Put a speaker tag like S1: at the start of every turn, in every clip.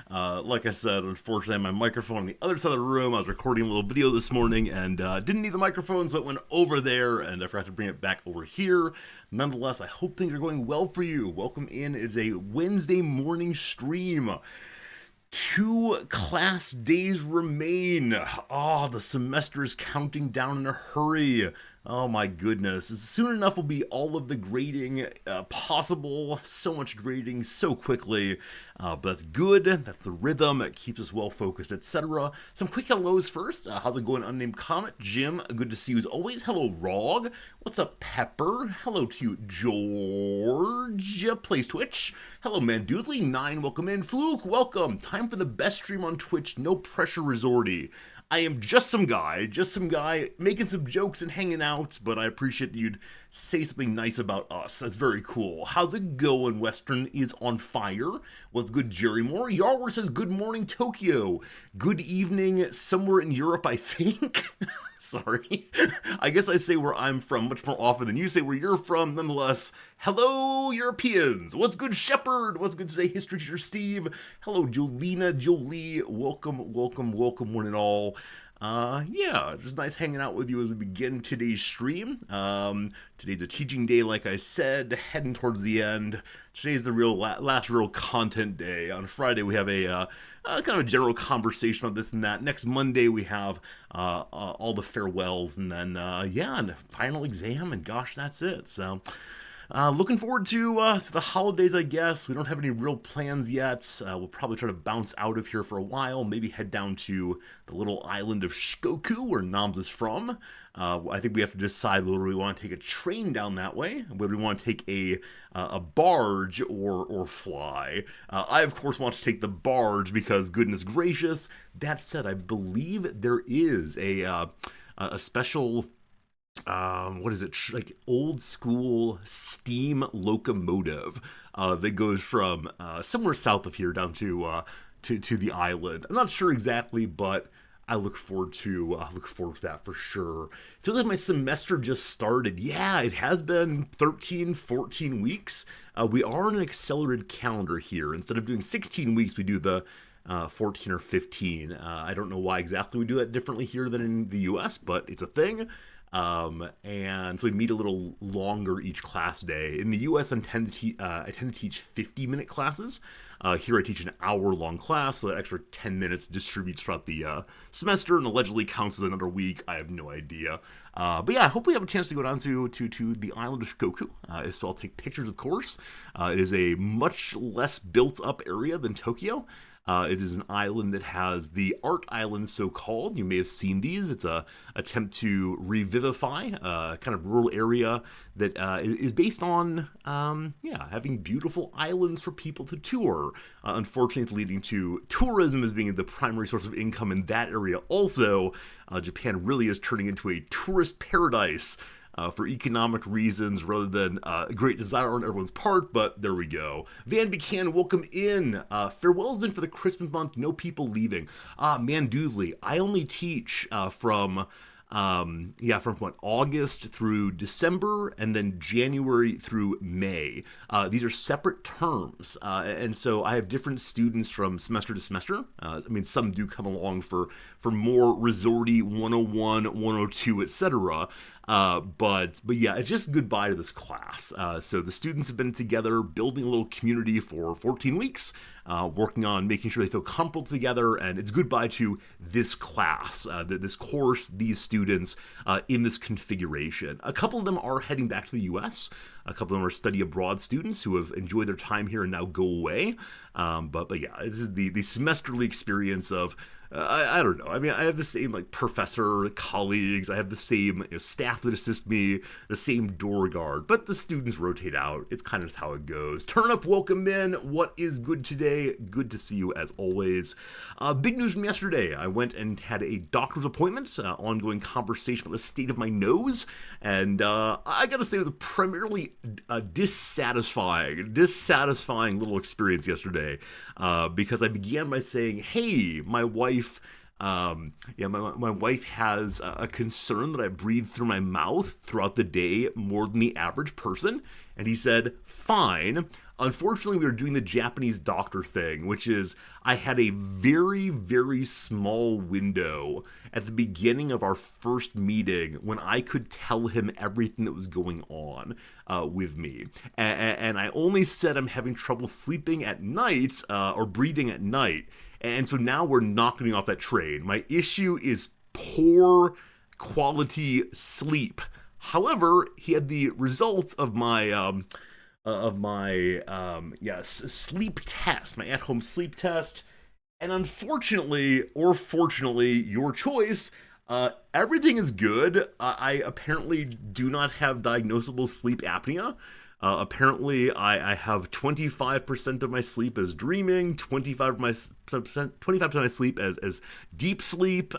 S1: Like I said, unfortunately, I had my microphone on the other side of the room. I was recording a little video this morning and didn't need the microphone, so it went over there, and I forgot to bring it back over here. Nonetheless, I hope things are going well for you. Welcome in. It's a Wednesday morning stream. 2 class days remain. The semester is counting down in a hurry. Oh my goodness. Soon enough will be all of the grading possible. So much grading so quickly. But that's good. That's the rhythm. It keeps us well focused, etc. Some quick hellos first. How's it going, Unnamed Comet? Jim, good to see you as always. Hello, Rog. What's up, Pepper? Hello to you, George. Plays Twitch. Hello, Mandoodly9. Welcome in. Fluke, welcome. Time for the best stream on Twitch. No pressure resorty. I am just some guy making some jokes and hanging out, but I appreciate that you'd say something nice about us. That's very cool. How's it going? Western is on fire. What's good, Jerry Moore? Yarwer says, good morning, Tokyo. Good evening, somewhere in Europe, I think. Sorry. I guess I say where I'm from much more often than you say where you're from. Nonetheless, hello, Europeans. What's good, Shepherd? What's good today, History Teacher Steve? Hello, Jolina, Jolie. Welcome, one and all. It's just nice hanging out with you as we begin today's stream. Today's a teaching day, like I said, heading towards the end. Today's the real last real content day. On Friday, we have a kind of a general conversation on this and that. Next Monday, we have all the farewells, and then, and a final exam, and gosh, that's it. So, looking forward to the holidays, I guess. We don't have any real plans yet. We'll probably try to bounce out of here for a while, maybe head down to the little island of Shikoku, where Noms is from. I think we have to decide whether we want to take a train down that way, whether we want to take a barge or fly. I, of course, want to take the barge because, goodness gracious, that said, I believe there is a special... what is it, like old school steam locomotive that goes from somewhere south of here down to the island. I'm not sure exactly, but I look forward to that for sure. I feel like my semester just started. Yeah, it has been 13, 14 weeks. We are on an accelerated calendar here. Instead of doing 16 weeks, we do the 14 or 15. I don't know why exactly we do that differently here than in the US, but it's a thing. And so we meet a little longer each class day. In the US, I tend to teach 50-minute classes. Here I teach an hour-long class, so that extra 10 minutes distributes throughout the semester and allegedly counts as another week. I have no idea. But yeah, I hope we have a chance to go down to the island of Shikoku. So I'll take pictures, of course. It is a much less built-up area than Tokyo. It is an island that has the art island, so-called. You may have seen these. It's a attempt to revivify a kind of rural area that is based on, having beautiful islands for people to tour. Unfortunately, leading to tourism as being the primary source of income in that area. Also, Japan really is turning into a tourist paradise. For economic reasons rather than a great desire on everyone's part, but there we go. Van Buchanan, welcome in. Farewells then for the Christmas month, no people leaving. Mandoodly, I only teach from what, August through December, and then January through May. These are separate terms, and so I have different students from semester to semester. Some do come along for more resorty 101, 102, etc. But yeah, it's just goodbye to this class. So the students have been together, building a little community for 14 weeks, working on making sure they feel comfortable together, and it's goodbye to this class, this course, these students in this configuration. A couple of them are heading back to the US. A couple of them are study abroad students who have enjoyed their time here and now go away. But yeah, this is the semesterly experience of I don't know. I have the same professor, colleagues. I have the same staff that assist me, the same door guard. But the students rotate out. It's kind of how it goes. Turnip, welcome in. What is good today? Good to see you as always. Big news from yesterday. I went and had a doctor's appointment. Ongoing conversation about the state of my nose, and I gotta say it was a primarily dissatisfying little experience yesterday. Because I began by saying, "Hey, my wife Yeah, my wife has a concern that I breathe through my mouth throughout the day more than the average person. And he said, fine. Unfortunately, we were doing the Japanese doctor thing, which is I had a very, very small window at the beginning of our first meeting when I could tell him everything that was going on with me. And I only said I'm having trouble sleeping at night or breathing at night. And so now we're not getting off that train. My issue is poor quality sleep. However, he had the results of my yes, sleep test, my at-home sleep test, and unfortunately, or fortunately, your choice, everything is good. I apparently do not have diagnosable sleep apnea. Apparently, I have 25% of my sleep as dreaming, 25% of my sleep as deep sleep.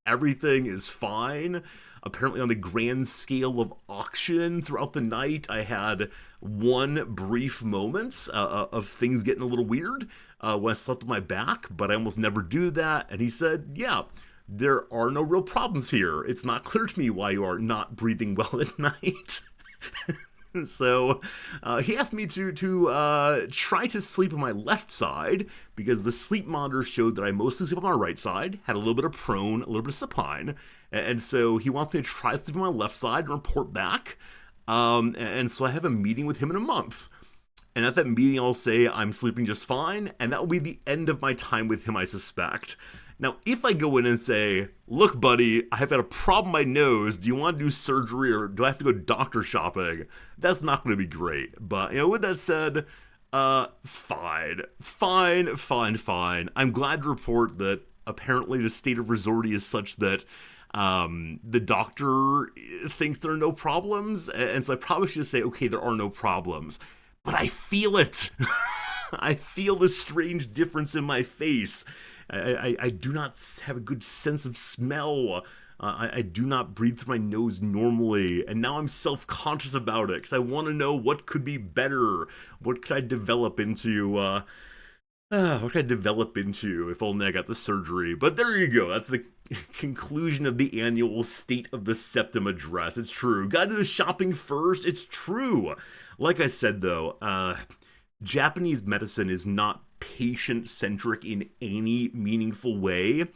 S1: Everything is fine. Apparently, on the grand scale of auction throughout the night, I had one brief moment of things getting a little weird when I slept on my back, but I almost never do that. And he said, yeah, there are no real problems here. It's not clear to me why you are not breathing well at night. So he asked me to try to sleep on my left side because the sleep monitor showed that I mostly sleep on my right side, had a little bit of prone, a little bit of supine, and so he wants me to try to sleep on my left side and report back. And so I have a meeting with him in a month. And at that meeting, I'll say I'm sleeping just fine, and that will be the end of my time with him, I suspect. Now, if I go in and say, look, buddy, I've got a problem with my nose. Do you want to do surgery or do I have to go doctor shopping? That's not going to be great. But, with that said, fine. I'm glad to report that apparently the state of Resorty is such that the doctor thinks there are no problems. And so I probably should say, okay, there are no problems. But I feel it. I feel the strange difference in my face. I do not have a good sense of smell. I do not breathe through my nose normally, and now I'm self-conscious about it because I want to know what could be better. What could I develop into? What could I develop into if only I got the surgery? But there you go. That's the conclusion of the annual State of the Septum address. It's true. Gotta do the shopping first. It's true. Like I said, though, Japanese medicine is not patient-centric in any meaningful way.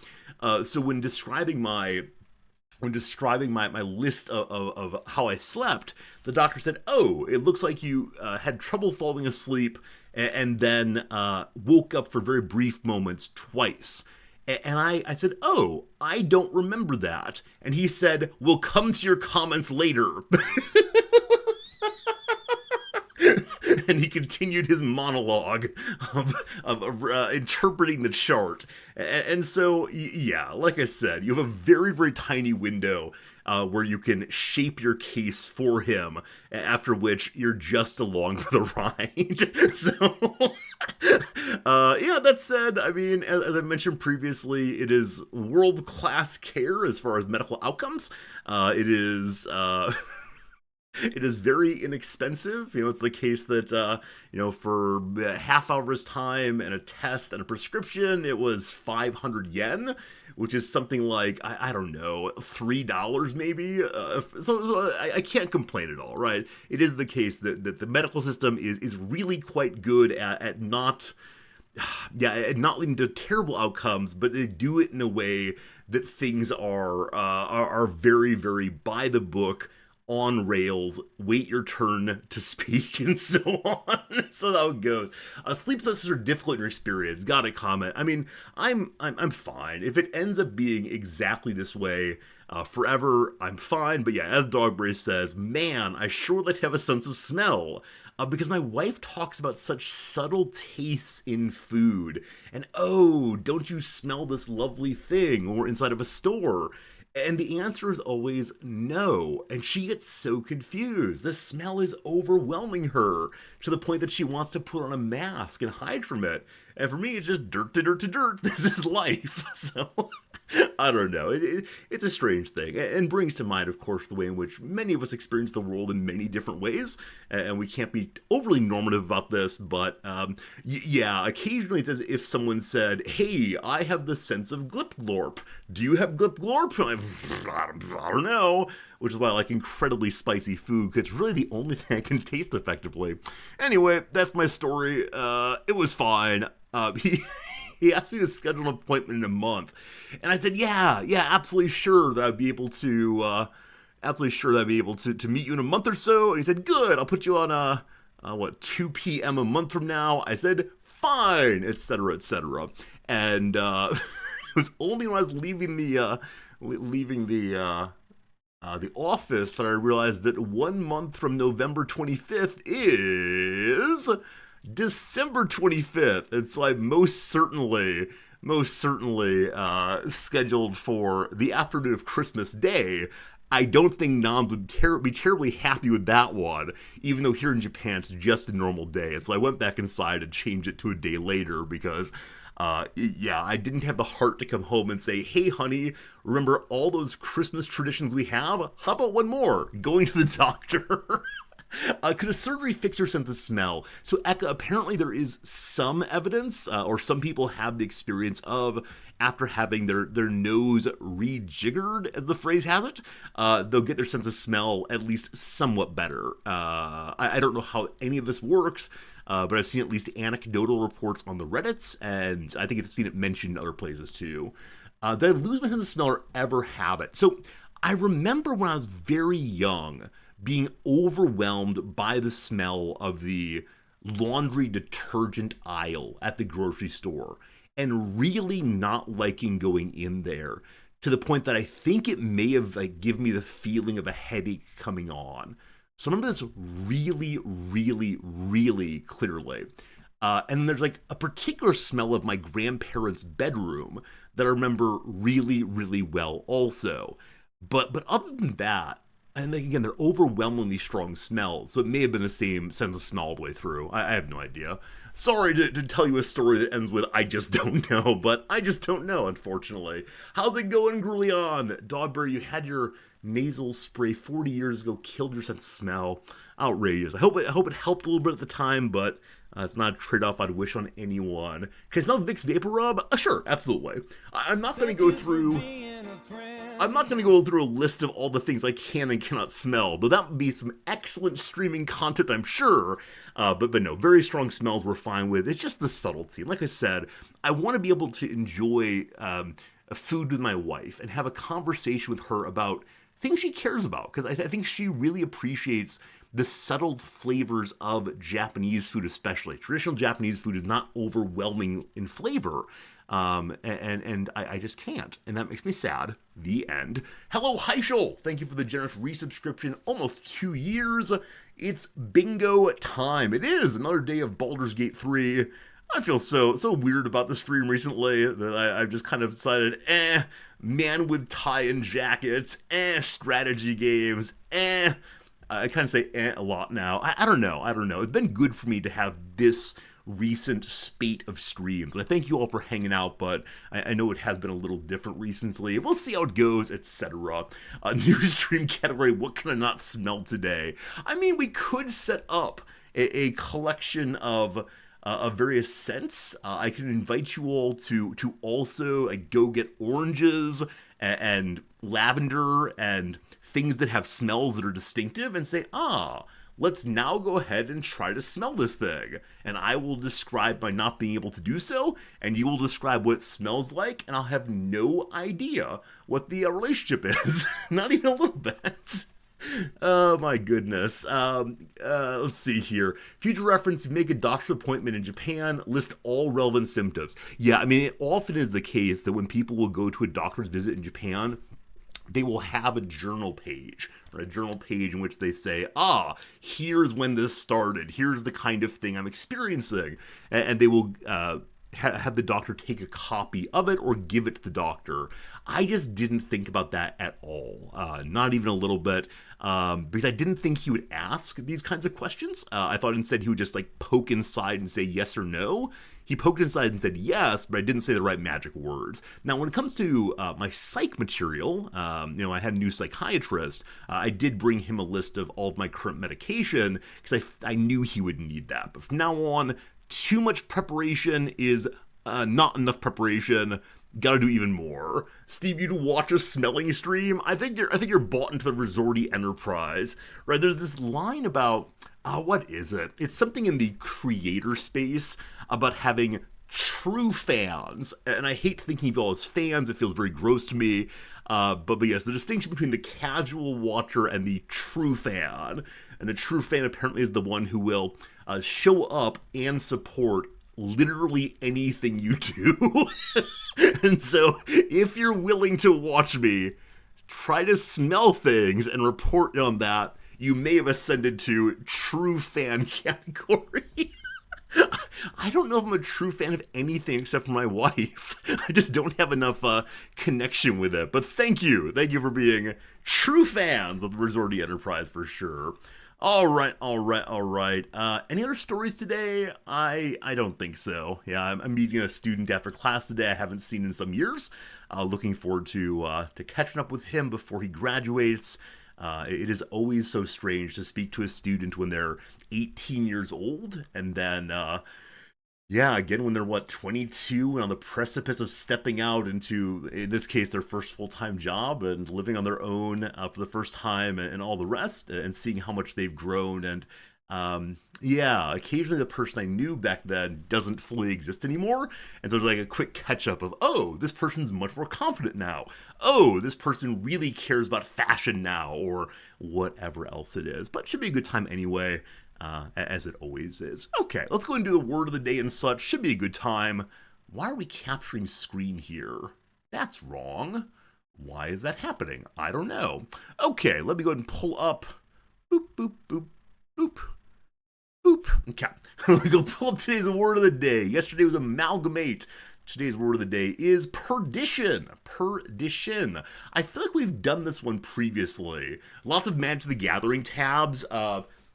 S1: So when describing my list of how I slept, the doctor said, "Oh, it looks like you had trouble falling asleep and then woke up for very brief moments twice." And I said, "Oh, I don't remember that." And he said, "We'll come to your comments later." And he continued his monologue of interpreting the chart. And so, yeah, like I said, you have a very, very tiny window where you can shape your case for him, after which you're just along for the ride. So, yeah, that said, I mean, as I mentioned previously, it is world-class care as far as medical outcomes. It is... It is very inexpensive. It's the case that, for a half hour's time and a test and a prescription, it was 500 yen, which is something like, I don't know, $3 maybe. So I can't complain at all, right? It is the case that the medical system is really quite good at not... Yeah, not leading to terrible outcomes, but they do it in a way that things are very, very by the book, on rails, wait your turn to speak, and so on. So how it goes. Sleep testers are difficult in your experience. Gotta comment. I mean, I'm fine. If it ends up being exactly this way forever, I'm fine. But yeah, as Dogbrace says, man, I sure like to have a sense of smell. Because my wife talks about such subtle tastes in food. And oh, don't you smell this lovely thing? Or inside of a store. And the answer is always no. And she gets so confused. The smell is overwhelming her to the point that she wants to put on a mask and hide from it. And for me, it's just dirt to dirt to dirt. This is life. So I don't know. It's a strange thing, and brings to mind, of course, the way in which many of us experience the world in many different ways, and we can't be overly normative about this. But yeah, occasionally it's as if someone said, "Hey, I have the sense of glip glorp. Do you have glip glorp?" I don't know. Which is why I like incredibly spicy food, because it's really the only thing I can taste effectively. Anyway, that's my story. It was fine. He asked me to schedule an appointment in a month, and I said, yeah, absolutely sure that I'd be able to, to meet you in a month or so. And he said, good, I'll put you on 2 p.m. a month from now. I said, fine, etc., etc. And it was only when I was leaving the office that I realized that 1 month from November 25th is December 25th, and so I most certainly scheduled for the afternoon of Christmas Day. I don't think noms would be terribly happy with that one, even though here in Japan it's just a normal day. And so I went back inside and changed it to a day later because, yeah, I didn't have the heart to come home and say, hey, honey, remember all those Christmas traditions we have? How about one more? Going to the doctor. Could a surgery fix your sense of smell? So, Eka, apparently there is some evidence, or some people have the experience of, after having their nose rejiggered, as the phrase has it, they'll get their sense of smell at least somewhat better. I don't know how any of this works, but I've seen at least anecdotal reports on the Reddits, and I think I've seen it mentioned in other places too. Did I lose my sense of smell or ever have it? So, I remember when I was very young being overwhelmed by the smell of the laundry detergent aisle at the grocery store and really not liking going in there, to the point that I think it may have given me the feeling of a headache coming on. So I remember this really, really, really clearly. And there's a particular smell of my grandparents' bedroom that I remember really, really well also. But other than that, and again, they're overwhelmingly strong smells, so it may have been the same sense of smell all the way through. I have no idea. Sorry to tell you a story that ends with I just don't know, but I just don't know, unfortunately. How's it going, Grulion? Dogberry, you had your nasal spray 40 years ago, killed your sense of smell. Outrageous. I hope it helped a little bit at the time, but it's not a trade-off I'd wish on anyone. Can I smell Vicks Vapor Rub? Sure, absolutely. I'm not going to go through a list of all the things I can and cannot smell, though that would be some excellent streaming content, I'm sure. But no, very strong smells we're fine with. It's just the subtlety. And like I said, I want to be able to enjoy food with my wife and have a conversation with her about things she cares about, because I think she really appreciates the subtle flavors of Japanese food, especially. Traditional Japanese food is not overwhelming in flavor, and I just can't, and that makes me sad. The end. Hello, Heischel! Thank you for the generous resubscription. Almost 2 years. It's bingo time. It is another day of Baldur's Gate 3. I feel so weird about the stream recently that I've just kind of decided, man with tie and jackets, strategy games, I kind of say a lot now. I don't know. It's been good for me to have this recent spate of streams. And I thank you all for hanging out, but I know it has been a little different recently. We'll see how it goes, etc. New stream category, what can I not smell today? I mean, we could set up a collection of various scents. I can invite you all to also go get oranges and lavender and things that have smells that are distinctive and say, let's now go ahead and try to smell this thing. And I will describe my not being able to do so, and you will describe what it smells like, and I'll have no idea what the relationship is. Not even a little bit. Oh my goodness. Let's see here. Future reference, make a doctor's appointment in Japan, list all relevant symptoms. Yeah, I mean, it often is the case that when people will go to a doctor's visit in Japan, they will have a journal page, or a journal page in which they say, here's when this started, here's the kind of thing I'm experiencing, and they will have the doctor take a copy of it or give it to the doctor. I just didn't think about that at all, not even a little bit, because I didn't think he would ask these kinds of questions. I thought instead he would just poke inside and say yes or no. He poked inside and said yes, but I didn't say the right magic words. Now, when it comes to my psych material, I had a new psychiatrist. I did bring him a list of all of my current medication because I knew he would need that. But from now on, too much preparation is not enough preparation. Gotta do even more. Steve, you'd watch a smelling stream? I think you're bought into the resorty enterprise, right? There's this line about what is it? It's something in the creator space about having true fans, and I hate thinking of all as fans. It feels very gross to me. But yes, the distinction between the casual watcher and the true fan, and the true fan apparently is the one who will show up and support literally anything you do. And so, if you're willing to watch me try to smell things and report on that, you may have ascended to true fan category. I don't know if I'm a true fan of anything except for my wife. I just don't have enough connection with it. But thank you for being true fans of the Resorty Enterprise for sure. All right. Any other stories today? I don't think so. Yeah, I'm meeting a student after class today I haven't seen in some years. Looking forward to catching up with him before he graduates. It is always so strange to speak to a student when they're 18 years old, and then again, when they're 22 and on the precipice of stepping out into, in this case, their first full-time job and living on their own for the first time and all the rest, and seeing how much they've grown. And occasionally the person I knew back then doesn't fully exist anymore. And so there's like a quick catch-up of, oh, this person's much more confident now. Oh, this person really cares about fashion now, or whatever else it is. But it should be a good time anyway. As it always is. Okay, let's go and do the word of the day and such. Should be a good time. Why are we capturing screen here? That's wrong. Why is that happening? I don't know. Okay, let me go ahead and pull up. Boop, boop, boop, boop, boop. Okay, let me go pull up today's word of the day. Yesterday was amalgamate. Today's word of the day is perdition. Perdition. I feel like we've done this one previously. Lots of Magic the Gathering tabs.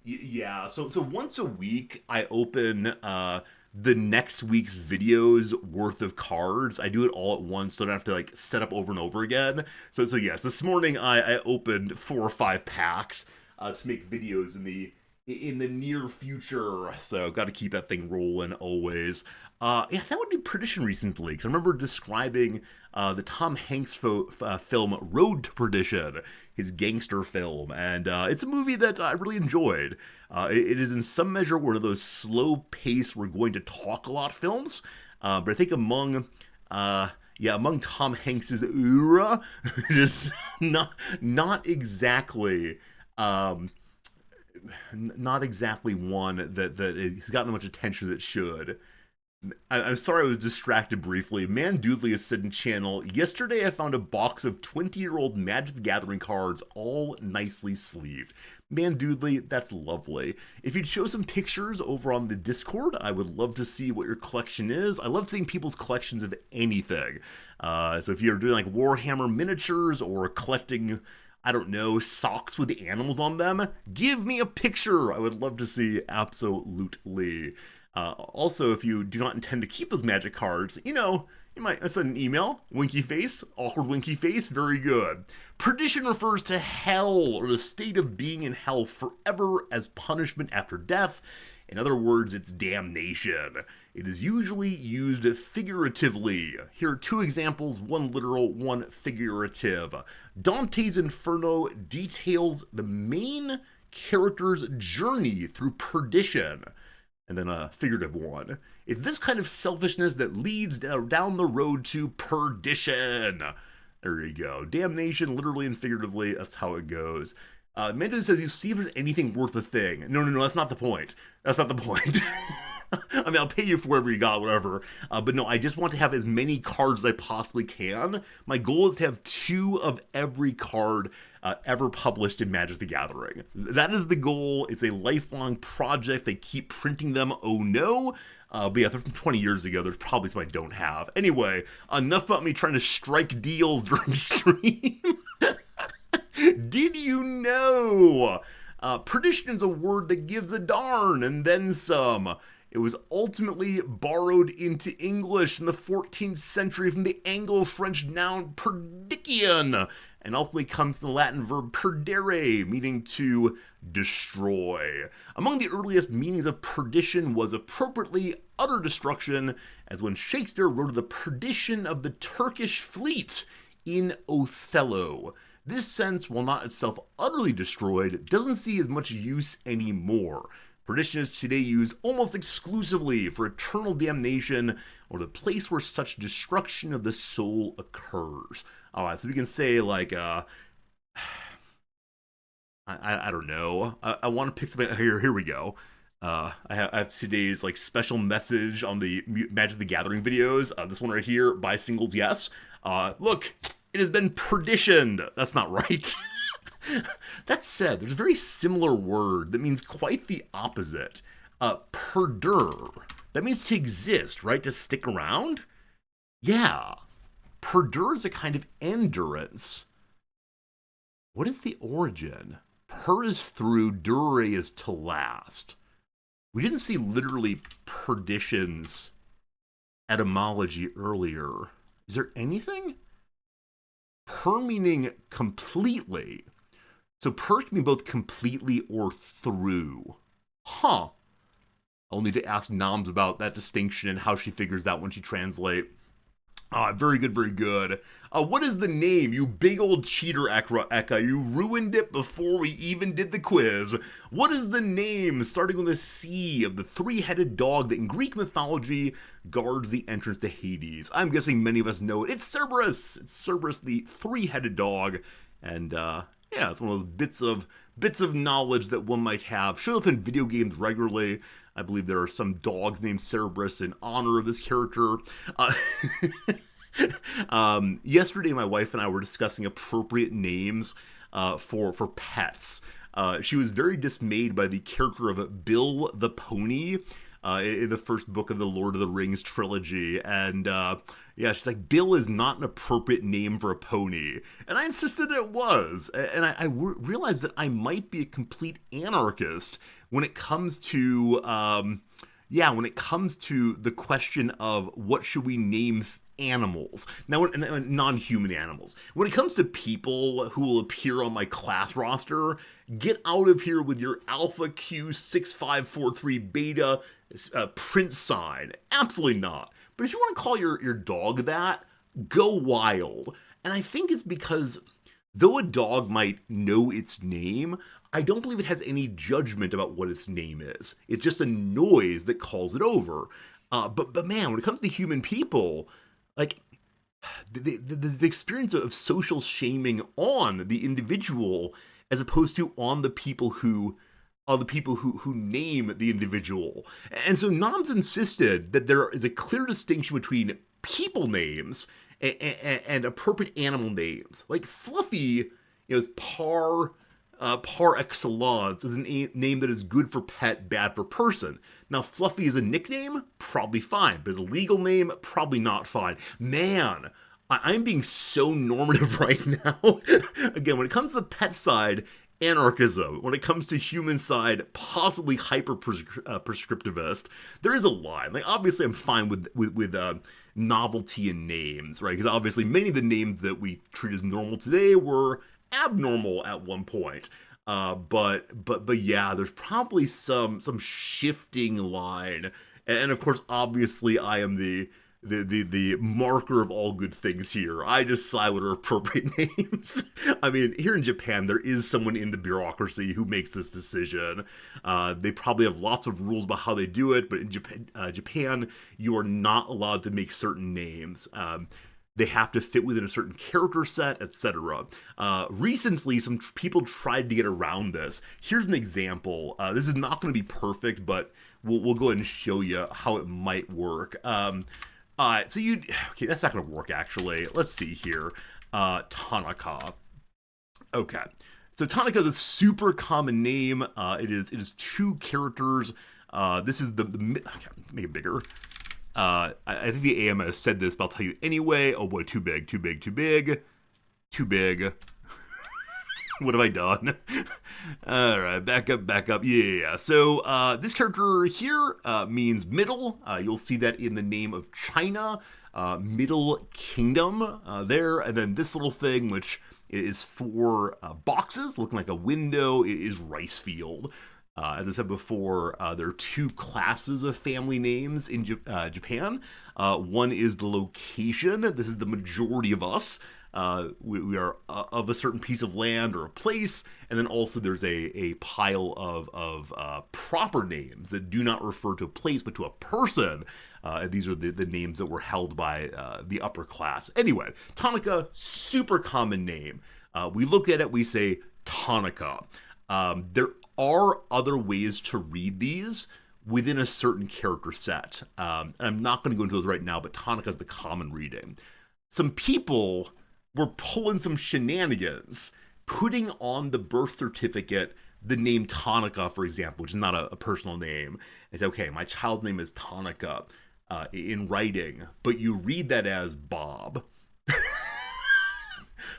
S1: Yeah, so once a week I open the next week's videos worth of cards. I do it all at once, so I don't have to like set up over and over again. So yes, this morning I opened 4 or 5 packs to make videos in the near future. So got to keep that thing rolling always. That would be Perdition recently, because I remember describing the Tom Hanks film Road to Perdition, his gangster film, and it's a movie that I really enjoyed. It is in some measure one of those slow-paced, we're going to talk a lot films, but I think among Tom Hanks's era, it is not exactly one that has gotten much attention that it should. I'm sorry I was distracted briefly. Man Doodley has said in channel, yesterday I found a box of 20-year-old Magic the Gathering cards all nicely sleeved. Man Doodley, that's lovely. If you'd show some pictures over on the Discord, I would love to see what your collection is. I love seeing people's collections of anything. So if you're doing like Warhammer miniatures or collecting, I don't know, socks with animals on them, give me a picture. I would love to see, absolutely. Also, if you do not intend to keep those magic cards, you might send an email. Winky face, awkward winky face, very good. Perdition refers to hell, or the state of being in hell forever as punishment after death. In other words, it's damnation. It is usually used figuratively. Here are 2 examples, one literal, one figurative. Dante's Inferno details the main character's journey through perdition. And then a figurative one. It's this kind of selfishness that leads down the road to perdition. There you go. Damnation, literally and figuratively, that's how it goes. Mando says, you see if there's anything worth a thing. No, that's not the point. That's not the point. I mean, I'll pay you for whatever you got, whatever. But no, I just want to have as many cards as I possibly can. My goal is to have 2 of every card ever published in Magic the Gathering. That is the goal. It's a lifelong project. They keep printing them. Oh no. But yeah, they're from 20 years ago. There's probably some I don't have. Anyway, enough about me trying to strike deals during stream. Did you know? Perdition is a word that gives a darn and then some. It was ultimately borrowed into English in the 14th century from the Anglo-French noun perdicion, and ultimately comes from the Latin verb perdere, meaning to destroy. Among the earliest meanings of perdition was appropriately utter destruction, as when Shakespeare wrote of the perdition of the Turkish fleet in Othello. This sense, while not itself utterly destroyed, doesn't see as much use anymore. Perdition is today used almost exclusively for eternal damnation or the place where such destruction of the soul occurs. Alright, so we can say like, I don't know. I want to pick something. Here we go. I have today's like special message on the Magic the Gathering videos. This one right here, buy singles, yes. Look, it has been perditioned. That's not right. That said, there's a very similar word that means quite the opposite. Perdure. That means to exist, right? To stick around? Yeah. Perdure is a kind of endurance. What is the origin? Per is through, dure is to last. We didn't see literally perdition's etymology earlier. Is there anything? Per meaning completely. So per can mean both completely or through. Huh. I'll need to ask Noms about that distinction and how she figures that when she translate. Very good, very good. What is the name, you big old cheater, Eka? You ruined it before we even did the quiz. What is the name, starting with a C, of the three-headed dog that in Greek mythology guards the entrance to Hades? I'm guessing many of us know it. It's Cerberus. It's Cerberus, the three-headed dog. And, yeah, it's one of those bits of knowledge that one might have. Show up in video games regularly. I believe there are some dogs named Cerberus in honor of this character. Yesterday, my wife and I were discussing appropriate names for pets. She was very dismayed by the character of Bill the Pony in the first book of the Lord of the Rings trilogy. And yeah, she's like, Bill is not an appropriate name for a pony. And I insisted it was. And I realized that I might be a complete anarchist when it comes to, when it comes to the question of what should we name animals. Now, non-human animals. When it comes to people who will appear on my class roster, get out of here with your Alpha Q6543 Beta print sign. Absolutely not. But if you want to call your dog that, go wild. And I think it's because though a dog might know its name, I don't believe it has any judgment about what its name is. It's just a noise that calls it over. But man, when it comes to human people, like the experience of social shaming on the individual as opposed to on the people who name the individual. And so Noms insisted that there is a clear distinction between people names and appropriate animal names. Like Fluffy, is par excellence, is a name that is good for pet, bad for person. Now, Fluffy is a nickname, probably fine, but as a legal name, probably not fine. Man, I'm being so normative right now. Again, when it comes to the pet side, anarchism. When it comes to human side, possibly hyper-prescriptivist. There is a line. Like, obviously, I'm fine with novelty in names, right? Because obviously, many of the names that we treat as normal today were abnormal at one point. But yeah, there's probably some shifting line. And of course, obviously, I am the marker of all good things here. I decide what are appropriate names. I mean, here in Japan, there is someone in the bureaucracy who makes this decision. They probably have lots of rules about how they do it, but in Japan, you are not allowed to make certain names. They have to fit within a certain character set, etc. Recently, some people tried to get around this. Here's an example. This is not going to be perfect, but we'll go ahead and show you how it might work. Okay, that's not going to work, actually. Let's see here. Tanaka. Okay. So Tanaka is a super common name. It is two characters. This is okay, let's make it bigger. I think the AM has said this, but I'll tell you anyway. Oh boy, too big. What have I done? All right, back up, back up. Yeah. So this character here means middle. You'll see that in the name of China, Middle Kingdom there. And then this little thing, which is for boxes, looking like a window, is rice field. As I said before, there are two classes of family names in Japan. One is the location. This is the majority of us. We are of a certain piece of land or a place, and then also there's a pile of proper names that do not refer to a place but to a person. These are the names that were held by the upper class. Anyway, Tanaka, super common name. We look at it, we say Tanaka. There are other ways to read these within a certain character set. And I'm not going to go into those right now, but Tanaka is the common reading. Some people were pulling some shenanigans, putting on the birth certificate the name Tanaka, for example, which is not a personal name. And say, okay, my child's name is Tanaka in writing, but you read that as Bob.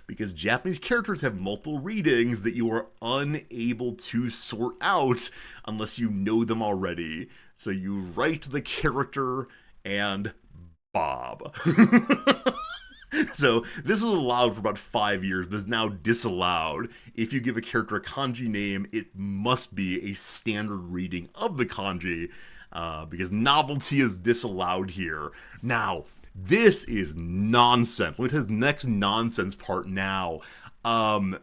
S1: Because Japanese characters have multiple readings that you are unable to sort out unless you know them already. So you write the character and Bob. So this was allowed for about 5 years, but is now disallowed. If you give a character a kanji name, it must be a standard reading of the kanji, because novelty is disallowed here. Now, this is nonsense. Let me tell you the next nonsense part now. I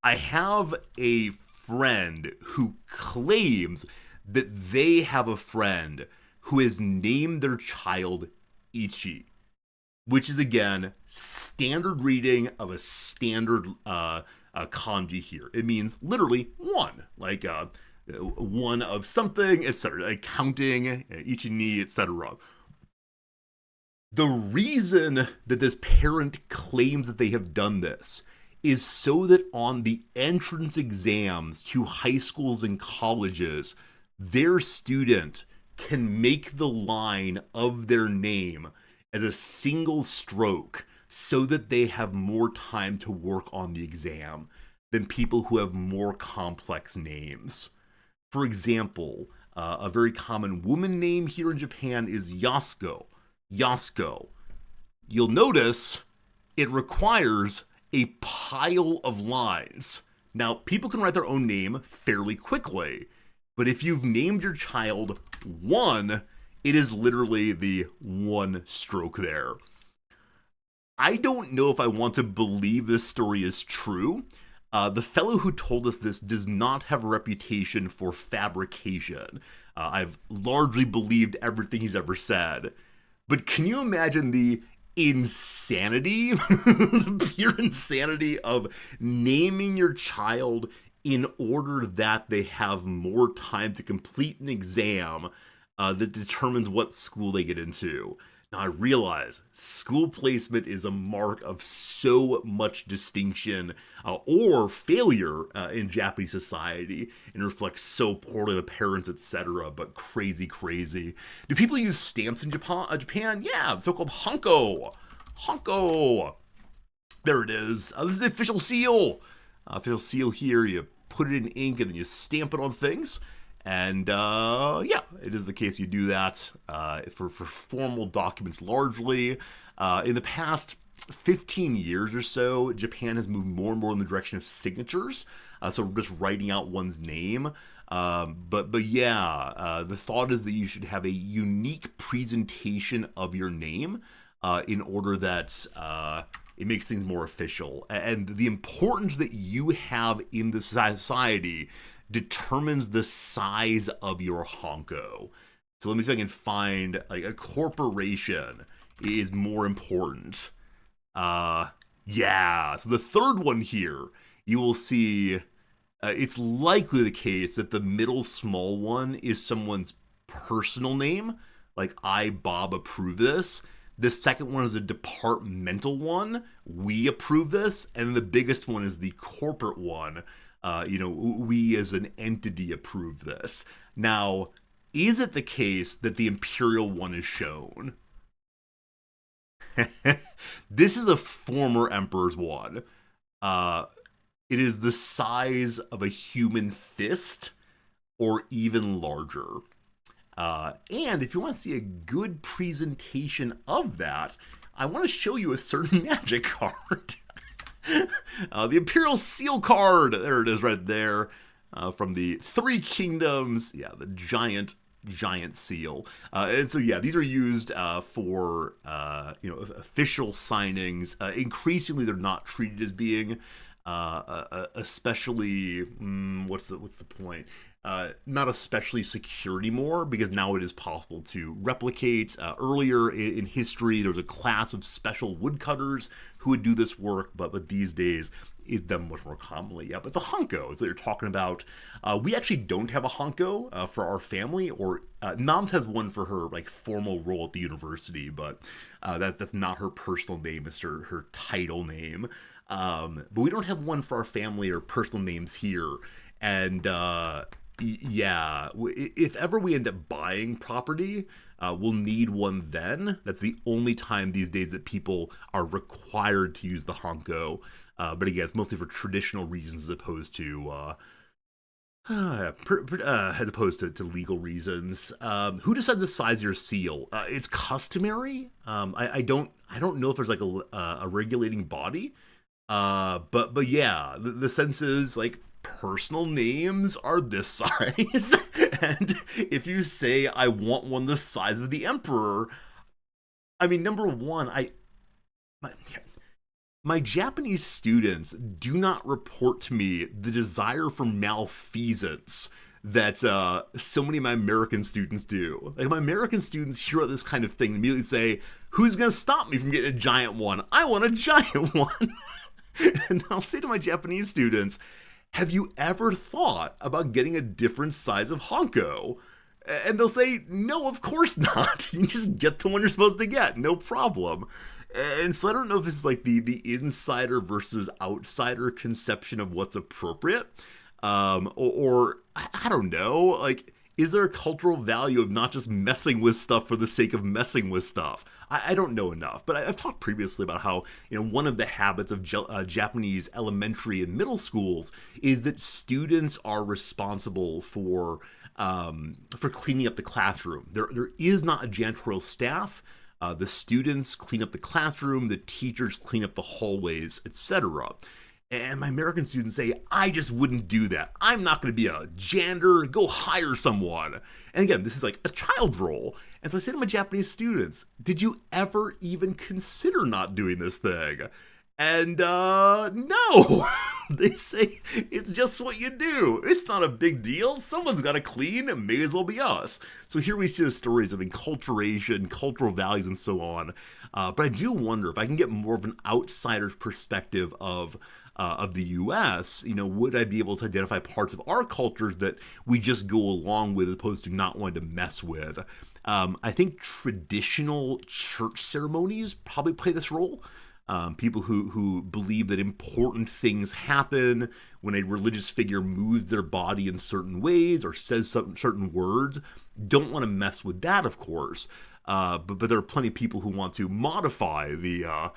S1: have a friend who claims that they have a friend who has named their child Ichi, which is, again, standard reading of a standard kanji here. It means literally one, like one of something, etc., like counting, ichi ni, etc. The reason that this parent claims that they have done this is so that on the entrance exams to high schools and colleges, their student can make the line of their name as a single stroke so that they have more time to work on the exam than people who have more complex names. For example, a very common woman name here in Japan is Yasuko. Yasuko. You'll notice it requires a pile of lines. Now, people can write their own name fairly quickly, but if you've named your child one, it is literally the one stroke there. I don't know if I want to believe this story is true. The fellow who told us this does not have a reputation for fabrication. I've largely believed everything he's ever said. But can you imagine the insanity, the pure insanity of naming your child in order that they have more time to complete an exam that determines what school they get into? Now, I realize school placement is a mark of so much distinction or failure in Japanese society and reflects so poorly the parents, etc. But crazy, crazy. Do people use stamps in Japan? Yeah, so-called hanko. Hanko. There it is. This is the official seal. Official seal here. You put it in ink and then you stamp it on things. And yeah, it is the case you do that for formal documents largely. In the past 15 years or so, Japan has moved more and more in the direction of signatures, so just writing out one's name. But yeah, the thought is that you should have a unique presentation of your name in order that it makes things more official. And the importance that you have in the society determines the size of your honko. So let me see if I can find, like, a corporation is more important. Yeah, so the third one here, you will see it's likely the case that the middle small one is someone's personal name, like I, Bob, approve this. The second one is a departmental one, we approve this, and the biggest one is the corporate one. We as an entity approve this. Now, is it the case that the imperial one is shown? This is a former emperor's one. It is the size of a human fist or even larger. And if you want to see a good presentation of that, I want to show you a certain magic card. The Imperial Seal card. There it is right there. From the Three Kingdoms. Yeah, the giant seal. And so yeah, these are used for official signings. Increasingly, they're not treated as being especially what's the point? Not especially secure anymore, because now it is possible to replicate. Earlier in history, there was a class of special woodcutters who would do this work, but these days it's done much more commonly. Yeah, but the Hanko is what you're talking about. We actually don't have a Hanko for our family, or Noms has one for her like formal role at the university, but that's not her personal name; it's her title name. But we don't have one for our family or personal names here, and yeah, if ever we end up buying property, we'll need one then. That's the only time these days that people are required to use the Hanko. But again, it's mostly for traditional reasons as opposed to to legal reasons. Who decides the size of your seal? It's customary. I don't know if there's like a regulating body. But yeah, the sense is like personal names are this size, and if you say I want one the size of the emperor, I mean, number one, my Japanese students do not report to me the desire for malfeasance that so many of my American students do. Like, my American students hear about this kind of thing and immediately say, who's gonna stop me from getting a giant one? I want a giant one. And I'll say to my Japanese students, have you ever thought about getting a different size of Hanko? And they'll say, no, of course not. You just get the one you're supposed to get, no problem. And so I don't know if this is like the insider versus outsider conception of what's appropriate. Or I don't know, like, is there a cultural value of not just messing with stuff for the sake of messing with stuff? I don't know enough, but I've talked previously about how, one of the habits of Japanese elementary and middle schools is that students are responsible for cleaning up the classroom. There is not a janitorial staff. The students clean up the classroom, the teachers clean up the hallways, etc. And my American students say, I just wouldn't do that. I'm not going to be a janitor. Go hire someone. And again, this is like a child's role. And so I say to my Japanese students, did you ever even consider not doing this thing? And no, they say it's just what you do. It's not a big deal. Someone's got to clean. It may as well be us. So here we see the stories of enculturation, cultural values, and so on. But I do wonder if I can get more of an outsider's perspective of the U.S., would I be able to identify parts of our cultures that we just go along with as opposed to not wanting to mess with? I think traditional church ceremonies probably play this role. People who believe that important things happen when a religious figure moves their body in certain ways or says certain words don't want to mess with that, of course. But there are plenty of people who want to modify the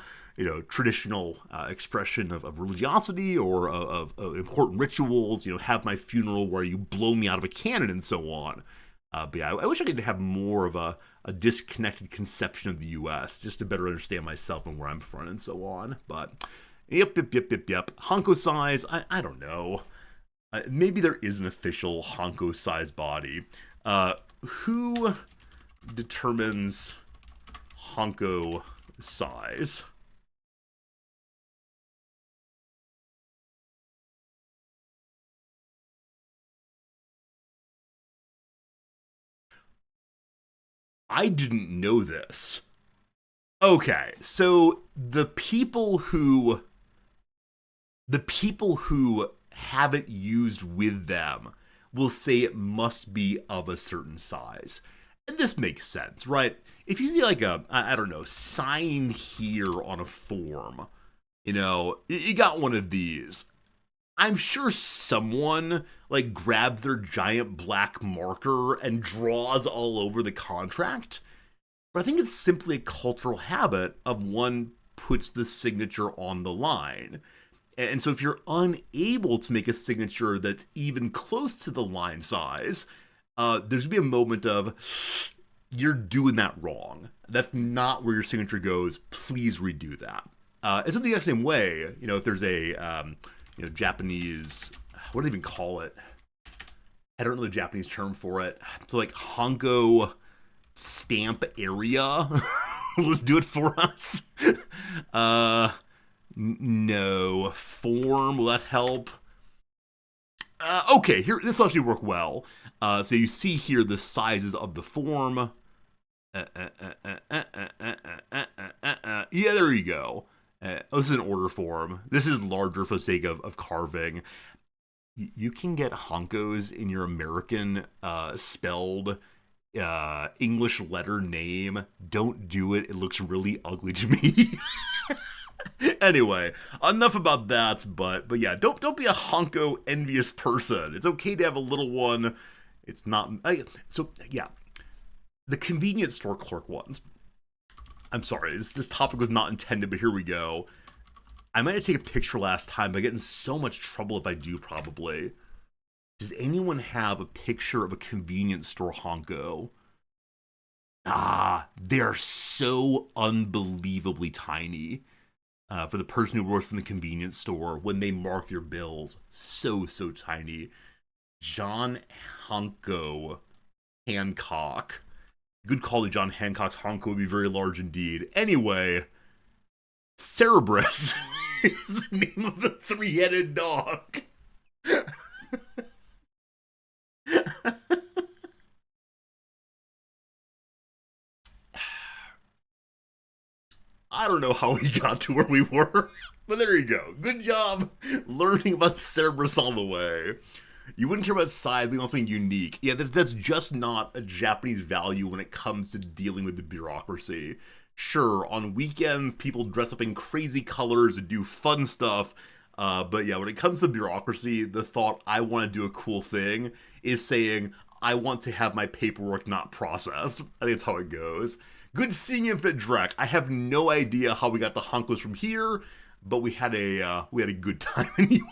S1: traditional expression of religiosity or of important rituals, have my funeral where you blow me out of a cannon and so on. But yeah, I wish I could have more of a disconnected conception of the U.S. just to better understand myself and where I'm from and so on. But yep. Hanko size, I don't know. Maybe there is an official Hanko size body. Who determines Hanko size? I didn't know this. Okay, so the people who have it used with them will say it must be of a certain size. And this makes sense, right? If you see like I don't know, sign here on a form, you got one of these. I'm sure someone like grabs their giant black marker and draws all over the contract. But I think it's simply a cultural habit of one puts the signature on the line. And so if you're unable to make a signature that's even close to the line size, there's gonna be a moment of, you're doing that wrong. That's not where your signature goes. Please redo that. It's in the exact same way, if there's a Japanese, what do they even call it? I don't know the Japanese term for it. So like Honko stamp area. Let's do it for us. No. Form, will that help? Okay, here, this will actually work well. So you see here the sizes of the form. Yeah, there you go. This is an order form. This is larger for the sake of carving. You can get Honkos in your American spelled English letter name. Don't do it. It looks really ugly to me. Anyway, enough about that. But yeah, don't be a Honko envious person. It's okay to have a little one. It's not. So yeah, the convenience store clerk ones. I'm sorry, this topic was not intended, but here we go. I might have taken a picture last time, but I get in so much trouble if I do, probably. Does anyone have a picture of a convenience store Honko? They're so unbelievably tiny. For the person who works in the convenience store, when they mark your bills, so tiny. John Honko Hancock. Good call to John Hancock. Honko would be very large indeed. Anyway, Cerberus is the name of the three-headed dog. I don't know how we got to where we were, but there you go. Good job learning about Cerberus all the way. You wouldn't care about size, but something unique. Yeah, that's just not a Japanese value when it comes to dealing with the bureaucracy. Sure, on weekends, people dress up in crazy colors and do fun stuff, but yeah, when it comes to bureaucracy, the thought, I want to do a cool thing, is saying, I want to have my paperwork not processed. I think that's how it goes. Good seeing Infinite Drek. I have no idea how we got the Honkos from here, but we had a good time anyway.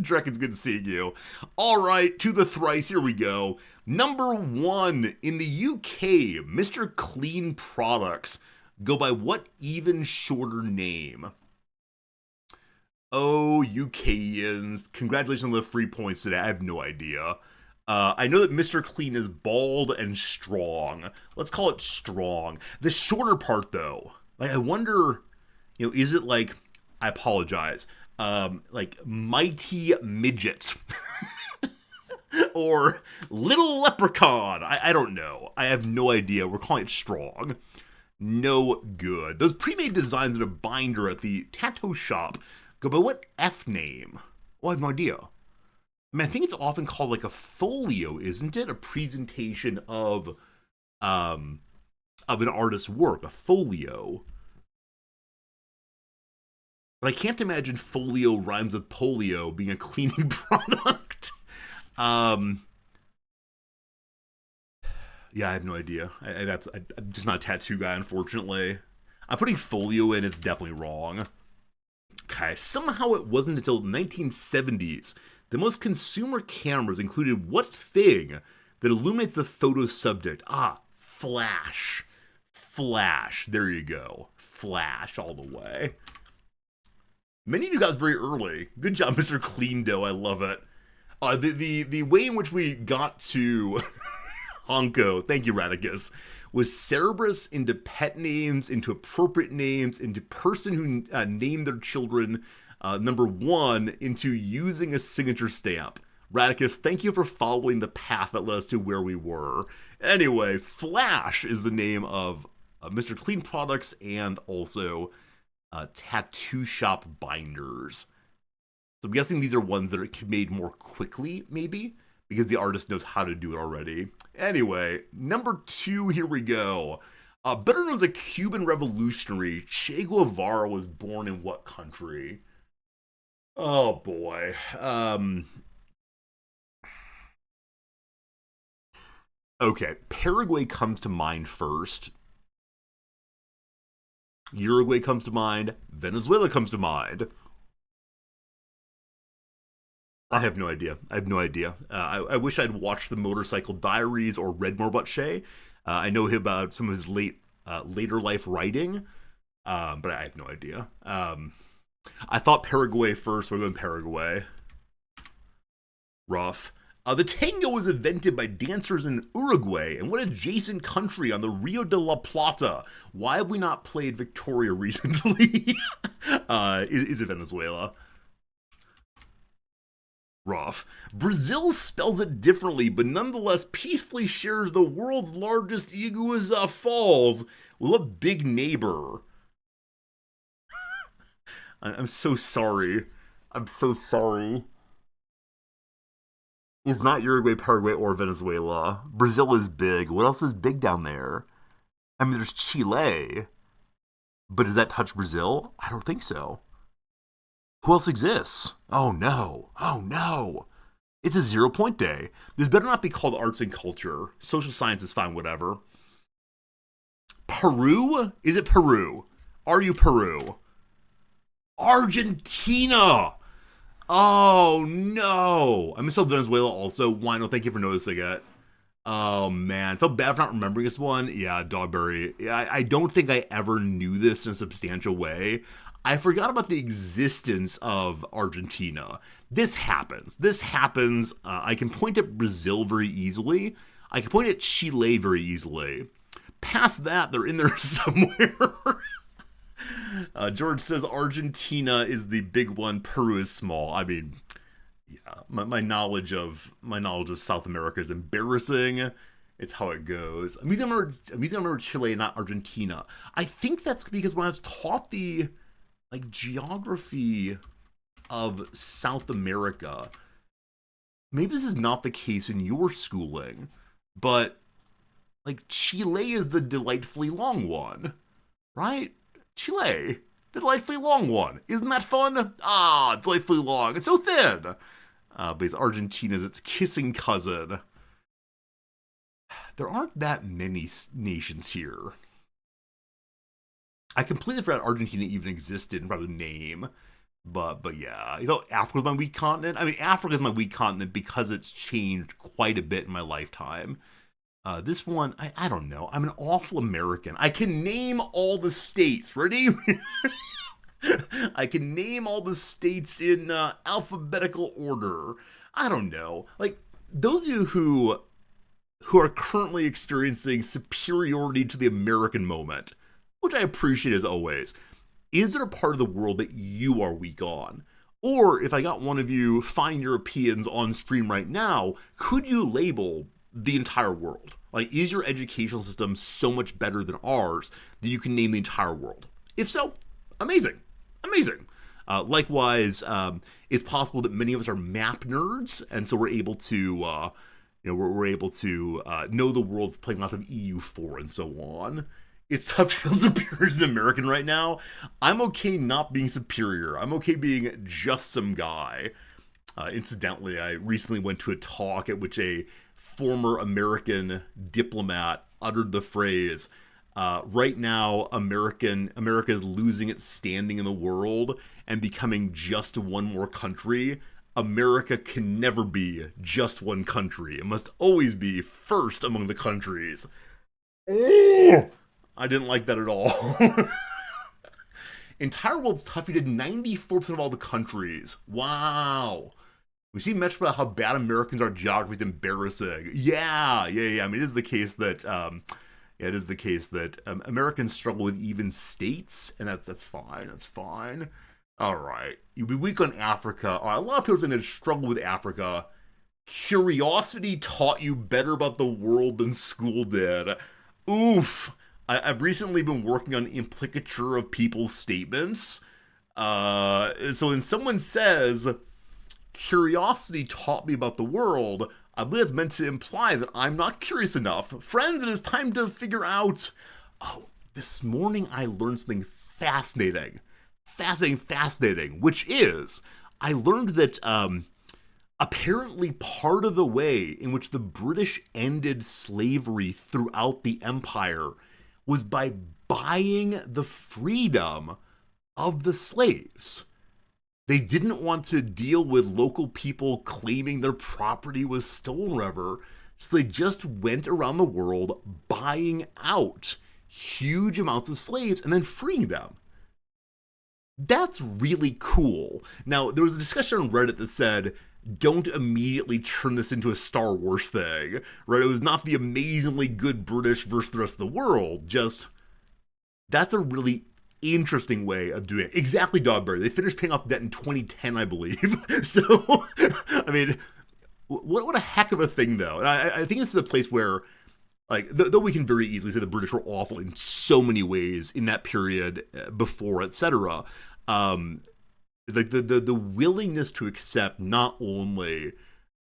S1: Drek, it's good seeing you. All right, to the thrice. Here we go. Number 1 in the UK, Mr. Clean Products go by what even shorter name? Oh, UKians! Congratulations on the free points today. I have no idea. I know that Mr. Clean is bald and strong. Let's call it strong. The shorter part, though, like I wonder, is it like? I apologize. Like Mighty Midget or Little Leprechaun. I don't know. I have no idea. We're calling it strong. No good. Those pre-made designs in a binder at the tattoo shop go by what F name? Well, I have no idea. I mean, I think it's often called like a folio, isn't it? A presentation of an artist's work, a folio. But I can't imagine folio rhymes with polio being a cleaning product. Yeah, I have no idea. I'm just not a tattoo guy, unfortunately. I'm putting folio in, it's definitely wrong. Okay, somehow it wasn't until the 1970s that most consumer cameras included what thing that illuminates the photo subject? Flash. Flash. There you go. Flash all the way. Many of you got very early. Good job, Mr. Clean Dough. I love it. The way in which we got to Honko, thank you, Radicus, was Cerberus into pet names, into appropriate names, into person who named their children, number 1, into using a signature stamp. Radicus, thank you for following the path that led us to where we were. Anyway, Flash is the name of Mr. Clean Products and also tattoo shop binders. So I'm guessing these are ones that are made more quickly, maybe, because the artist knows how to do it already. Anyway, number 2, here we go. Better known as a Cuban revolutionary, Che Guevara was born in what country? Oh boy. Okay, Paraguay comes to mind first. Uruguay comes to mind. Venezuela comes to mind. I have no idea. I have no idea. I wish I'd watched the Motorcycle Diaries or read more about Shea. I know him about some of his later life writing, but I have no idea. I thought Paraguay first. We're going Paraguay. Rough. The tango was invented by dancers in Uruguay and what adjacent country on the Rio de la Plata? Why have we not played Victoria recently? Is it Venezuela? Rough. Brazil spells it differently, but nonetheless peacefully shares the world's largest Iguazu Falls with a big neighbor. I'm so sorry. I'm so sorry. It's not Uruguay, Paraguay, or Venezuela. Brazil is big. What else is big down there? I mean, there's Chile. But does that touch Brazil? I don't think so. Who else exists? Oh no. Oh no. It's a 0 point day. This better not be called arts and culture. Social science is fine, whatever. Peru? Is it Peru? Are you Peru? Argentina! Oh no! I misspelled Venezuela also. Wino, thank you for noticing it. Oh man, felt bad for not remembering this one. Yeah, Dogberry. I don't think I ever knew this in a substantial way. I forgot about the existence of Argentina. This happens. This happens. I can point at Brazil very easily. I can point at Chile very easily. Past that, they're in there somewhere. George says Argentina is the big one. Peru is small. I mean, yeah, my knowledge of South America is embarrassing. It's how it goes. I'm using remember Chile, not Argentina. I think that's because when I was taught the geography of South America, maybe this is not the case in your schooling, but Chile is the delightfully long one, right? Chile, the delightfully long one. Isn't that fun? Ah, delightfully long. It's so thin. But it's Argentina's its kissing cousin. There aren't that many nations here. I completely forgot Argentina even existed in front of the name. But yeah, Africa's my weak continent. I mean, Africa's my weak continent because it's changed quite a bit in my lifetime. This one, I don't know. I'm an awful American. I can name all the states. Ready? I can name all the states in alphabetical order. I don't know. Those of you who are currently experiencing superiority to the American moment, which I appreciate as always, is there a part of the world that you are weak on? Or if I got one of you fine Europeans on stream right now, could you label the entire world? Is your educational system so much better than ours that you can name the entire world? If so, amazing. Amazing. Likewise, it's possible that many of us are map nerds, and so we're able to, we're able to know the world playing lots of EU4 and so on. It's tough to feel superior as an American right now. I'm okay not being superior. I'm okay being just some guy. Incidentally, I recently went to a talk at which a former American diplomat uttered the phrase, right now, America is losing its standing in the world and becoming just one more country. America can never be just one country. It must always be first among the countries. Oh, I didn't like that at all. Entire world's tough. He did 94% of all the countries. Wow. We see much about how bad Americans are at geography is embarrassing. Yeah. I mean, it is the case that Americans struggle with even states, and that's fine. That's fine. All right. You'll be weak on Africa. All right, a lot of people saying they struggle with Africa. Curiosity taught you better about the world than school did. Oof. I've recently been working on implicature of people's statements. So when someone says, curiosity taught me about the world, I believe it's meant to imply that I'm not curious enough. Friends, it is time to figure out... Oh, this morning I learned something fascinating. Fascinating, which is, I learned that apparently part of the way in which the British ended slavery throughout the empire was by buying the freedom of the slaves. They didn't want to deal with local people claiming their property was stolen, whatever. So they just went around the world buying out huge amounts of slaves and then freeing them. That's really cool. Now, there was a discussion on Reddit that said, don't immediately turn this into a Star Wars thing, right? It was not the amazingly good British versus the rest of the world, just that's a really interesting way of doing it. Exactly, Dogberry. They finished paying off debt in 2010, I believe. So, I mean, what a heck of a thing, though. And I think this is a place where, like, though we can very easily say the British were awful in so many ways in that period before, etc. Um, like the willingness to accept not only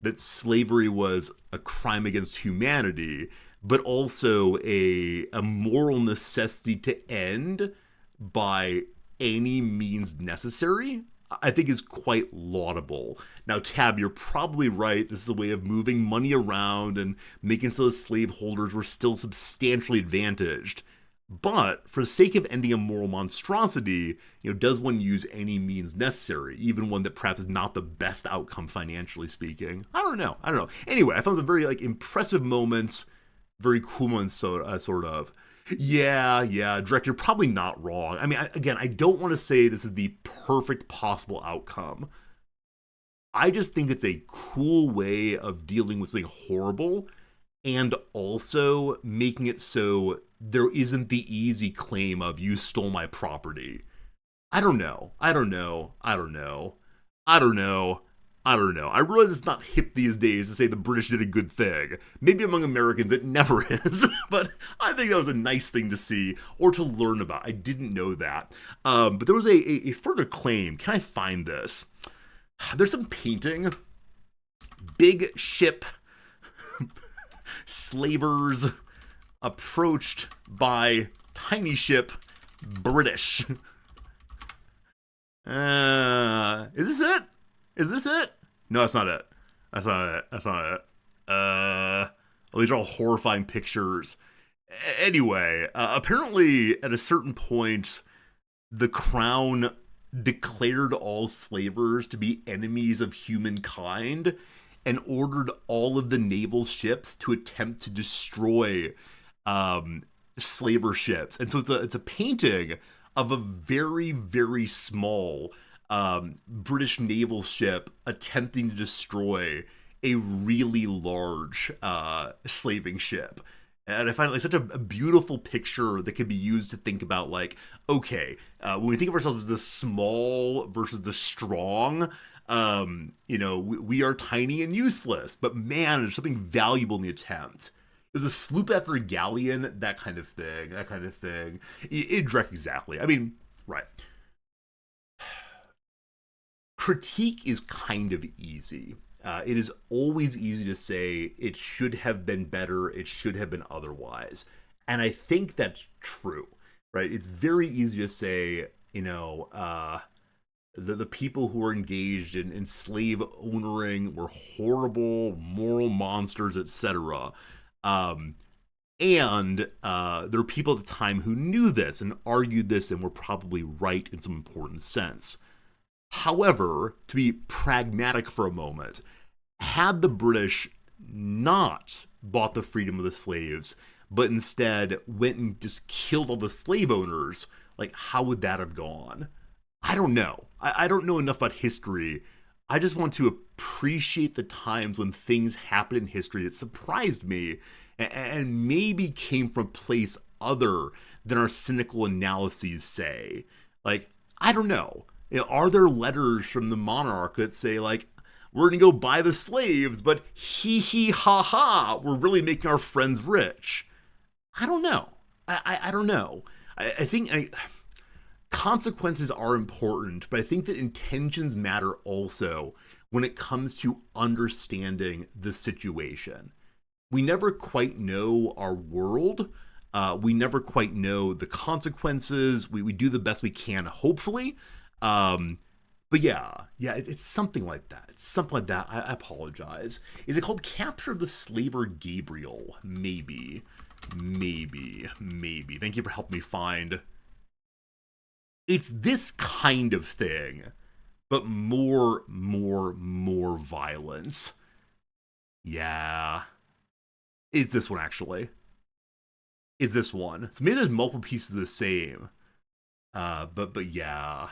S1: that slavery was a crime against humanity, but also a moral necessity to end by any means necessary, I think is quite laudable. Now, Tab, you're probably right. This is a way of moving money around and making so the slaveholders were still substantially advantaged. But for the sake of ending a moral monstrosity, does one use any means necessary, even one that perhaps is not the best outcome financially speaking? I don't know. Anyway, I found some very impressive moments, very cool ones, sort of. Yeah, Drek, you're probably not wrong. I mean, again, I don't want to say this is the perfect possible outcome. I just think it's a cool way of dealing with something horrible and also making it so there isn't the easy claim of you stole my property. I don't know. I realize it's not hip these days to say the British did a good thing. Maybe among Americans it never is, but I think that was a nice thing to see or to learn about. I didn't know that. But there was a further claim. Can I find this? There's some painting. Big ship. Slavers approached by tiny ship British. Is this it? No, that's not it. These are all horrifying pictures. Anyway, apparently at a certain point, the crown declared all slavers to be enemies of humankind and ordered all of the naval ships to attempt to destroy slaver ships. And so it's a painting of a very, very small British naval ship attempting to destroy a really large slaving ship. And I find it such a beautiful picture that can be used to think about, okay, when we think of ourselves as the small versus the strong, we are tiny and useless, but man, there's something valuable in the attempt. It was a sloop after a galleon, that kind of thing. Direct, exactly. I mean, right. Critique is kind of easy. It is always easy to say it should have been better, it should have been otherwise. And I think that's true, right? It's very easy to say, the people who were engaged in slave ownering were horrible, moral monsters, etc. And there were people at the time who knew this and argued this and were probably right in some important sense. However, to be pragmatic for a moment, had the British not bought the freedom of the slaves, but instead went and just killed all the slave owners, how would that have gone? I don't know. I don't know enough about history. I just want to appreciate the times when things happened in history that surprised me and maybe came from a place other than our cynical analyses say. I don't know. Are there letters from the monarch that say, we're going to go buy the slaves, but hee hee ha ha, we're really making our friends rich? I don't know. I don't know. I think consequences are important, but I think that intentions matter also when it comes to understanding the situation. We never quite know our world. We never quite know the consequences. We do the best we can, hopefully. But it's something like that. I apologize. Is it called Capture of the Slaver Gabriel? Maybe. Thank you for helping me find. It's this kind of thing but more violence. Yeah. It's this one, actually. It's this one. So maybe there's multiple pieces of the same. But yeah.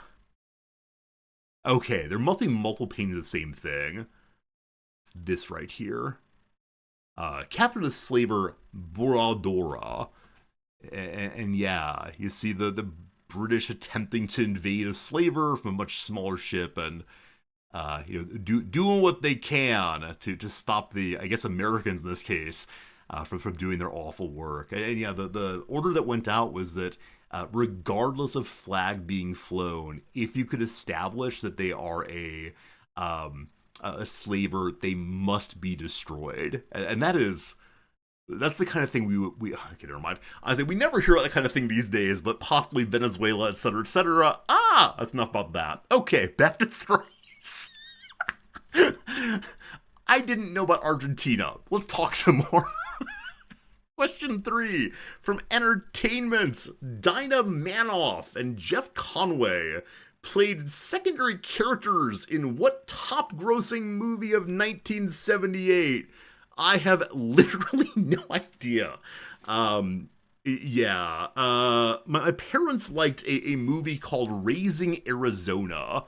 S1: Okay, there must be multiple paintings of the same thing. It's this right here. Captured a slaver Borodora. And yeah, you see the British attempting to invade a slaver from a much smaller ship, and doing what they can to stop the, I guess, Americans in this case, from doing their awful work. And yeah, the order that went out was that regardless of flag being flown, if you could establish that they are a slaver, they must be destroyed. And that's the kind of thing we okay, never mind. I say we never hear about that kind of thing these days, but possibly Venezuela, etc., etc. That's enough about that. Okay, back to Thrace. I didn't know about Argentina. Let's talk some more. Question 3 from Entertainment. Dinah Manoff and Jeff Conway played secondary characters in what top-grossing movie of 1978? I have literally no idea. Yeah. My parents liked a movie called Raising Arizona.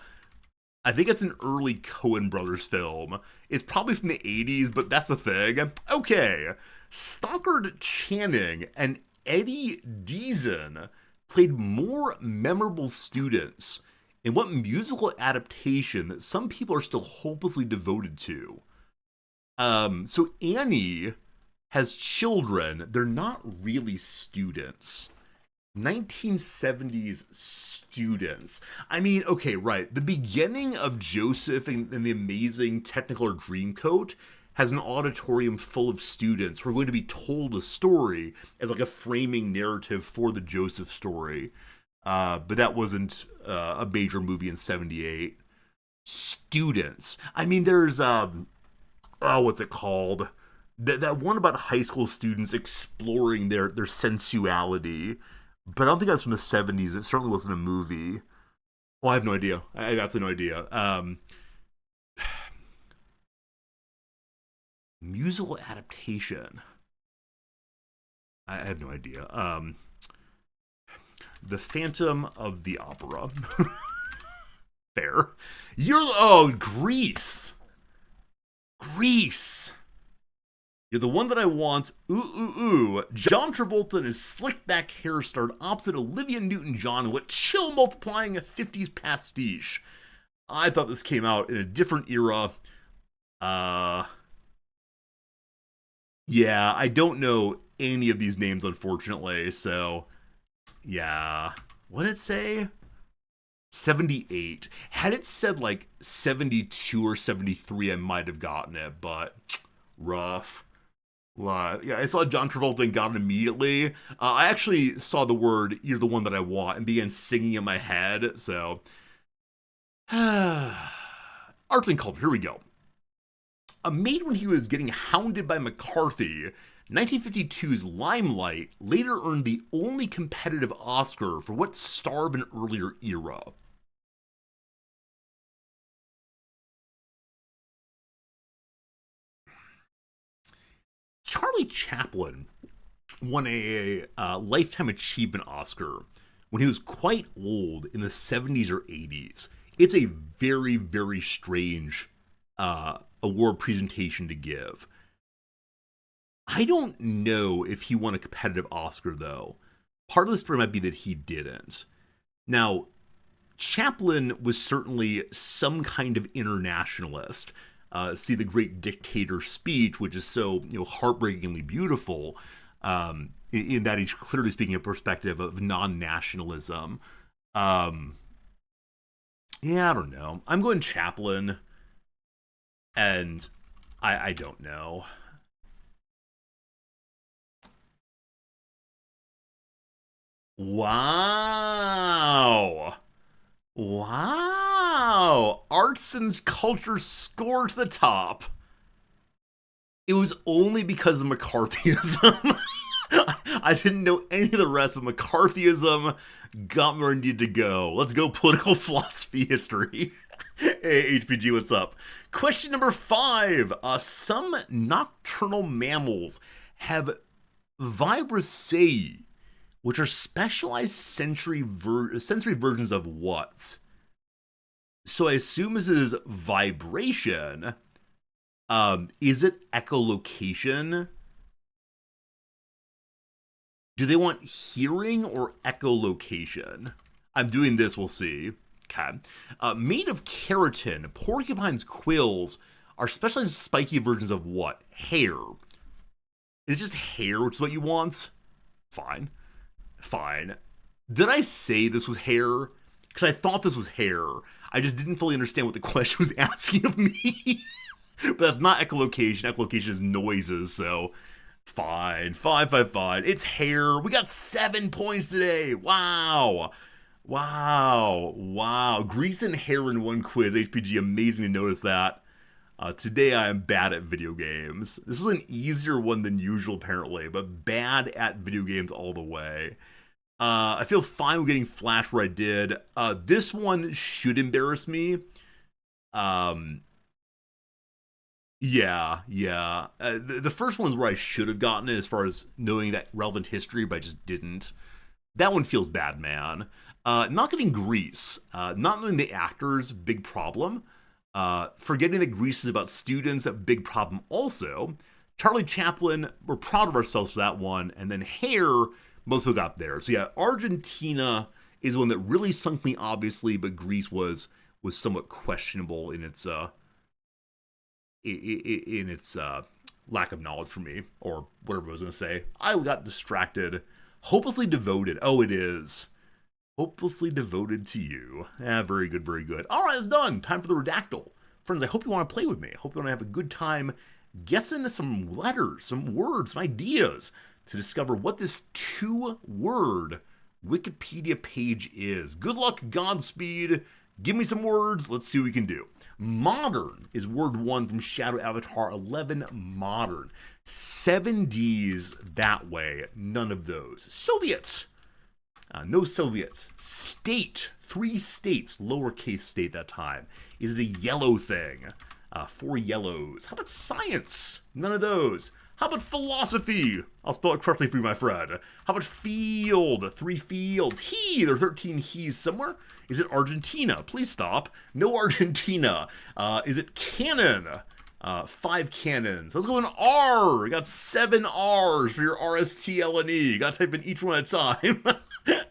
S1: I think it's an early Coen Brothers film. It's probably from the 80s, but that's a thing. Okay. Stockard Channing and Eddie Deason played more memorable students in what musical adaptation that some people are still hopelessly devoted to? So Annie has children. They're not really students. 1970s students. I mean, okay, right. The beginning of Joseph and the Amazing Technicolor Dreamcoat has an auditorium full of students who are going to be told a story as like a framing narrative for the Joseph story. But that wasn't a major movie in 78. Students. I mean, there's, what's it called? That one about high school students exploring their sensuality. But I don't think that's from the 70s. It certainly wasn't a movie. Oh, I have no idea. I have absolutely no idea. Musical adaptation. I have no idea. The Phantom of the Opera. Fair. Grease. Grease. You're the one that I want. Ooh, ooh, ooh. John Travolta and his slick back hair starred opposite Olivia Newton-John in what chill multiplying a 50s pastiche. I thought this came out in a different era. Yeah, I don't know any of these names, unfortunately, so yeah. What did it say? 78. Had it said like 72 or 73, I might have gotten it, but rough. Yeah, I saw John Travolta and got it immediately. I actually saw the word "You're the one that I want" and began singing in my head. So, arts and culture. Here we go. Made when he was getting hounded by McCarthy, 1952's Limelight later earned the only competitive Oscar for what star of an earlier era. Charlie Chaplin won a Lifetime Achievement Oscar when he was quite old in the 70s or 80s. It's a very, very strange award presentation to give. I don't know if he won a competitive Oscar, though. Part of the story might be that he didn't. Now, Chaplin was certainly some kind of internationalist. See the Great Dictator speech, which is so heartbreakingly beautiful, in that he's clearly speaking a perspective of non-nationalism. Yeah, I don't know. I'm going Chaplin, and I don't know. Wow. Wow. Arts and culture score to the top. It was only because of McCarthyism. I didn't know any of the rest, but McCarthyism got me where I needed to go. Let's go political philosophy history. Hey, HPG, what's up? Question number 5. Some nocturnal mammals have vibrissae, which are specialized sensory versions of what? So I assume this is vibration. Is it echolocation? Do they want hearing or echolocation? I'm doing this, we'll see. Okay. Made of keratin, porcupine's quills are specialized spiky versions of what? Hair. Is it just hair, which is what you want? Fine. Fine. Did I say this was hair? Because I thought this was hair. I just didn't fully understand what the question was asking of me. But that's not echolocation. Echolocation is noises, so fine. Fine, fine, fine. It's hair. We got 7 points today. Wow. Wow. Wow. Grease and hair in one quiz. HPG, amazing to notice that. Today I am bad at video games. This was an easier one than usual, apparently, but bad at video games all the way. I feel fine with getting flash where I did. This one should embarrass me. Yeah. The first one is where I should have gotten it as far as knowing that relevant history, but I just didn't. That one feels bad, man. Not getting Grease. Not knowing the actors, big problem. Forgetting that Grease is about students, a big problem also. Charlie Chaplin, we're proud of ourselves for that one. And then Hair, most people got there. So yeah, Argentina is one that really sunk me, obviously, but Grease was somewhat questionable in its lack of knowledge for me, or whatever I was going to say. I got distracted. Hopelessly devoted. Oh, it is. Hopelessly devoted to you. Very good, very good. All right, it's done. Time for the redactyl. Friends, I hope you want to play with me. I hope you want to have a good time guessing some letters, some words, some ideas to discover what this 2-word Wikipedia page is. Good luck, Godspeed. Give me some words. Let's see what we can do. Modern is word 1 from Shadow Avatar 11. Modern. 7 Ds that way. None of those. Soviets. No Soviets. State. 3 states. Lowercase state that time. Is it a yellow thing? 4 yellows. How about science? None of those. How about philosophy? I'll spell it correctly for you, my friend. How about field? 3 fields. He. There are 13 he's somewhere. Is it Argentina? Please stop. No Argentina. Is it cannon? 5 cannons. Let's go in R. We got 7 R's for your R, S, T, L, and E. You gotta type in each one at a time.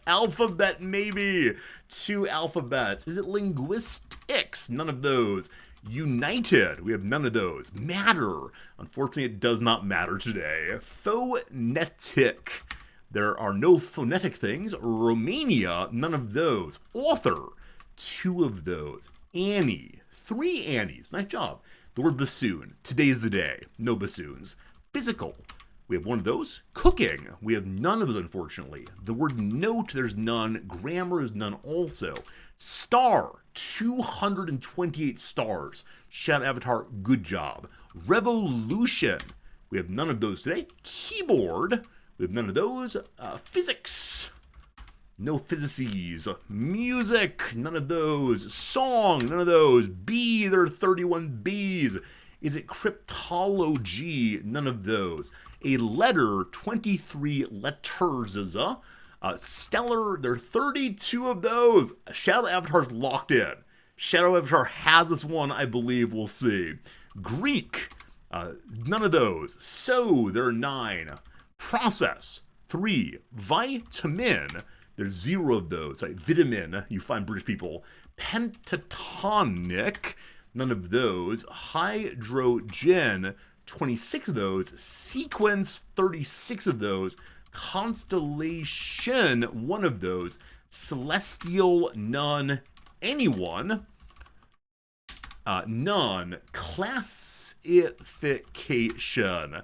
S1: Alphabet, maybe. 2 alphabets. Is it linguistics? None of those. United. We have none of those. Matter. Unfortunately, it does not matter today. Phonetic. There are no phonetic things. Romania. None of those. Author. 2 of those. Annie. 3 Annies. Nice job. The word bassoon. Today's the day. No bassoons. Physical. We have 1 of those. Cooking. We have none of those, unfortunately. The word note, there's none. Grammar is none also. Star. 228 stars. Shadow Avatar, good job. Revolution. We have none of those today. Keyboard. We have none of those. Physics. No physices. Music. None of those. Song. None of those. Bee. There are 31 bees. Is it cryptology? None of those. A letter. 23 letters. Stellar. There are 32 of those. Shadow Avatar's locked in. Shadow Avatar has this one, I believe. We'll see. Greek. None of those. So, there are 9. Process. 3. Vitamin. There's 0 of those. Sorry, vitamin. You find British people. Pentatonic. None of those. Hydrogen. 26 of those. Sequence. 36 of those. Constellation. 1 of those. Celestial. None. Anyone. None. Classification.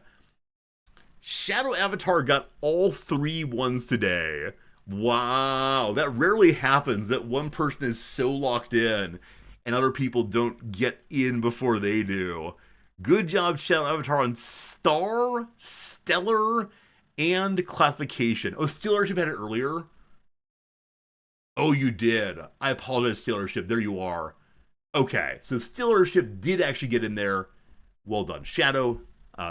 S1: Shadow Avatar got all 3 ones today. Wow, that rarely happens that one person is so locked in and other people don't get in before they do. Good job, Shadow Avatar, on star, stellar, and classification. Oh, Stealership had it earlier? Oh, you did. I apologize, Stealership. There you are. Okay, so Stellar Ship did actually get in there. Well done, Shadow.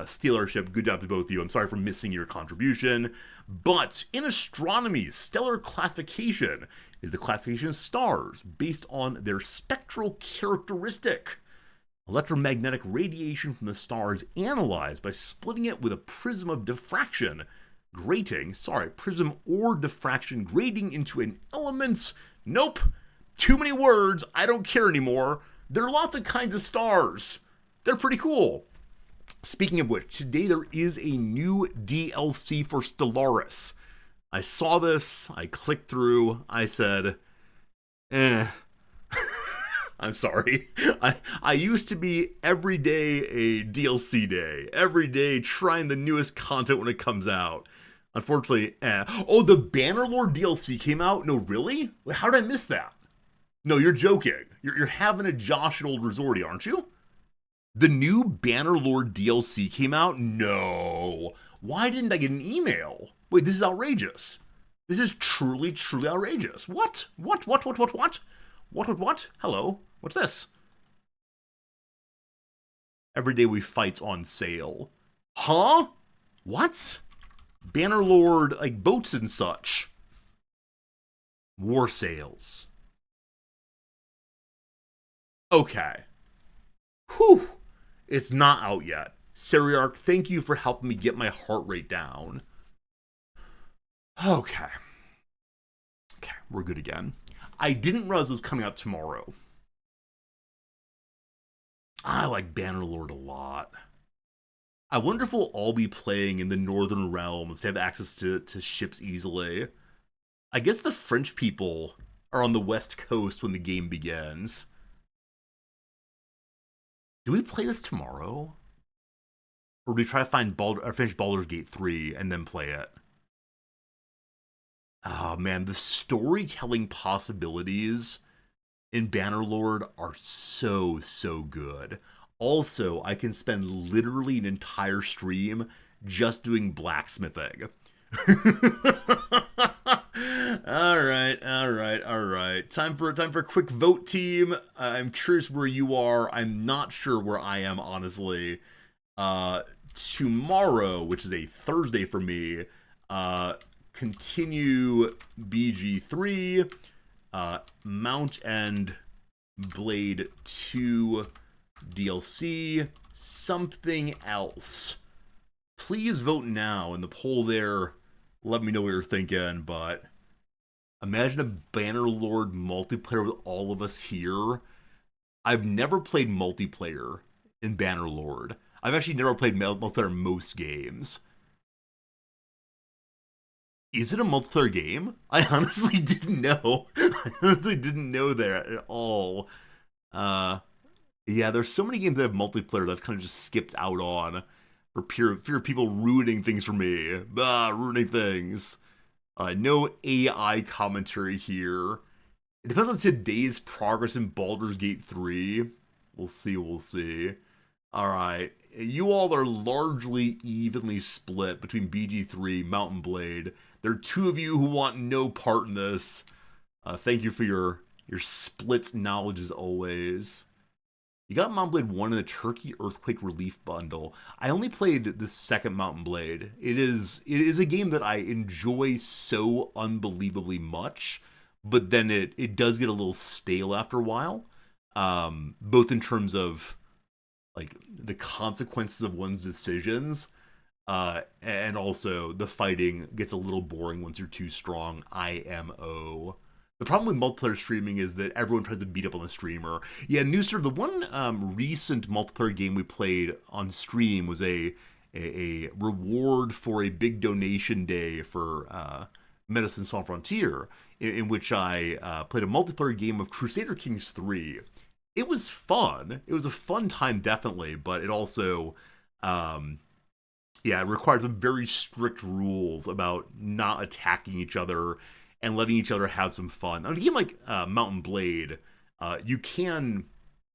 S1: Stellar Ship, good job to both of you. I'm sorry for missing your contribution. But in astronomy, stellar classification is the classification of stars based on their spectral characteristic. Electromagnetic radiation from the star is analyzed by splitting it with a prism of diffraction, prism or diffraction grating into an element. Nope, too many words, I don't care anymore. There are lots of kinds of stars. They're pretty cool. Speaking of which, today there is a new DLC for Stellaris. I saw this, I clicked through, I said, I'm sorry. I used to be every day a DLC day. Every day trying the newest content when it comes out. Unfortunately, Oh, the Bannerlord DLC came out? No, really? How did I miss that? No, you're joking. You're having a Josh at Old Resorty, aren't you? The new Bannerlord DLC came out? No. Why didn't I get an email? Wait, this is outrageous. This is truly, truly outrageous. What? What? What? Hello? What's this? Every day we fight on sale. Huh? What? Bannerlord, like boats and such. War sales. Okay. Whew. It's not out yet. Seriarch, thank you for helping me get my heart rate down. Okay. Okay, we're good again. I didn't realize it was coming out tomorrow. I like Bannerlord a lot. I wonder if we'll all be playing in the Northern Realms to have access to ships easily. I guess the French people are on the West Coast when the game begins. Do we play this tomorrow? Or do we try to find finish Baldur's Gate 3 and then play it? Oh man, the storytelling possibilities in Bannerlord are so, so good. Also, I can spend literally an entire stream just doing blacksmithing. All right. Time for a quick vote, team. I'm curious where you are. I'm not sure where I am, honestly. Tomorrow, which is a Thursday for me, continue BG3, Mount and Blade 2 DLC, something else. Please vote now in the poll there. Let me know what you're thinking, but imagine a Bannerlord multiplayer with all of us here. I've never played multiplayer in Bannerlord. I've actually never played multiplayer in most games. Is it a multiplayer game? I honestly didn't know. I honestly didn't know that at all. Yeah, there's so many games that have multiplayer that I've kind of just skipped out on for fear of people ruining things for me. Ruining things. No AI commentary here. It depends on today's progress in Baldur's Gate 3. We'll see. Alright, you all are largely evenly split between BG3, Mountain Blade. There are two of you who want no part in this. Thank you for your split knowledge as always. You got Mountain Blade 1 in the Turkey Earthquake Relief Bundle. I only played the second Mountain Blade. It is a game that I enjoy so unbelievably much, but then it does get a little stale after a while. Both in terms of like the consequences of one's decisions, and also the fighting gets a little boring once you're too strong. IMO. The problem with multiplayer streaming is that everyone tries to beat up on the streamer. Yeah, Nooster, the one recent multiplayer game we played on stream was a reward for a big donation day for Medicine Sans Frontier, in which I played a multiplayer game of Crusader Kings 3. It was fun. It was a fun time, definitely, but it also, it required some very strict rules about not attacking each other and letting each other have some fun. On a game like Mountain Blade, you can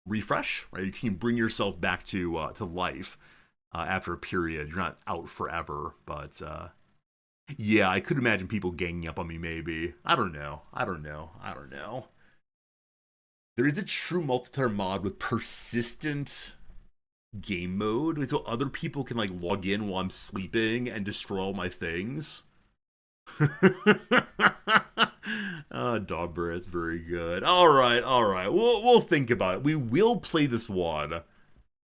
S1: refresh, right? You can bring yourself back to life after a period. You're not out forever, but yeah, I could imagine people ganging up on me. Maybe I don't know. There is a true multiplayer mod with persistent game mode, so other people can like log in while I'm sleeping and destroy all my things. Dogber, it's very good. All right, all right. We'll think about it. We will play this one.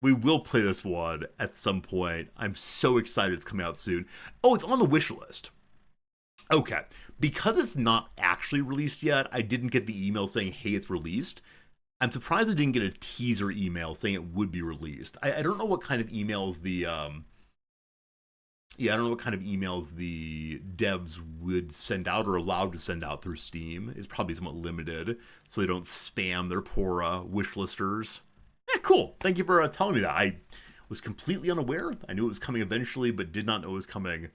S1: We will play this one at some point. I'm so excited it's coming out soon. Oh, it's on the wish list. Okay, because it's not actually released yet, I didn't get the email saying, hey, it's released. I'm surprised I didn't get a teaser email saying it would be released. I don't know what kind of emails I don't know what kind of emails the devs would send out or allowed to send out through Steam. It's probably somewhat limited, so they don't spam their poor wish listers. Yeah, cool. Thank you for telling me that. I was completely unaware. I knew it was coming eventually, but did not know it was coming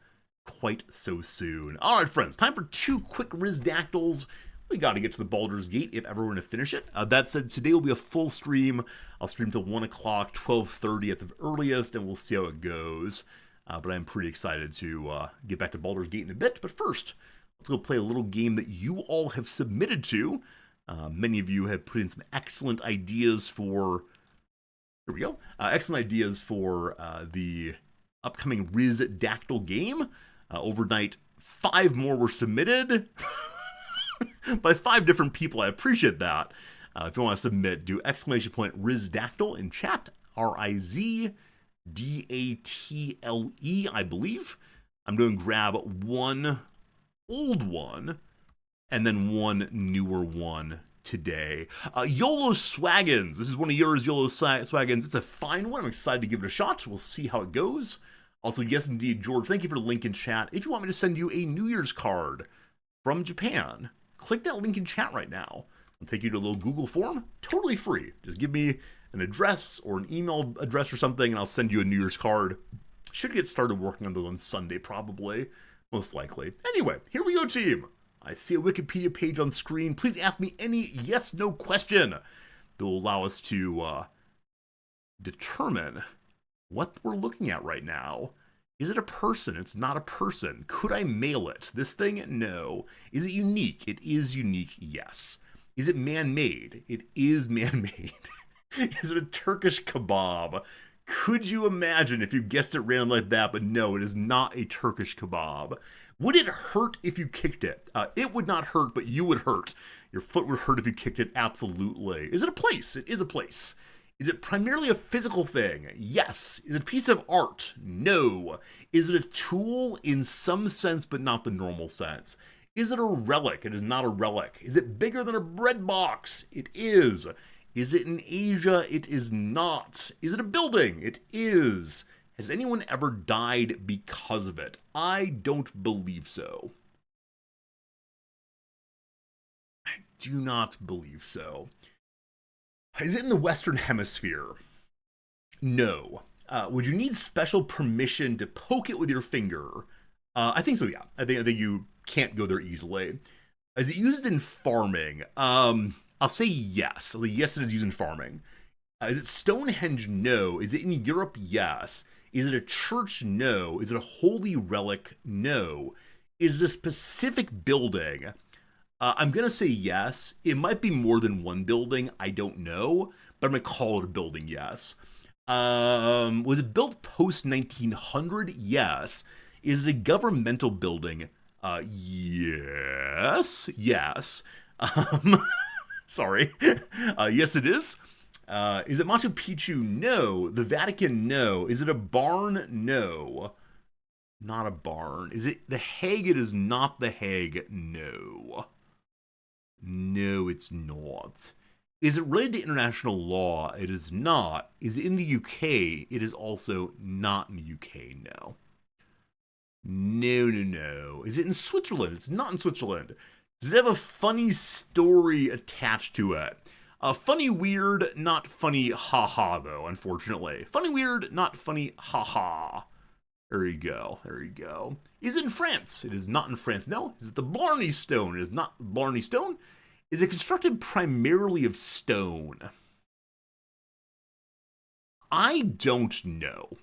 S1: quite so soon. All right, friends, time for 2 quick Rizdactyls. We got to get to the Baldur's Gate if ever we're going to finish it. That said, today will be a full stream. I'll stream till 1 o'clock, 12:30 at the earliest, and we'll see how it goes. But I'm pretty excited to get back to Baldur's Gate in a bit. But first, let's go play a little game that you all have submitted to. Many of you have put in some excellent ideas for... Here we go. Excellent ideas for the upcoming Rizdactyl game. Overnight, 5 more were submitted by 5 different people. I appreciate that. If you want to submit, do ! Rizdactyl in chat. Rizdatle, I believe. I'm going to grab 1 old one and then 1 newer one today. YOLO Swaggins. This is one of yours, YOLO Swaggins. It's a fine one. I'm excited to give it a shot. We'll see how it goes. Also, yes, indeed, George, thank you for the link in chat. If you want me to send you a New Year's card from Japan, click that link in chat right now. I'll take you to a little Google form, totally free. Just give me an address or an email address or something, and I'll send you a New Year's card. Should get started working on those on Sunday, probably. Most likely. Anyway, here we go, team. I see a Wikipedia page on screen. Please ask me any yes-no question that will allow us to determine what we're looking at right now. Is it a person? It's not a person. Could I mail it? This thing? No. Is it unique? It is unique, yes. Is it man-made? It is man-made. Is it a Turkish kebab? Could you imagine if you guessed it random like that? But no, it is not a Turkish kebab. Would it hurt if you kicked it? It would not hurt, but you would hurt. Your foot would hurt if you kicked it, absolutely. Is it a place? It is a place. Is it primarily a physical thing? Yes. Is it a piece of art? No. Is it a tool in some sense, but not the normal sense? Is it a relic? It is not a relic. Is it bigger than a bread box? It is. Is it in Asia? It is not. Is it a building? It is. Has anyone ever died because of it? I don't believe so. I do not believe so. Is it in the Western Hemisphere? No. Would you need special permission to poke it with your finger? I think so, yeah. I think you can't go there easily. Is it used in farming? I'll say yes. I'll say yes, it is used in farming. Is it Stonehenge? No. Is it in Europe? Yes. Is it a church? No. Is it a holy relic? No. Is it a specific building? I'm going to say yes. It might be more than one building. I don't know. But I'm going to call it a building, yes. Was it built post-1900? Yes. Is it a governmental building? Yes. Yes. Sorry. Yes, it is. Is it Machu Picchu? No. The Vatican? No. Is it a barn? No. Not a barn. Is it The Hague? It is not The Hague. No. No, it's not. Is it related to international law? It is not. Is it in the UK? It is also not in the UK. No. No. Is it in Switzerland? It's not in Switzerland. Does it have a funny story attached to it? Funny, weird, not funny, haha, though, unfortunately. Funny, weird, not funny, haha. There you go. There you go. Is it in France? It is not in France. No. Is it the Blarney Stone? It is not Blarney Stone. Is it constructed primarily of stone? I don't know.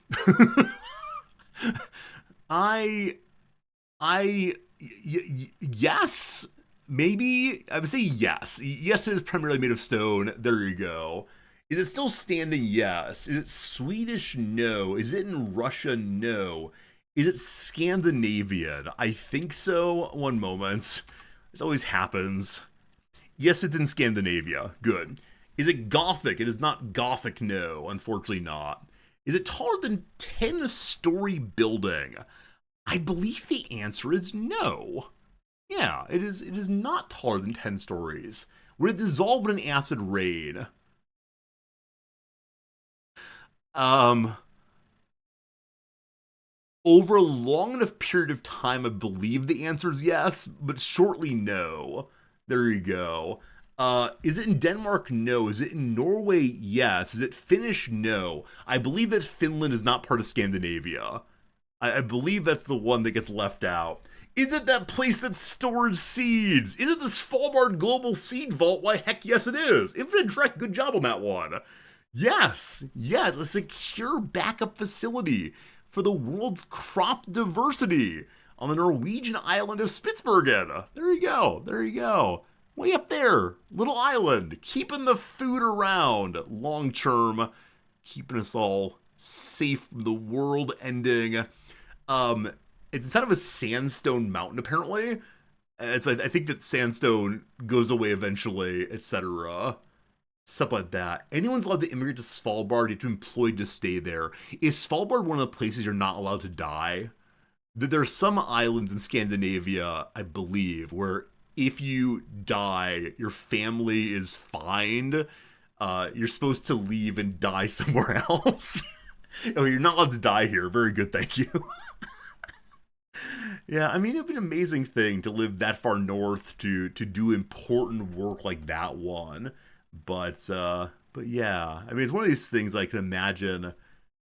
S1: Yes. Maybe I would say yes. Yes, it is primarily made of stone. There you go. Is it still standing? Yes. Is it Swedish? No. Is it in Russia? No. Is it Scandinavian? I think so. One moment. This always happens. Yes, it's in Scandinavia. Good. Is it Gothic? It is not Gothic, no. Unfortunately not. Is it taller than 10-story building? I believe the answer is no. Yeah, it is not taller than 10 stories. Would it dissolve in an acid rain? Um, Over a long enough period of time, I believe the answer is yes, but shortly, no. There you go. Is it in Denmark? No. Is it in Norway? Yes. Is it Finnish? No. I believe that Finland is not part of Scandinavia. I believe that's the one that gets left out. Is it that place that stores seeds? Is it the Svalbard Global Seed Vault? Why, heck yes, it is. Infinite Trek, good job on that one. Yes, yes, a secure backup facility for the world's crop diversity on the Norwegian island of Spitsbergen. There you go, there you go. Way up there, little island, keeping the food around long term, keeping us all safe from the world ending. It's inside of a sandstone mountain, apparently. And so I think that sandstone goes away eventually, etc. Stuff like that. Anyone's allowed to immigrate to Svalbard, you have to be employed to stay there. Is Svalbard one of the places you're not allowed to die? There are some islands in Scandinavia, I believe, where if you die, your family is fined. You're supposed to leave and die somewhere else. Oh, you're not allowed to die here. Very good, thank you. Yeah, I mean, it'd be an amazing thing to live that far north to do important work like that one. But yeah, I mean, it's one of these things I can imagine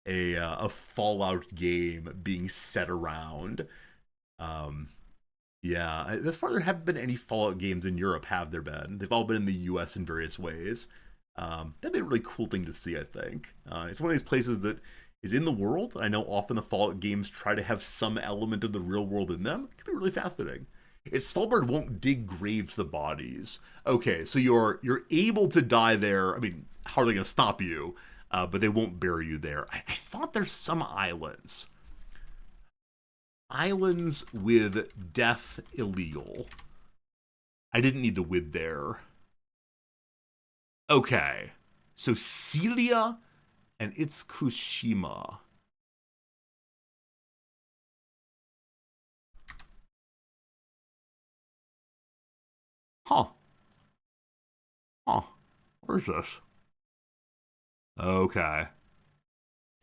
S1: a Fallout game being set around. Um, yeah, thus far there haven't been any Fallout games in Europe, have there been? They've all been in the U.S. in various ways. That'd be a really cool thing to see, I think. It's one of these places that is in the world. I know often the Fallout games try to have some element of the real world in them. It could be really fascinating. It's Svalbard won't dig graves to the bodies. Okay, so you're able to die there. I mean, how are they going to stop you? But they won't bury you there. I thought there's some islands. Islands with death illegal. I didn't need the with there. Okay, so Celia and Itsukushima. Huh. Huh. Where's this? Okay.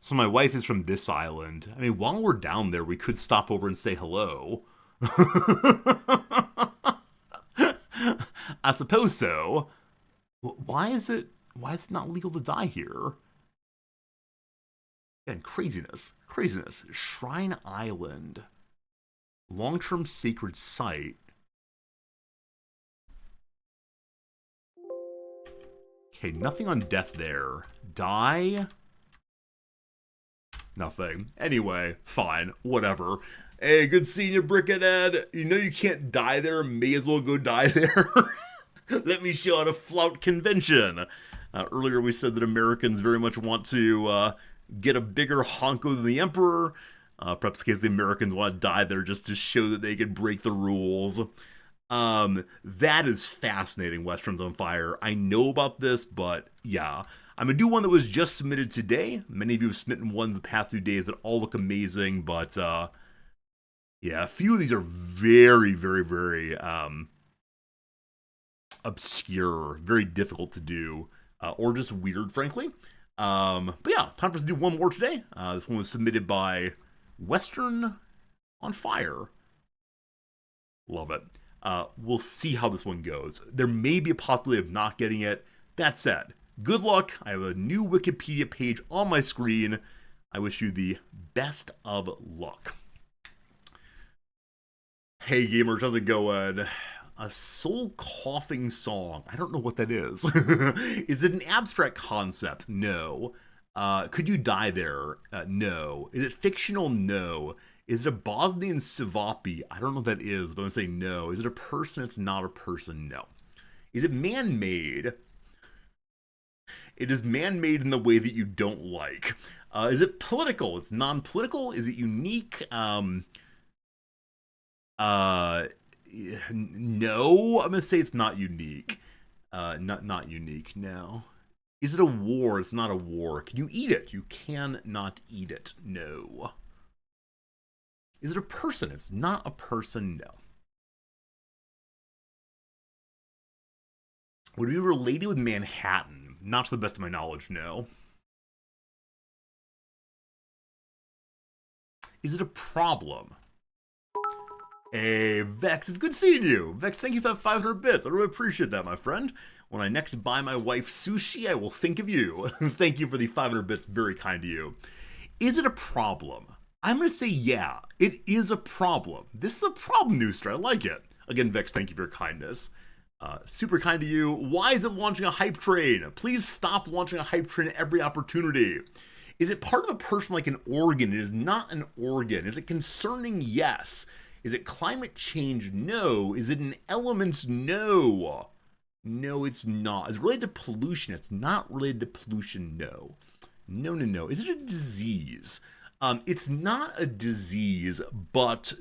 S1: So my wife is from this island. I mean, while we're down there, we could stop over and say hello. I suppose so. Why is it not legal to die here? And craziness. Craziness. Shrine Island. Long-term sacred site. Okay, nothing on death there. Die? Nothing. Anyway, fine. Whatever. Hey, good seeing you, Brickhead Ed. You know you can't die there. May as well go die there. Let me show how to flout convention. Earlier we said that Americans very much want to get a bigger honko than the Emperor. Perhaps in case the Americans want to die there just to show that they can break the rules. That is fascinating, Westerns on Fire. I know about this, but yeah. I'm going to do one that was just submitted today. Many of you have submitted ones the past few days that all look amazing, but yeah, a few of these are very, very, very obscure, very difficult to do, or just weird, frankly. But yeah, time for us to do one more today. This one was submitted by Western on Fire. Love it. We'll see how this one goes. There may be a possibility of not getting it. That said, good luck. I have a new Wikipedia page on my screen. I wish you the best of luck. Hey gamers, how's it going? A soul coughing song. I don't know what that is. Is it an abstract concept? No. Could you die there? No. Is it fictional? No. Is it a Bosnian Savapi? I don't know what that is, but I'm going to say no. Is it a person? It's not a person. No. Is it man-made? It is man-made in the way that you don't like. Is it political? It's non-political. Is it unique? No. I'm gonna say it's not unique. Not unique. No. Is it a war? It's not a war. Can you eat it? You cannot eat it. No. Is it a person? It's not a person. No. Would it be related with Manhattan? Not to the best of my knowledge, no. Is it a problem? Hey, Vex, it's good seeing you. Vex, thank you for that 500 bits. I really appreciate that, my friend. When I next buy my wife sushi, I will think of you. Thank you for the 500 bits. Very kind to you. Is it a problem? I'm going to say yeah, it is a problem. This is a problem, Nooster. I like it. Again, Vex, thank you for your kindness. Super kind to you. Why is it launching a hype train? Please stop launching a hype train at every opportunity. Is it part of a person like an organ? It is not an organ. Is it concerning? Yes. Is it climate change? No. Is it an element? No. No, it's not. Is it related to pollution? It's not related to pollution. No. No. Is it a disease? It's not a disease, but ...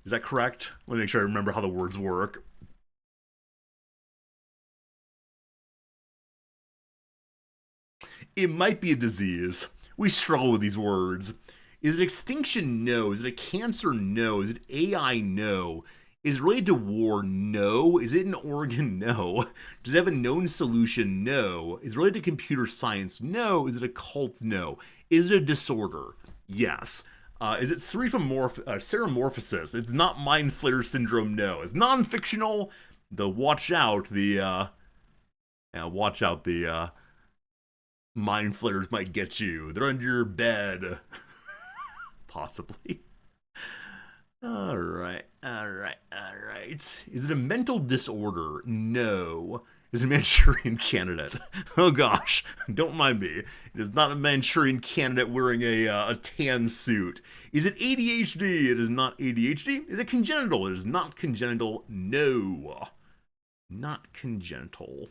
S1: Is that correct? Let me make sure I remember how the words work. It might be a disease. We struggle with these words. Is it extinction? No. Is it a cancer? No. Is it AI? No. Is it related to war? No. Is it an organ? No. Does it have a known solution? No. Is it related to computer science? No. Is it a cult? No. Is it a disorder? Yes. Is it ceramorphosis? It's not mind flare syndrome. No. It's non-fictional. Watch out. The mind flares might get you. They're under your bed. Possibly. All right. Is it a mental disorder? No. Is it a Manchurian candidate? Oh gosh, don't mind me. It is not a Manchurian candidate wearing a tan suit. Is it ADHD? It is not ADHD. Is it congenital? It is not congenital. No. Not congenital.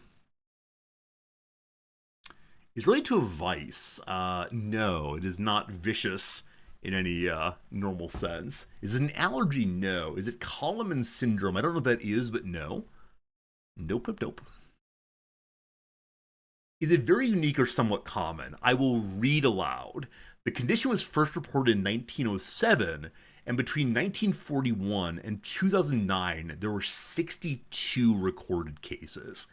S1: Is it related to a vice? No, it is not vicious in any normal sense. Is it an allergy? No. Is it Kallman syndrome? I don't know what that is, but no. Nope. Is it very unique or somewhat common? I will read aloud. The condition was first reported in 1907, and between 1941 and 2009, there were 62 recorded cases.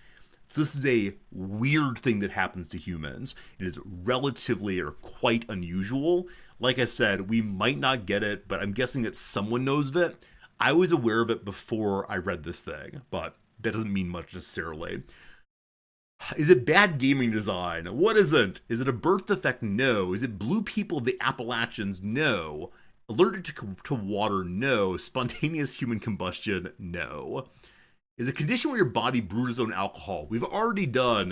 S1: So this is a weird thing that happens to humans. It is relatively or quite unusual. Like I said, we might not get it, but I'm guessing that someone knows of it. I was aware of it before I read this thing, but that doesn't mean much necessarily. Is it bad gaming design? What isn't? Is it a birth defect? No. Is it blue people of the Appalachians? No. Allergic to water? No. Spontaneous human combustion? No. Is a condition where your body brews its own alcohol? We've already done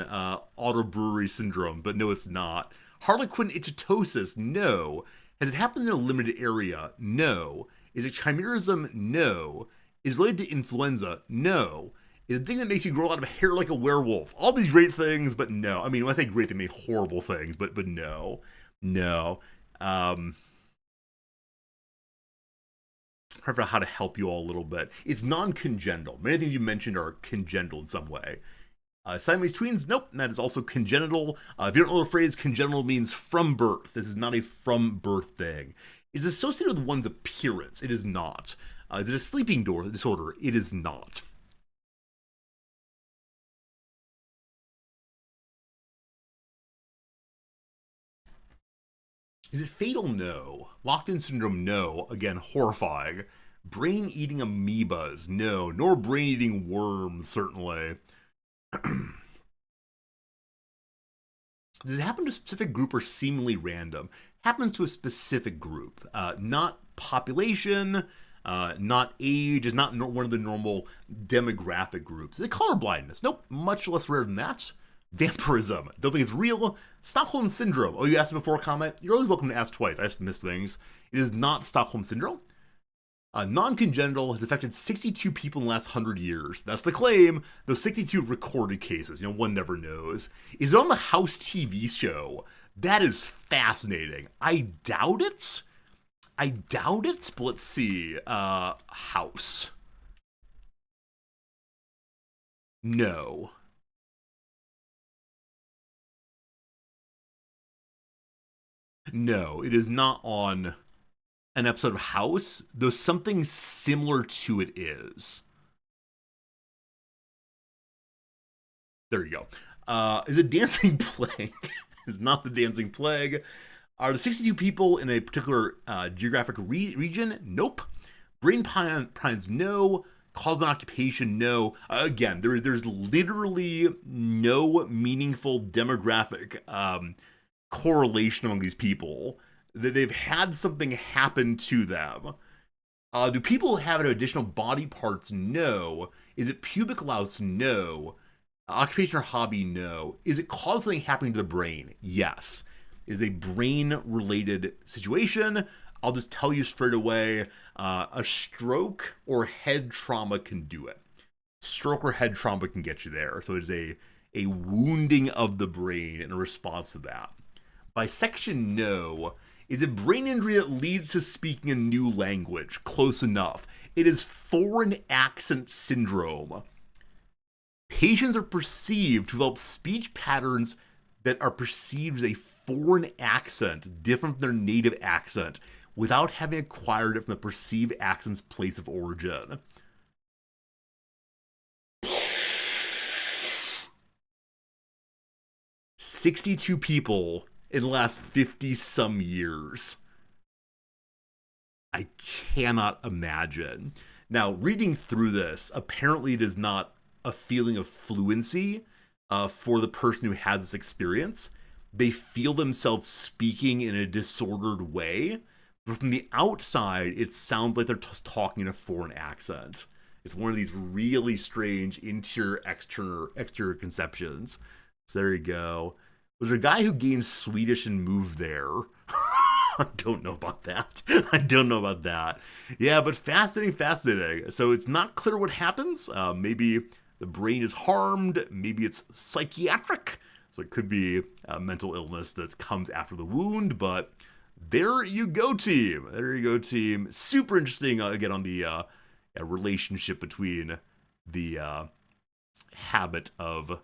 S1: autobrewery syndrome, but no, it's not. Harlequin ichthyosis? No. Has it happened in a limited area? No. Is it chimerism? No. Is it related to influenza? No. Is it a thing that makes you grow out of hair like a werewolf? All these great things, but no. I mean, when I say great, they mean horrible things, but no. No. Trying to figure out how to help you all a little bit. It's non-congenital. Many things you mentioned are congenital in some way. Siamese twins? Nope, that is also congenital. If you don't know the phrase, congenital means from birth. This is not a from birth thing. Is it associated with one's appearance? It is not. Is it a sleeping disorder? It is not. Is it fatal? No. Locked-in syndrome? No. Again, horrifying. Brain-eating amoebas? No. Nor brain-eating worms, certainly. Does it happen to a specific group or seemingly random? Happens to a specific group. Not population, not age, is not one of the normal demographic groups. Is it color blindness? Nope. Much less rare than that. Vampirism. Don't think it's real. Stockholm Syndrome. Oh, you asked before a comment? You're always welcome to ask twice. I just miss things. It is not Stockholm Syndrome. Non-congenital has affected 62 people in the last 100 years. That's the claim. Those 62 recorded cases. One never knows. Is it on the House TV show? That is fascinating. I doubt it. But let's see. House. No. No, it is not on an episode of House, though something similar to it is. There you go. Is it Dancing Plague? Is not the Dancing Plague. Are the 62 people in a particular geographic region? Nope. Brain pines, no. Cause of an occupation, no. Again, there's literally no meaningful demographic correlation among these people. They've had something happen to them. Do people have additional body parts? No. Is it pubic louse? No. Occupation or hobby? No. Is it causing something happening to the brain? Yes. Is a brain-related situation. I'll just tell you straight away, a stroke or head trauma can do it. Stroke or head trauma can get you there. So it's a wounding of the brain in response to that. Bisection, no. Is it brain injury that leads to speaking a new language? Close enough. It is foreign accent syndrome. Patients are perceived to develop speech patterns that are perceived as a foreign accent, different from their native accent, without having acquired it from the perceived accent's place of origin. "62 people in the last 50-some years. I cannot imagine. Now, reading through this, apparently it is not a feeling of fluency for the person who has this experience. They feel themselves speaking in a disordered way, but from the outside, it sounds like they're just talking in a foreign accent. It's one of these really strange interior-exterior conceptions. So there you go. Was there a guy who gained Swedish and moved there? I don't know about that. Yeah, but fascinating. So it's not clear what happens. Maybe the brain is harmed. Maybe it's psychiatric. So it could be a mental illness that comes after the wound. But there you go, team. Super interesting, again, on the relationship between the habit of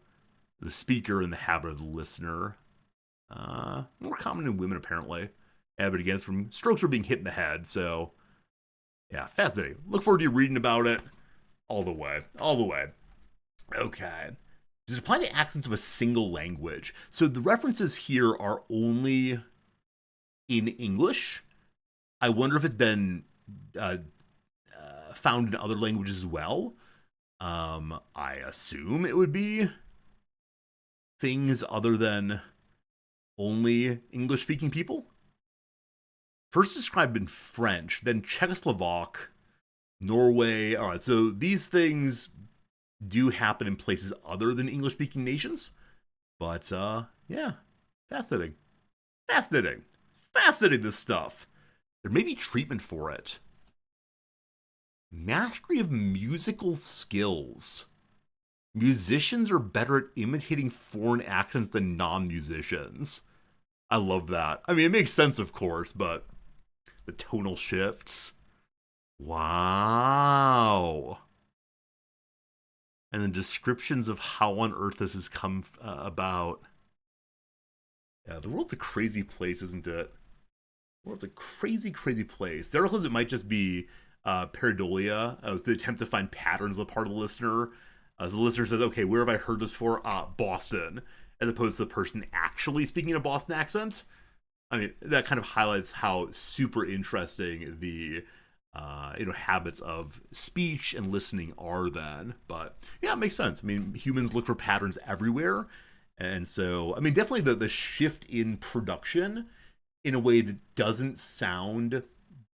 S1: the speaker and the habit of the listener. More common in women, apparently. Yeah, but again, from strokes are being hit in the head, so yeah, fascinating. Look forward to you reading about it all the way. Okay. Does it apply to accents of a single language? So the references here are only in English. I wonder if it's been found in other languages as well. I assume it would be things other than only English-speaking people. First described in French, then Czechoslovak, Norway. All right, so these things do happen in places other than English-speaking nations. But, yeah, fascinating, this stuff. There may be treatment for it. Mastery of musical skills. Musicians are better at imitating foreign accents than non-musicians. I love that. I mean, it makes sense, of course, but the tonal shifts. Wow. And the descriptions of how on earth this has come about. Yeah, the world's a crazy place, isn't it? The world's a crazy place. There it might just be pareidolia. It was the attempt to find patterns on the part of the listener. As the listener says, okay, where have I heard this before? Boston. As opposed to the person actually speaking a Boston accent. I mean, that kind of highlights how super interesting the habits of speech and listening are then. But yeah, it makes sense. I mean, humans look for patterns everywhere. And so, I mean, definitely the shift in production in a way that doesn't sound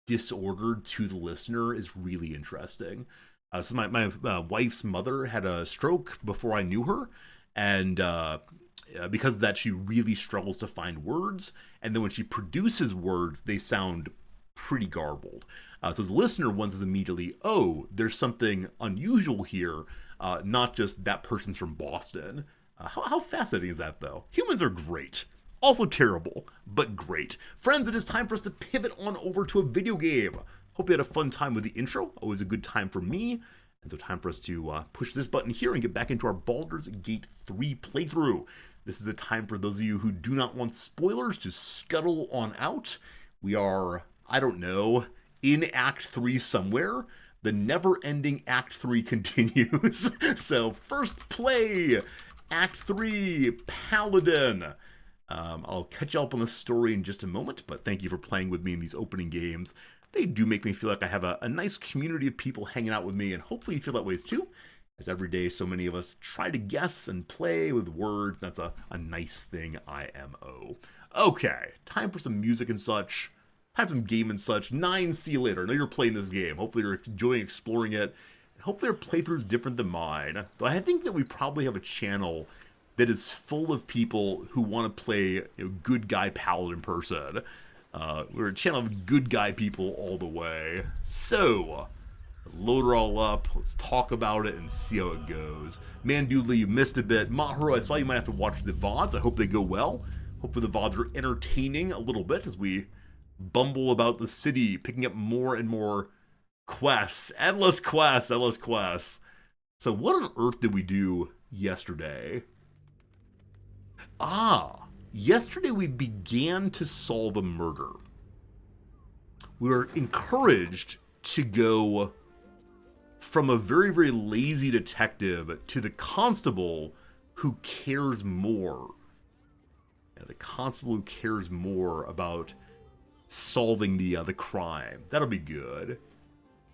S1: disordered to the listener is really interesting. So my wife's mother had a stroke before I knew her. And because of that, she really struggles to find words, and then when she produces words, they sound pretty garbled. So as a listener, one says immediately, oh, there's something unusual here, not just that person's from Boston. How fascinating is that, though? Humans are great. Also terrible, but great. Friends, it is time for us to pivot on over to a video game. Hope you had a fun time with the intro. Always a good time for me. And so time for us to push this button here and get back into our Baldur's Gate 3 playthrough. This is the time for those of you who do not want spoilers to scuttle on out. We are, I don't know, in Act 3 somewhere. The never-ending Act 3 continues. So first play, Act 3, Paladin. I'll catch you up on the story in just a moment, but thank you for playing with me in these opening games. They do make me feel like I have a nice community of people hanging out with me, and hopefully you feel that way too. As every day, so many of us try to guess and play with words. That's a nice thing, IMO. Okay, time for some music and such. Time for some game and such. 9, see you later. I know you're playing this game. Hopefully you're enjoying exploring it. Hopefully your playthrough is different than mine. Though I think that we probably have a channel that is full of people who want to play good guy paladin person. We're a channel of good guy people all the way. So, load her all up, let's talk about it and see how it goes. Mandoodly, you missed a bit. Maharu, I saw you might have to watch the VODs. I hope they go well. Hopefully the VODs are entertaining a little bit as we bumble about the city, picking up more and more quests. Endless quests, endless quests. So what on earth did we do yesterday? Yesterday we began to solve a murder. We were encouraged to go from a very, very lazy detective to the constable who cares more. Yeah, the constable who cares more about solving the crime. That'll be good.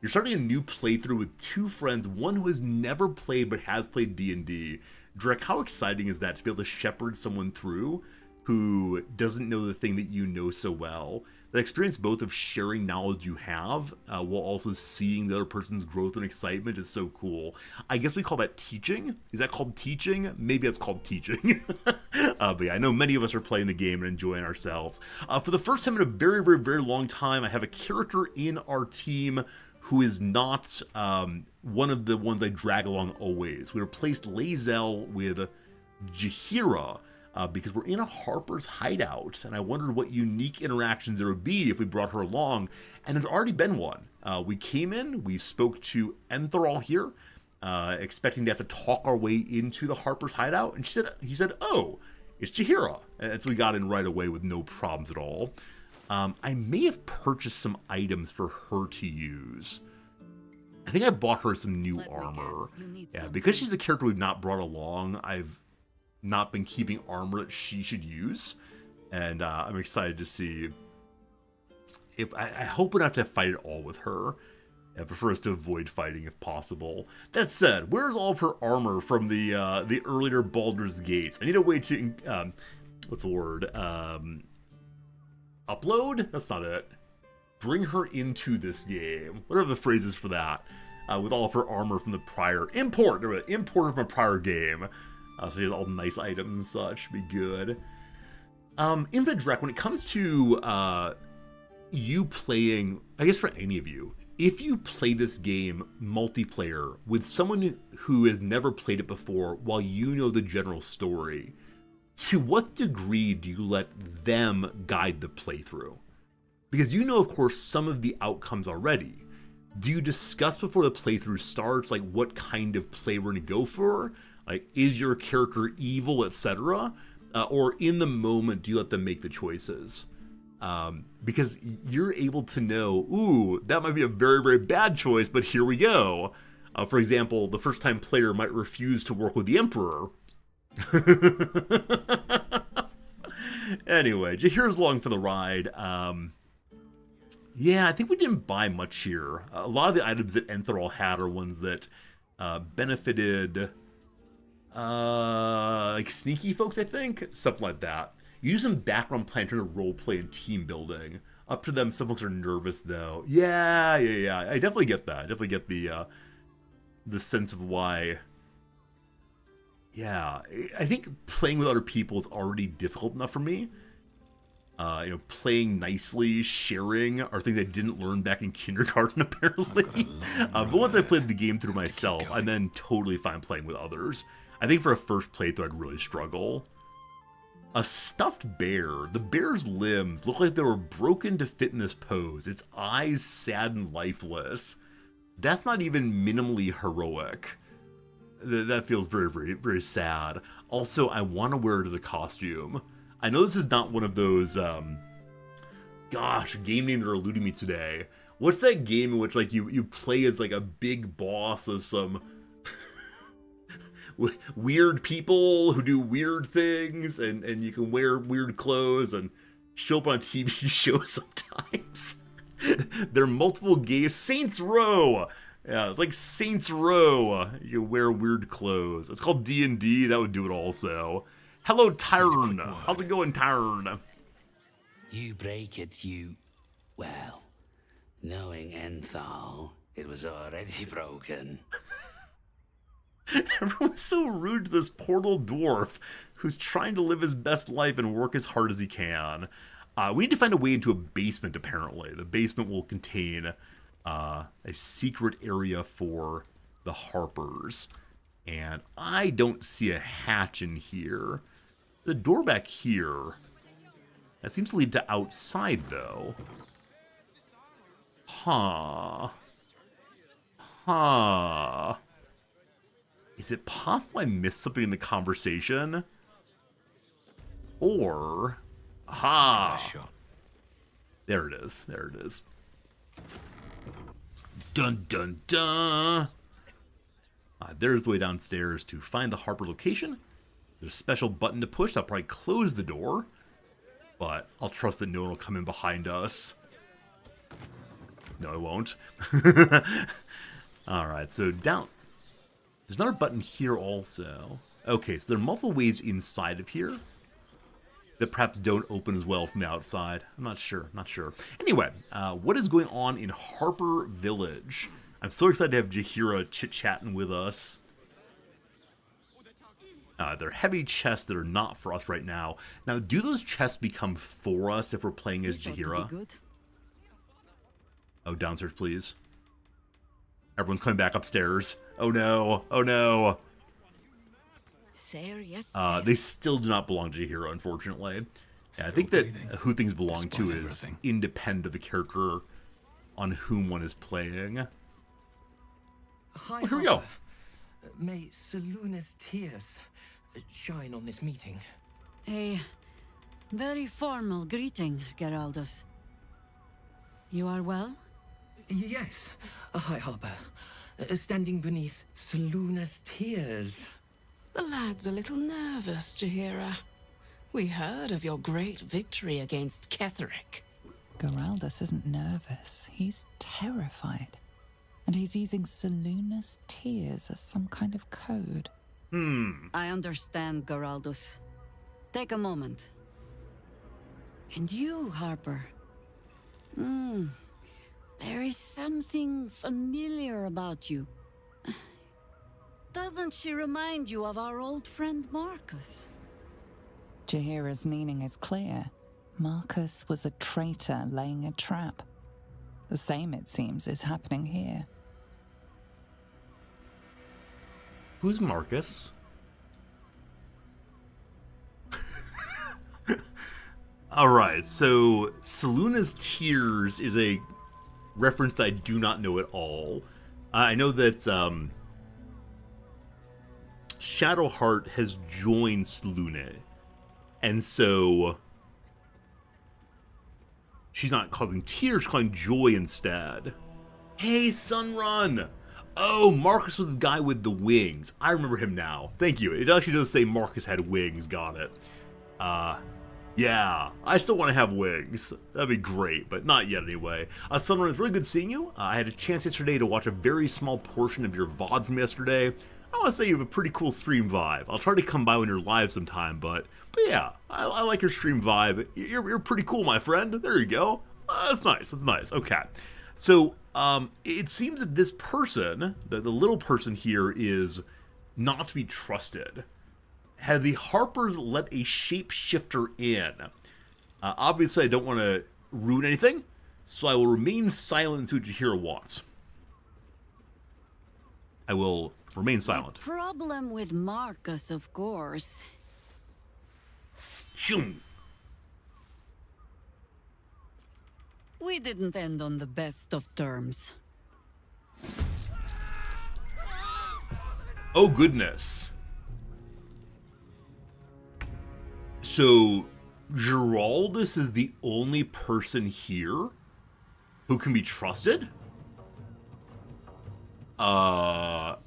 S1: You're starting a new playthrough with 2 friends, one who has never played but has played D&D. Drek, how exciting is that to be able to shepherd someone through who doesn't know the thing that you know so well? The experience both of sharing knowledge you have while also seeing the other person's growth and excitement is so cool. I guess we call that teaching. Is that called teaching? Maybe that's called teaching. But yeah, I know many of us are playing the game and enjoying ourselves. For the first time in a very, very, very long time, I have a character in our team who is not one of the ones I drag along always. We replaced Lae'zel with Jaheira because we're in a Harper's hideout, and I wondered what unique interactions there would be if we brought her along, and there's already been one. We came in, we spoke to Enthrall here, expecting to have to talk our way into the Harper's hideout, and he said, oh, it's Jaheira. And so we got in right away with no problems at all. I may have purchased some items for her to use. I think I bought her some new armor. Yeah, because she's a character we've not brought along, I've not been keeping armor that she should use. And I'm excited to see if... I hope we don't have to fight it all with her. I prefer us to avoid fighting if possible. That said, where's all of her armor from the earlier Baldur's Gates? I need a way to... what's the word? Upload? That's not it. Bring her into this game. Whatever the phrase is for that. With all of her armor from the prior... Import her from a prior game. So she has all nice items and such. Be good. Infinite Drek, when it comes to you playing... I guess for any of you, if you play this game multiplayer with someone who has never played it before while you know the general story, to what degree do you let them guide the playthrough? Because you know, of course, some of the outcomes already. Do you discuss before the playthrough starts, like, what kind of play we're going to go for? Like, is your character evil, etc.? Or in the moment, do you let them make the choices? Because you're able to know, ooh, that might be a very, very bad choice, but here we go. For example, the first-time player might refuse to work with the Emperor. Anyway, Jaheira's along for the ride. Yeah, I think we didn't buy much here. A lot of the items that Enthrall had are ones that benefited like sneaky folks, I think. Something like that. You do some background planning, trying to roleplay and team building. Up to them, some folks are nervous though. Yeah. I definitely get that. I definitely get the sense of why. Yeah, I think playing with other people is already difficult enough for me. Playing nicely, sharing are things I didn't learn back in kindergarten, apparently. But once I played the game through myself, I'm then totally fine playing with others. I think for a first playthrough, I'd really struggle. A stuffed bear. The bear's limbs look like they were broken to fit in this pose. Its eyes sad and lifeless. That's not even minimally heroic. That feels very, very, very sad. Also, I want to wear it as a costume. I know this is not one of those, game names are eluding me today. What's that game in which, like, you play as, like, a big boss of some weird people who do weird things, and you can wear weird clothes and show up on a TV show sometimes. There are multiple games. Saints Row! Yeah, it's like Saints Row. You wear weird clothes. It's called D&D. That would do it also. Hello, Tyrn. How's it going, Tyrn?
S2: You break it, well, knowing Enthal, it was already broken.
S1: Everyone's so rude to this portal dwarf who's trying to live his best life and work as hard as he can. We need to find a way into a basement, apparently. The basement will contain a secret area for the Harpers. And I don't see a hatch in here. The door back here, that seems to lead to outside, though. Huh. Is it possible I missed something in the conversation? Or... There it is. There it is. Dun dun dun! There's the way downstairs to find the Harper location. There's a special button to push. I'll probably close the door, but I'll trust that no one will come in behind us. No, I won't. Alright, so down. There's another button here also. Okay, so there are multiple ways inside of here that perhaps don't open as well from the outside. I'm not sure, Anyway, what is going on in Harper Village? I'm so excited to have Jaheira chit-chatting with us. They're heavy chests that are not for us right now. Now, do those chests become for us if we're playing as Jaheira? Oh, downstairs, please. Everyone's coming back upstairs. Oh no, oh no.
S3: Sir, yes,
S1: they still do not belong to Jaheira, unfortunately. Yeah, I think that who things belong to is independent of the character on whom one is playing.
S4: Hi,
S1: here we go.
S4: May Seluna's tears shine on this meeting.
S3: A very formal greeting, Geraldus. You are well?
S4: Yes, High Harper. Standing beneath Seluna's tears.
S5: The lad's a little nervous, Jaheira. We heard of your great victory against Ketheric.
S6: Geraldus isn't nervous. He's terrified. And he's using Seluna's tears as some kind of code.
S3: I understand, Geraldus. Take a moment. And you, Harper. There is something familiar about you. Doesn't she remind you of our old friend Marcus?
S6: Jaheira's meaning is clear. Marcus was a traitor laying a trap. The same, it seems, is happening here.
S1: Who's Marcus? Alright, so Seluna's tears is a reference that I do not know at all. I know that Shadowheart has joined Seluna, and so she's not causing tears, she's causing joy instead. Hey, Sunrun! Oh, Marcus was the guy with the wings. I remember him now. Thank you. It actually does say Marcus had wings. Got it. Yeah, I still want to have wings. That'd be great, but not yet anyway. Sunrun, it's really good seeing you. I had a chance yesterday to watch a very small portion of your VOD from yesterday. I want to say you have a pretty cool stream vibe. I'll try to come by when you're live sometime, but yeah, I like your stream vibe. You're pretty cool, my friend. There you go. That's nice. That's nice. Okay. So, it seems that this person, the little person here, is not to be trusted. Have the Harpers let a shapeshifter in? Obviously, I don't want to ruin anything, so I will remain silent and see what Jahira wants. I will remain silent.
S3: The problem with Marcus, of course.
S1: Shoom.
S3: We didn't end on the best of terms.
S1: Oh, goodness. So, Geraldus is the only person here who can be trusted? What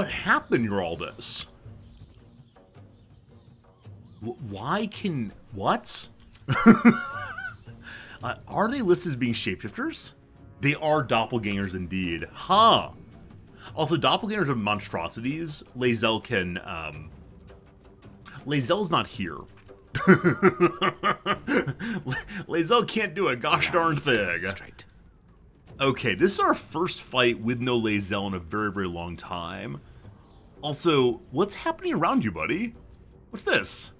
S1: happened, Geraldus? Why can... What? Are they listed as being shapeshifters? They are doppelgangers indeed. Huh. Also, doppelgangers are monstrosities. Lae'zel can, Lae'zel's not here. Lae'zel can't do a gosh darn thing.
S4: Straight.
S1: Okay, this is our first fight with no Lae'zel in a very, very long time. Also, what's happening around you, buddy? What's this?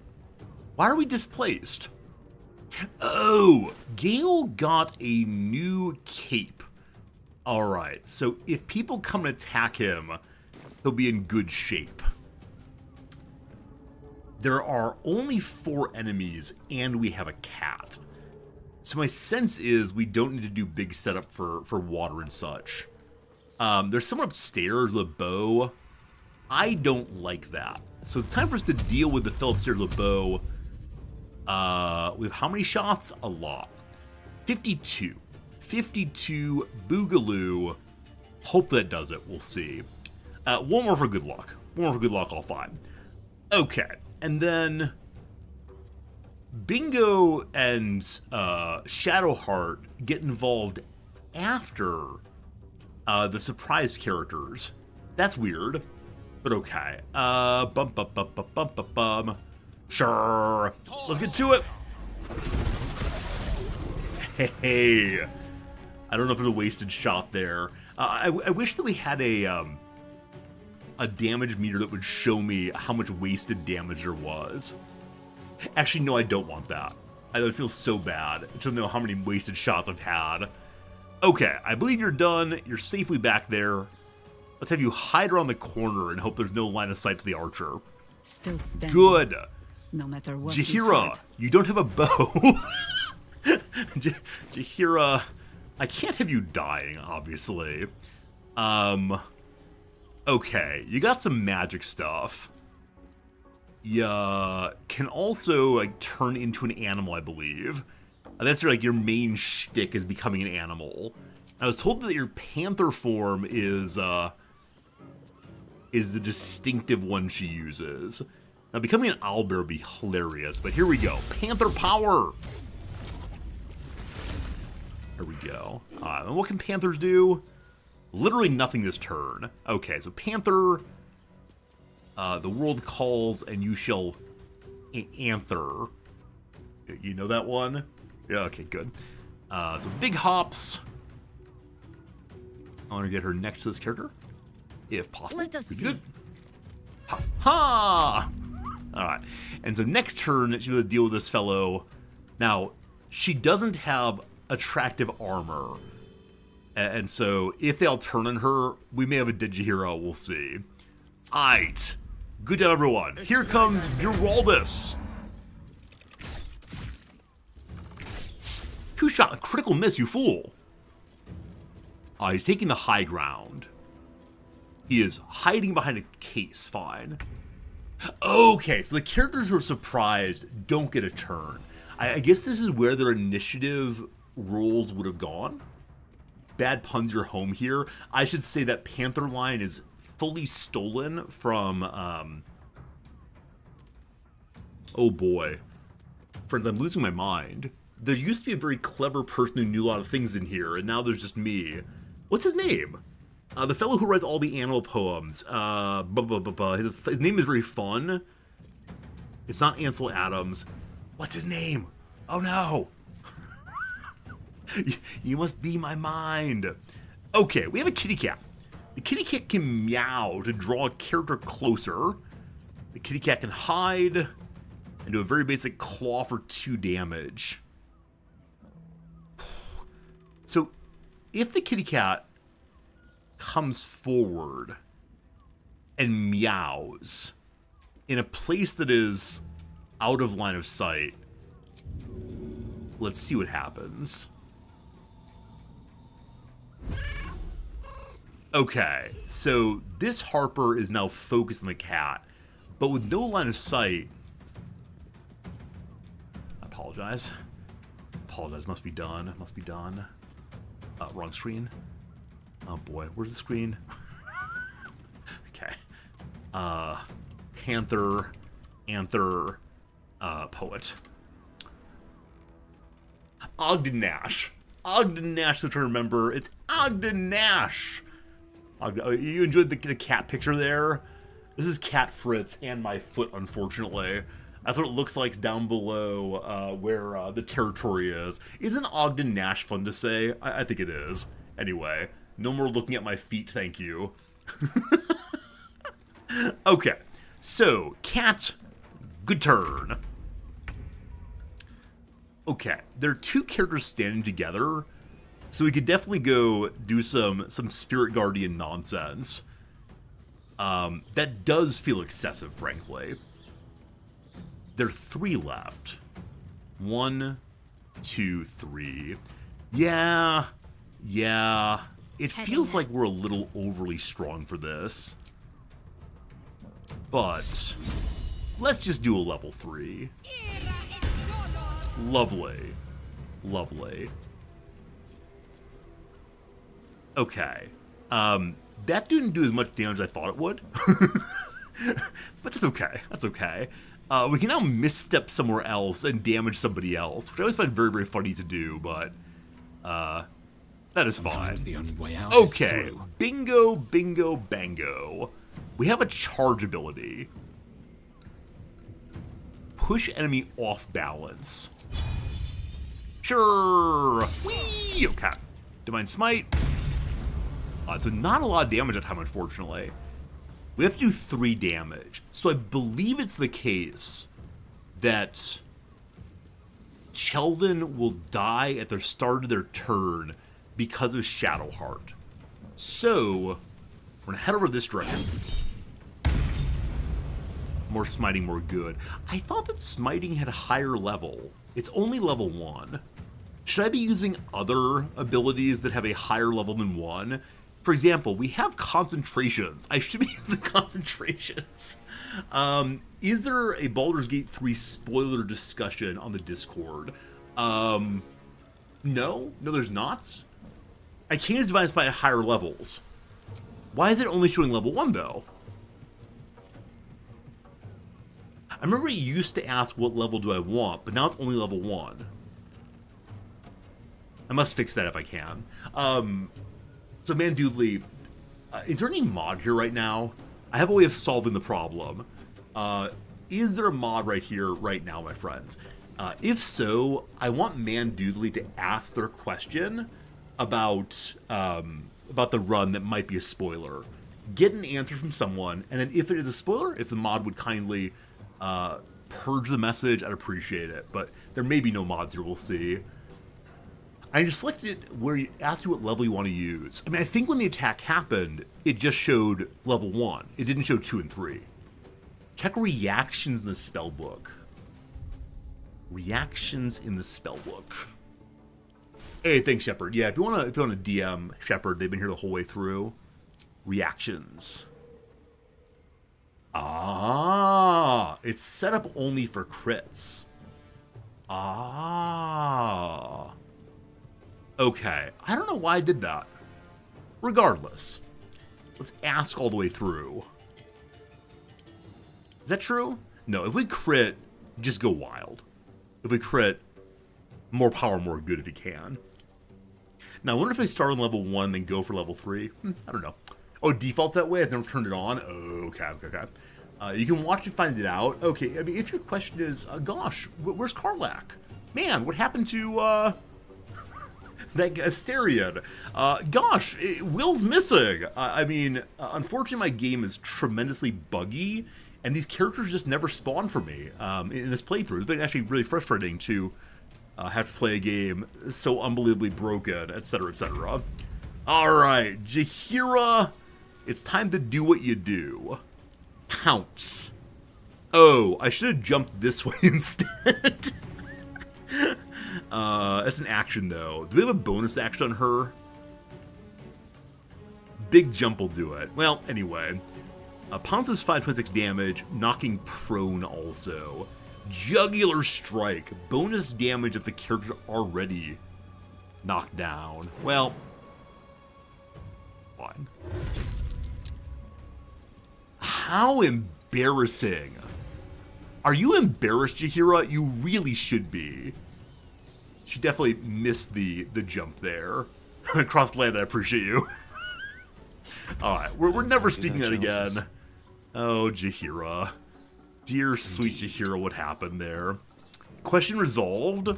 S1: Why are we displaced? Oh, Gale got a new cape. Alright, so if people come and attack him, he'll be in good shape. There are only 4 enemies, and we have a cat. So my sense is we don't need to do big setup for water and such. There's someone upstairs with a bow. I don't like that. So it's time for us to deal with the fellow upstairs with a bow. With how many shots? A lot. 52. 52 Boogaloo. Hope that does it. We'll see. One more for good luck. One more for good luck, all fine. Okay. And then Bingo and Shadowheart get involved after the surprise characters. That's weird, but okay. Bum, bum, bum, bum, bum, bum, bum. Sure. Let's get to it. Hey. I don't know if there's a wasted shot there. I wish that we had a damage meter that would show me how much wasted damage there was. Actually, no, I don't want that. I would feel so bad to know how many wasted shots I've had. Okay, I believe you're done. You're safely back there. Let's have you hide around the corner and hope there's no line of sight to the archer.
S3: Still standing.
S1: Good.
S3: No matter what.
S1: Jahira, you don't have a bow. Jahira, I can't have you dying, obviously. Okay, you got some magic stuff. You can also, like, turn into an animal, I believe. That's like your main shtick, is becoming an animal. I was told that your panther form is the distinctive one she uses. Now, becoming an owlbear would be hilarious, but here we go. Panther power! There we go. And what can panthers do? Literally nothing this turn. Okay, so panther, the world calls and you shall anther. You know that one? Yeah, okay, good. So big hops. I want to get her next to this character, if possible.
S3: Let us
S1: Pretty
S3: see.
S1: good. Ha! Ha! Alright, and so next turn, she's going to deal with this fellow. Now, she doesn't have attractive armor. And so, if they all turn on her, we may have a Digihero, we'll see. Aight. Good job, everyone. Here comes Geraldus. 2-shot, a critical miss, you fool. He's taking the high ground. He is hiding behind a case, fine. Okay, so the characters who are surprised don't get a turn. I guess this is where their initiative rolls would have gone. Bad puns, you're home here. I should say that Panther line is fully stolen from, oh boy. Friends, I'm losing my mind. There used to be a very clever person who knew a lot of things in here, and now there's just me. What's his name? The fellow who writes all the animal poems. His name is very fun. It's not Ansel Adams. What's his name? Oh no! You must be my mind. Okay, we have a kitty cat. The kitty cat can meow to draw a character closer. The kitty cat can hide and do a very basic claw for 2 damage. So, if the kitty cat comes forward and meows in a place that is out of line of sight, let's see what happens. Okay, so this Harper is now focused on the cat, but with no line of sight. I apologize. Must be done. Wrong screen. Oh boy, where's the screen? Okay. Panther, Anther, Poet. Ogden Nash. Ogden Nash, so to remember, it's Ogden Nash. You enjoyed the cat picture there? This is Cat Fritz and my foot, unfortunately. That's what it looks like down below where the territory is. Isn't Ogden Nash fun to say? I think it is. Anyway, no more looking at my feet, thank you. Okay, so, cat, good turn. Okay, there are 2 characters standing together, so we could definitely go do some Spirit Guardian nonsense. That does feel excessive, frankly. There are 3 left. 1, 2, 3. Yeah. It feels like we're a little overly strong for this. But let's just do a level 3. Lovely. Okay. That didn't do as much damage as I thought it would. But that's okay. We can now misstep somewhere else and damage somebody else, which I always find very, very funny to do, but that is fine.
S4: The only way out
S1: Okay,
S4: is through.
S1: bingo, bango. We have a charge ability. Push enemy off balance. Sure. Whee! Okay. Divine Smite. So not a lot of damage that time, unfortunately. We have to do 3 damage. So I believe it's the case that Chelvin will die at the start of their turn because of Shadowheart. So, we're going to head over this direction. More smiting, more good. I thought that smiting had a higher level. It's only level 1. Should I be using other abilities that have a higher level than 1? For example, we have concentrations. I should be using the concentrations. Is there a Baldur's Gate 3 spoiler discussion on the Discord? No, there's not. I can't use Divine Smite at higher levels. Why is it only showing level 1, though? I remember it used to ask what level do I want, but now it's only level 1. I must fix that if I can. So Mandoodly, is there any mod here right now? I have a way of solving the problem. Is there a mod right here, right now, my friends? If so, I want Mandoodly to ask their question about the run that might be a spoiler. Get an answer from someone, and then if it is a spoiler, if the mod would kindly purge the message, I'd appreciate it. But there may be no mods here, we'll see. I just selected where you asked you what level you want to use. I mean, I think when the attack happened, it just showed level 1. It didn't show 2 and 3. Check reactions in the spellbook. Reactions in the spellbook. Hey, thanks, Shepard. Yeah, if you wanna DM Shepard, they've been here the whole way through. Reactions. Ah, it's set up only for crits. Ah. Okay, I don't know why I did that. Regardless, let's ask all the way through. Is that true? No, if we crit, just go wild. If we crit, more power, more good if you can. Now, I wonder if I start on level 1, then go for level 3. I don't know. Oh, it defaults that way? I've never turned it on? Oh, okay. You can watch and find it out. Okay, I mean, if your question is, gosh, where's Karlach? Man, what happened to, that Asterion? Gosh, Will's missing. I mean, unfortunately, my game is tremendously buggy, and these characters just never spawn for me in this playthrough. It's been actually really frustrating to have to play a game so unbelievably broken, etc., etc. Alright, Jaheira, it's time to do what you do. Pounce. Oh, I should have jumped this way instead. That's an action, though. Do we have a bonus action on her? Big jump will do it. Well, anyway. Pounce does 526 damage, knocking prone also. Jugular Strike. Bonus damage if the character's already knocked down. Well, fine. How embarrassing. Are you embarrassed, Jaheira? You really should be. She definitely missed the jump there. Cross land, I appreciate you. Alright, we're never speaking that again. Oh, Jaheira. Dear sweet Jaheira, what happened there? Question resolved.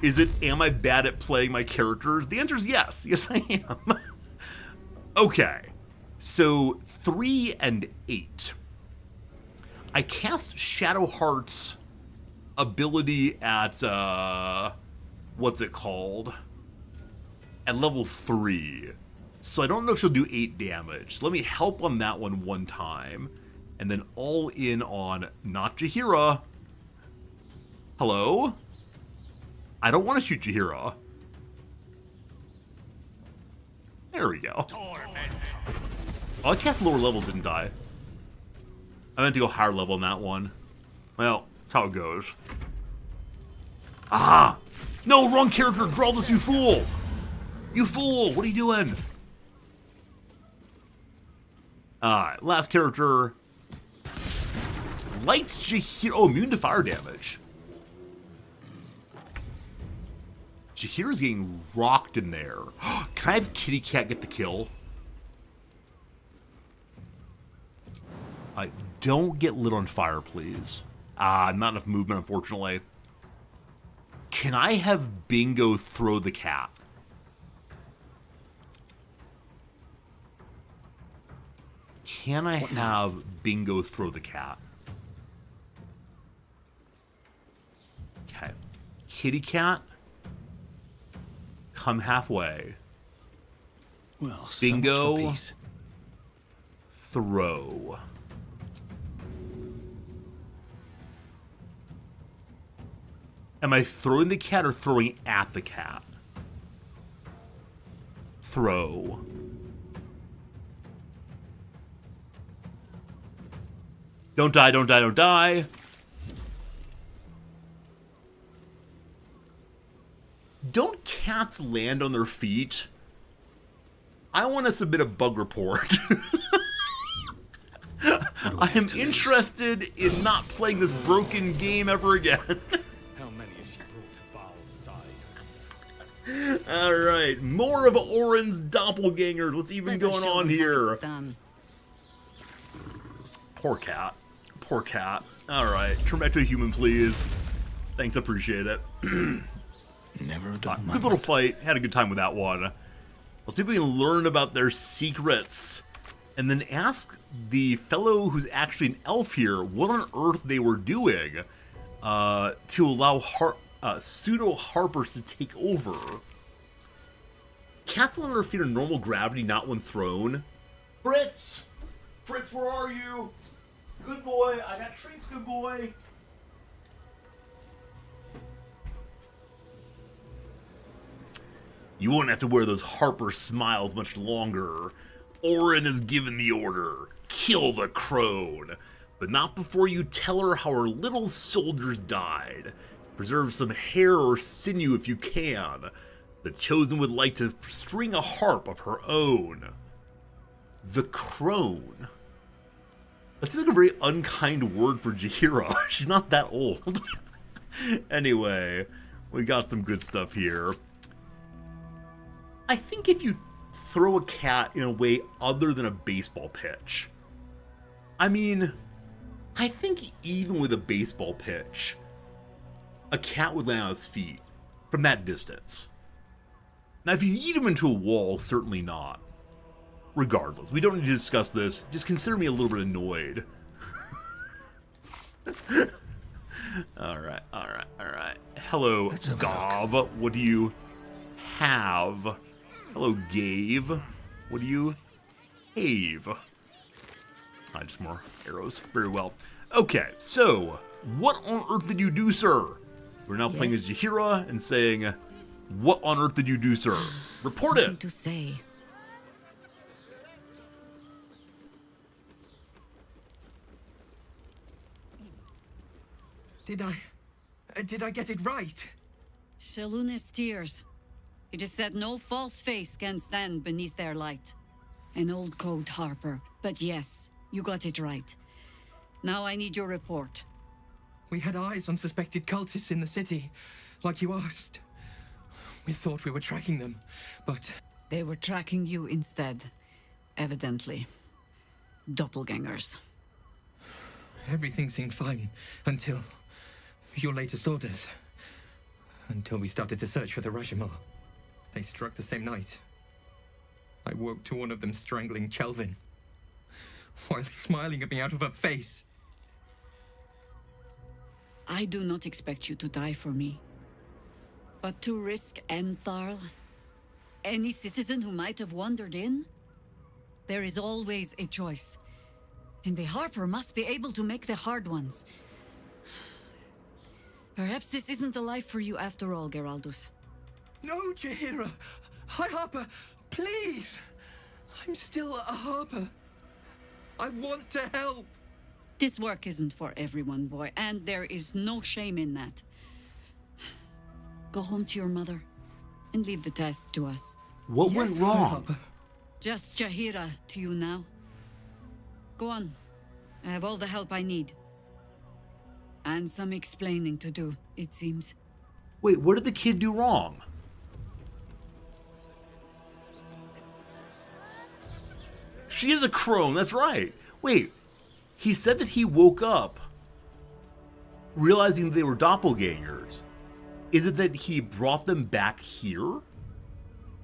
S1: Is it, am I bad at playing my characters? The answer is yes. Yes, I am. Okay. So, 3 and 8. I cast Shadowheart's ability at, what's it called? At level 3. So I don't know if she'll do 8 damage. So let me help on that one time. And then all in on not Jaheira. Hello? I don't want to shoot Jaheira. There we go. Oh, I cast lower level, didn't I? I meant to go higher level on that one. Well, that's how it goes. Ah! No, wrong character! Graldus, you fool! You fool! What are you doing? Alright, last character. Lights Jaheira. Oh, immune to fire damage. Jaheira's getting rocked in there. Can I have Kitty Cat get the kill? Don't get lit on fire, please. Not enough movement, unfortunately. Can I have Bingo throw the cat? Can I have Bingo throw the cat? Okay. Kitty Cat, come halfway.
S2: Well,
S1: Bingo,
S2: so much for peace.
S1: Throw. Am I throwing the cat or throwing at the cat? Throw. Don't die, don't die, don't die. Don't cats land on their feet? I want to submit a bug report. I am interested in not playing this broken game ever again.
S7: How many has she brought to Val's side?
S1: Alright, more of Orin's doppelganger. What's even going on here? Poor cat. Poor cat. Alright, turn back to a human, please. Thanks, appreciate it.
S2: Never a dull
S1: Good
S2: moment.
S1: little fight. Had a good time with that one. Let's see if we can learn about their secrets. And then ask the fellow who's actually an elf here what on earth they were doing to allow pseudo-harpers to take over. Cats on their feet are normal gravity, not when thrown. Fritz! Fritz, where are you? Good boy. I got treats, good boy. You won't have to wear those Harper smiles much longer. Orin has given the order. Kill the crone. But not before you tell her how her little soldiers died. Preserve some hair or sinew if you can. The Chosen would like to string a harp of her own. The crone. That seems like a very unkind word for Jaheira. She's not that old. Anyway, we got some good stuff here. I think if you throw a cat in a way other than a baseball pitch, I mean, I think even with a baseball pitch, a cat would land on its feet from that distance. Now, if you eat him into a wall, certainly not. Regardless, we don't need to discuss this. Just consider me a little bit annoyed. Alright, alright, alright. Hello,
S2: Let's have a
S1: Gav. What do you have? Hello, Gave. What do you have? Just more arrows. Very well. Okay, so, what on earth did you do, sir? We're now playing as
S3: Yes?
S1: Jaheira and saying, what on earth did you do, sir? Report
S3: Something
S1: it!
S3: to say.
S4: Did I get it right?
S3: Shaluna's tears. It is said no false face can stand beneath their light. An old code, Harper. But yes, you got it right. Now I need your report.
S4: We had eyes on suspected cultists in the city, like you asked. We thought we were tracking them, but
S3: They were tracking you instead. Evidently. Doppelgangers.
S4: everything seemed fine until your latest orders. Until we started to search for the Rashomon. They struck the same night. I woke to one of them strangling Chelvin, while smiling at me out of her face.
S3: I do not expect you to die for me. But to risk Entharl, any citizen who might have wandered in, there is always a choice. And the Harper must be able to make the hard ones. Perhaps this isn't the life for you after all, Geraldus.
S4: No, Jaheira! Hi, Harper! Please! I'm still a Harper. I want to help!
S3: This work isn't for everyone, boy, and there is no shame in that. Go home to your mother and leave the task to us.
S1: What
S4: Yes,
S1: went
S4: hi,
S1: wrong?
S4: Harper.
S3: Just Jaheira to you now. Go on. I have all the help I need. And some explaining to do, it seems.
S1: Wait, what did the kid do wrong? She is a crone, that's right. Wait, he said that he woke up realizing they were doppelgangers. Is it that he brought them back here?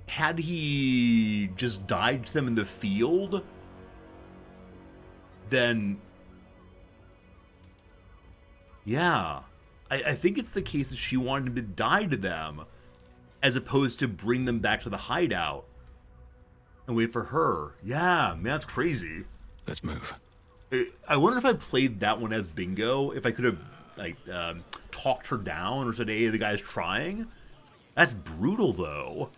S1: Had he just died to them in the field? Then... yeah. I think it's the case that she wanted him to die to them, as opposed to bring them back to the hideout and wait for her. Yeah, man, that's crazy.
S2: Let's move.
S1: I wonder if I played that one as bingo, if I could have like talked her down or said, "Hey, the guy's trying." That's brutal, though.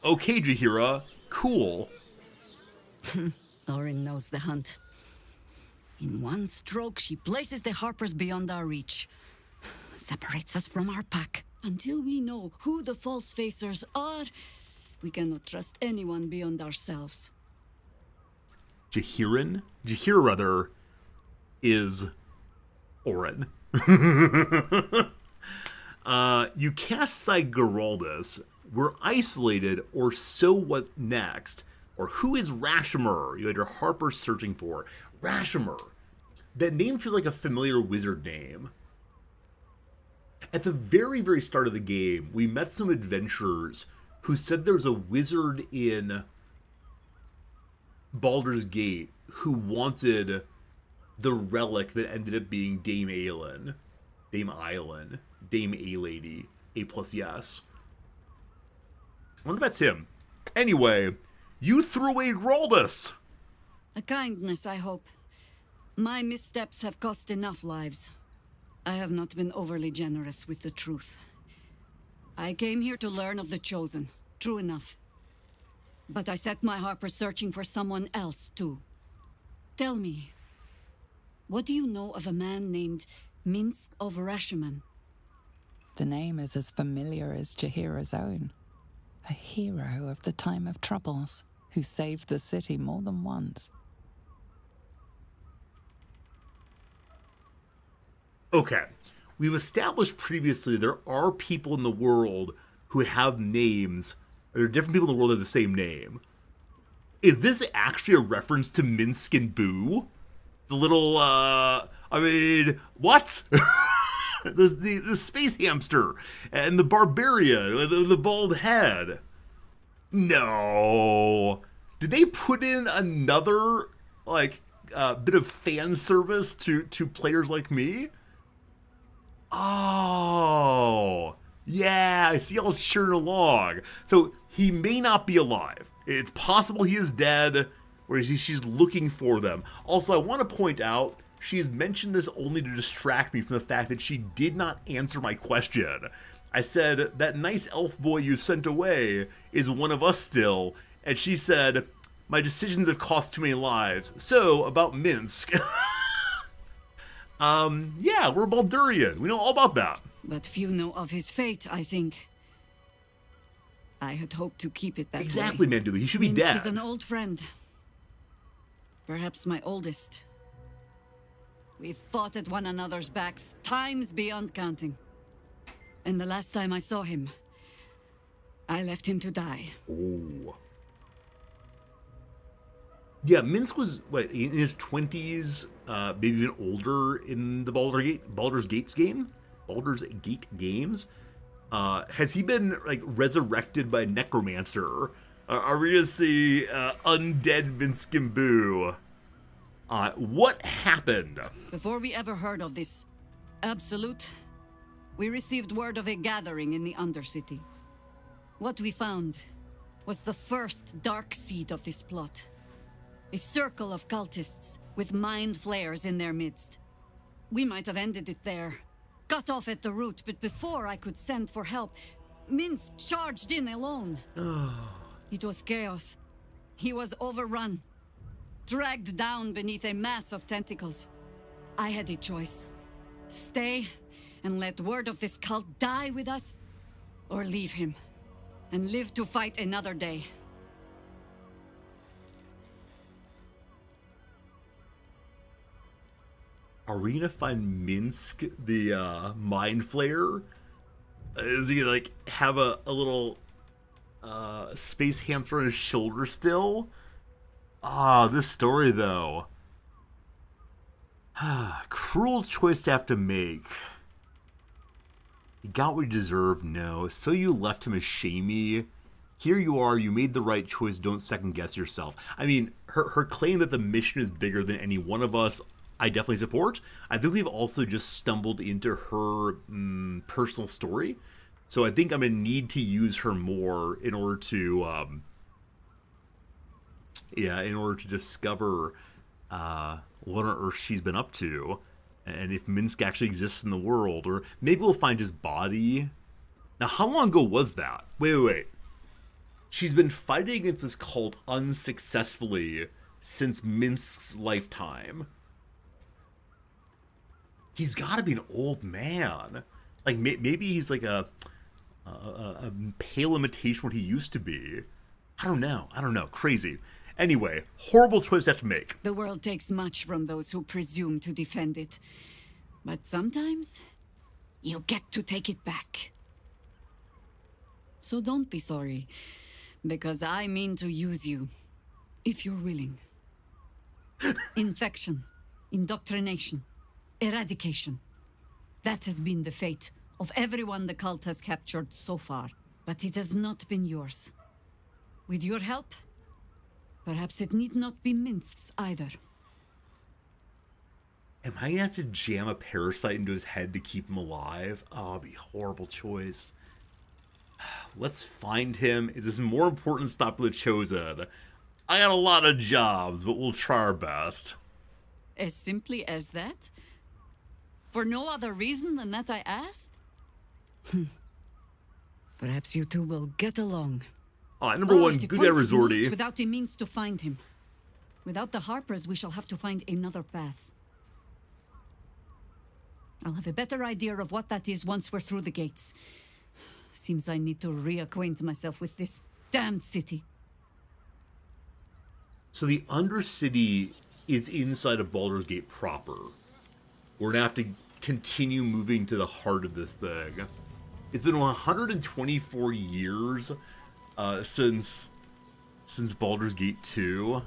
S1: Okay, Jaheira, cool.
S3: Lauren knows the hunt. In one stroke, she places the Harpers beyond our reach. Separates us from our pack. Until we know who the false facers are, we cannot trust anyone beyond ourselves.
S1: Jaheira, rather, is Orin. You cast Side Geraldus. We're isolated, or so what next? Or who is Rashomon? You had your Harper searching for. Rashomon. That name feels like a familiar wizard name. At the very, very start of the game, we met some adventurers who said there was a wizard in Baldur's Gate who wanted the relic that ended up being Dame Aelin. Dame Aelin. Dame A-Lady. A plus yes. I wonder if that's him. Anyway, you threw away Geraldus!
S3: A kindness, I hope. My missteps have cost enough lives. I have not been overly generous with the truth. I came here to learn of the Chosen. True enough. But I set my Harper searching for someone else, too. Tell me, what do you know of a man named Minsk of Rashomon?
S6: The name is as familiar as Jaheira's own. A hero of the time of troubles, who saved the city more than once.
S1: Okay, we've established previously there are people in the world who have names, or there are different people in the world that have the same name. Is this actually a reference to Minsk and Boo? The little, what? the space hamster, and the barbarian, the bald head. No. Did they put in another, like, bit of fan service to players like me. Oh, yeah, I see y'all cheering along. So he may not be alive. It's possible he is dead, or she's looking for them. Also, I want to point out, she has mentioned this only to distract me from the fact that she did not answer my question. I said, that nice elf boy you sent away is one of us still, and she said, my decisions have cost too many lives. So, about Minsk. Yeah, we're Baldurian. We know all about that.
S3: But few know of his fate, I think. I had hoped to keep it that
S1: Exactly,
S3: way.
S1: Manduli. He should be
S3: Minsk
S1: dead.
S3: is an old friend. Perhaps my oldest. We've fought at one another's backs, times beyond counting. And the last time I saw him, I left him to die.
S1: Oh. Yeah, Minsk was, what, in his 20s, maybe even older in the Baldur's Gate games. Has he been, like, resurrected by a necromancer? Are we gonna see undead Vince Gimbu? What happened?
S3: Before we ever heard of this absolute, we received word of a gathering in the Undercity. What we found was the first dark seed of this plot. A circle of cultists with mind flayers in their midst. We might have ended it there, cut off at the root, but before I could send for help, Minsk charged in alone. It was chaos. He was overrun, dragged down beneath a mass of tentacles. I had a choice. Stay and let word of this cult die with us, or leave him and live to fight another day.
S1: Are we gonna find Minsk, the mind flayer? Is he like have a little space hamster on his shoulder still? This story though. Cruel choice to have to make. You got what you deserve, no. So you left him as shamey. Here you are, you made the right choice, don't second guess yourself. I mean, her claim that the mission is bigger than any one of us, I definitely support. I think we've also just stumbled into her personal story. So I think I'm going to need to use her more in order to, discover what on earth she's been up to. And if Minsk actually exists in the world. Or maybe we'll find his body. Now, how long ago was that? Wait. She's been fighting against this cult unsuccessfully since Minsk's lifetime. He's got to be an old man. Like, maybe he's like a pale imitation of what he used to be. I don't know. Crazy. Anyway, horrible choice to have to make.
S3: The world takes much from those who presume to defend it. But sometimes, you get to take it back. So don't be sorry, because I mean to use you, if you're willing. Infection, indoctrination, eradication. That has been the fate of everyone the cult has captured so far, but it has not been yours. With your help, perhaps it need not be Minsk's either.
S1: Am I gonna have to jam a parasite into his head to keep him alive? Oh, it'd be a horrible choice. Let's find him. Is this more important to stop the Chosen? I got a lot of jobs, but we'll try our best.
S3: As simply as that? For no other reason than that I asked? Perhaps you two will get along.
S1: Number one,
S3: the
S1: good guy
S3: points meet
S1: Resorty.
S3: without the means to find him. Without the Harpers, we shall have to find another path. I'll have a better idea of what that is once we're through the gates. Seems I need to reacquaint myself with this damned city.
S1: So the Undercity is inside of Baldur's Gate proper. We're gonna have to continue moving to the heart of this thing. It's been 124 years since Baldur's Gate 2.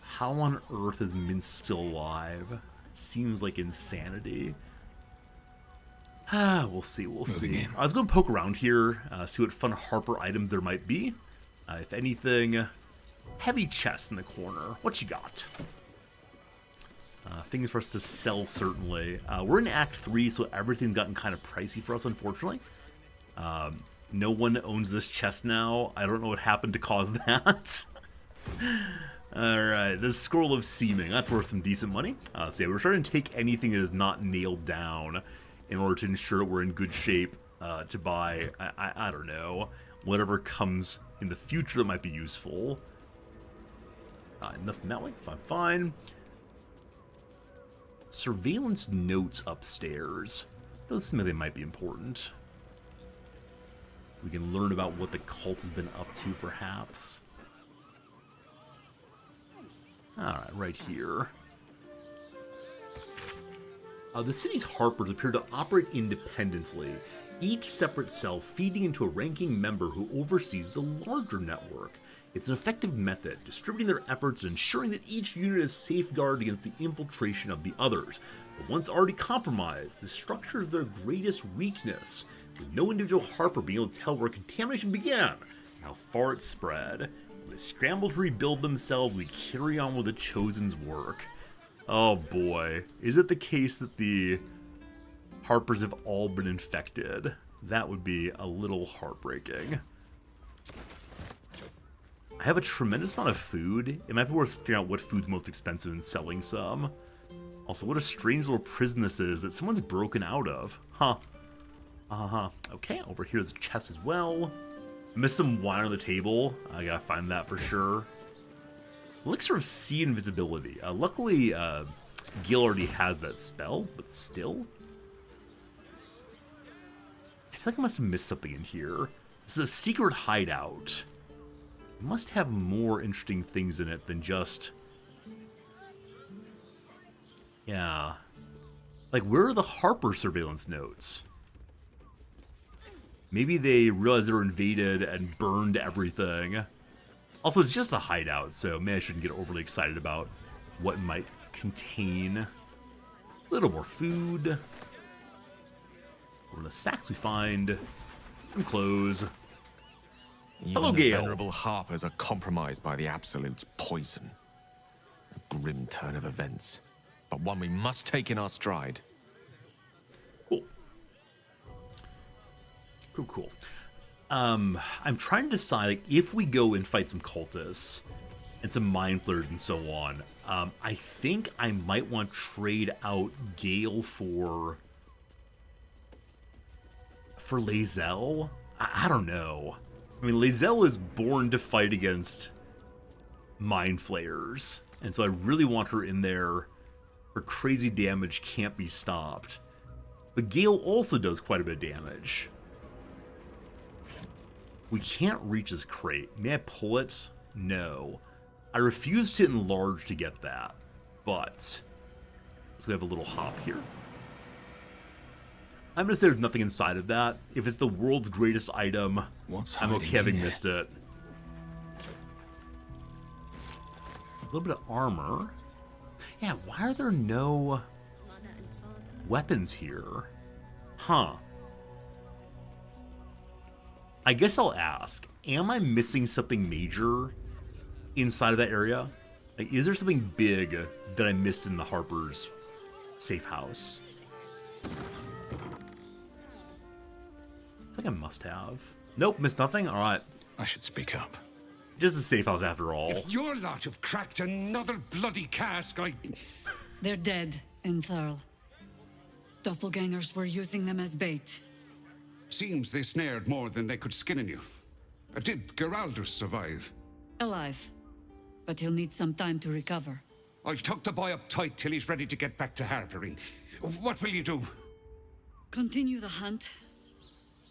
S1: How on earth is Minsk still alive? It seems like insanity. We'll see. I was going to poke around here, see what fun Harper items there might be. If anything, heavy chest in the corner. What you got? Things for us to sell, certainly. We're in Act 3, so everything's gotten kind of pricey for us, unfortunately. No one owns this chest now. I don't know what happened to cause that. Alright, the Scroll of Seeming. That's worth some decent money. So yeah, we're trying to take anything that is not nailed down in order to ensure that we're in good shape to buy, I don't know, whatever comes in the future that might be useful. Nothing that way. Fine. Surveillance notes upstairs. Those seem like they might be important. We can learn about what the cult has been up to, perhaps. Alright, right here. The city's Harpers appear to operate independently, each separate cell feeding into a ranking member who oversees the larger network. It's an effective method, distributing their efforts and ensuring that each unit is safeguarded against the infiltration of the others. But once already compromised, the structure is their greatest weakness, with no individual Harper being able to tell where contamination began and how far it spread. When they scramble to rebuild themselves, we carry on with the Chosen's work. Oh boy, is it the case that the Harpers have all been infected? That would be a little heartbreaking. I have a tremendous amount of food. It might be worth figuring out what food's most expensive and selling some. Also, what a strange little prison this is that someone's broken out of. Huh. Okay, over here's a chest as well. I missed some wine on the table. I gotta find that for sure. Elixir of Sea Invisibility. Luckily, Gil already has that spell, but still. I feel like I must have missed something in here. This is a secret hideout. It must have more interesting things in it than just... Yeah. Like, where are the Harper surveillance notes? Maybe they realized they were invaded and burned everything. Also, it's just a hideout, so maybe I shouldn't get overly excited about what it might contain. A little more food. What are the sacks we find? Some clothes.
S8: Even
S1: Hello,
S8: the
S1: Gale.
S8: venerable Harpers are compromised by the Absolute's poison. A grim turn of events, but one we must take in our stride.
S1: Cool. I'm trying to decide, like, if we go and fight some cultists and some mind flayers and so on, I think I might want to trade out Gale for Lae'zel. I don't know. I mean, Lae'zel is born to fight against mind flayers, and so I really want her in there. Her crazy damage can't be stopped. But Gale also does quite a bit of damage. We can't reach his crate. May I pull it? No. I refuse to enlarge to get that. But let's go have a little hop here. I'm gonna say there's nothing inside of that. If it's the world's greatest item,
S2: What's
S1: I'm okay having
S2: here?
S1: missed it. A little bit of armor. Yeah, why are there no weapons here? Huh. I guess I'll ask, am I missing something major inside of that area? Like, is there something big that I missed in the Harper's safe house? I think I must have. Nope, missed nothing? Alright.
S2: I should speak up.
S1: Just a safe house after all.
S7: If your lot have cracked another bloody cask,
S3: They're dead, Entharl. Doppelgangers were using them as bait.
S7: Seems they snared more than they could skin in you. Did Geraldus survive?
S3: Alive. But he'll need some time to recover.
S7: I'll tuck the boy up tight till he's ready to get back to harpering. What will you do?
S3: Continue the hunt.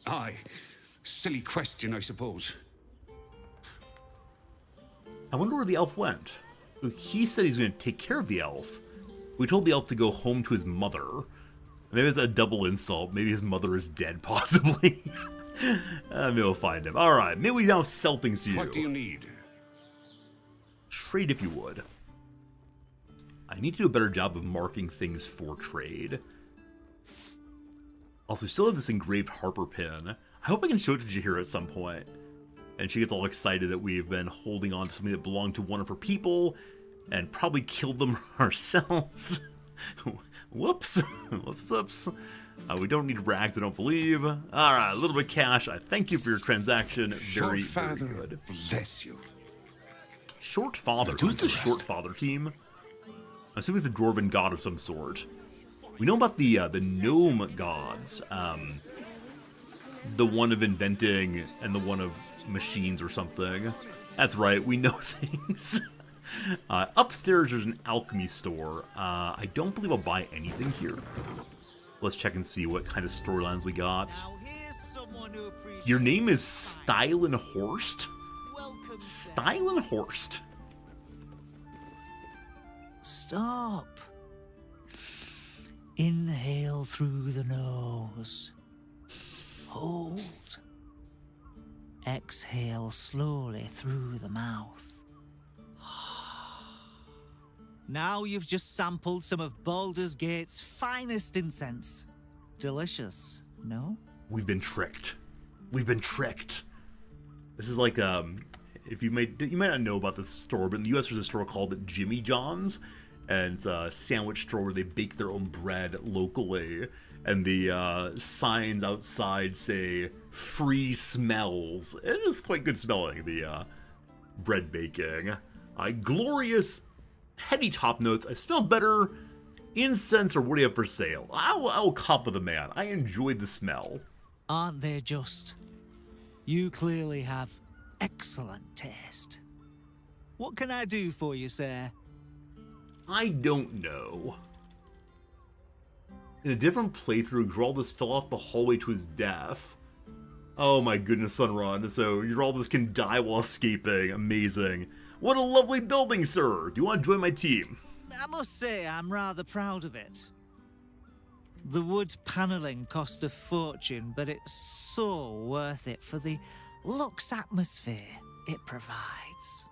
S7: Aye. Silly question, I suppose.
S1: I wonder where the elf went. He said he's going to take care of the elf. We told the elf to go home to his mother. Maybe it's a double insult. Maybe his mother is dead, possibly. Maybe we'll find him. Alright, maybe we now sell things to you.
S7: What do you need?
S1: Trade if you would. I need to do a better job of marking things for trade. Also, we still have this engraved Harper pin. I hope I can show it to Jaheira at some point. And she gets all excited that we've been holding on to something that belonged to one of her people. and probably kill them ourselves. Whoops. Whoops. We don't need rags, I don't believe. All right, a little bit of cash. I thank you for your transaction. Very, very good.
S7: Bless you.
S1: Short Father. Who's the Short Father team? I'm assuming it's a dwarven god of some sort. We know about the gnome gods. The one of inventing and the one of machines or something. That's right, we know things. Upstairs, there's an alchemy store. I don't believe I'll buy anything here. Let's check and see what kind of storylines we got. Your name is Stylenhorst? Stylenhorst.
S9: Stop. Inhale through the nose. Hold. Exhale slowly through the mouth. Now you've just sampled some of Baldur's Gate's finest incense. Delicious, no?
S1: We've been tricked. We've been tricked. This is like, if you might not know about this store, but in the US there's a store called Jimmy John's, and it's a sandwich store where they bake their own bread locally, and the signs outside say free smells. It is quite good smelling, the bread baking. Glorious heady top notes. I smell better. Incense or what do you have for sale? I will cop with the man. I enjoyed the smell.
S9: Aren't they just? You clearly have excellent taste. What can I do for you, sir?
S1: I don't know. In a different playthrough, Geraldus fell off the hallway to his death. Oh my goodness, Sunrun. So Geraldus can die while escaping. Amazing. What a lovely building, sir. Do you want to join my team?
S9: I must say I'm rather proud of it. The wood paneling cost a fortune, but it's so worth it for the luxe atmosphere it provides.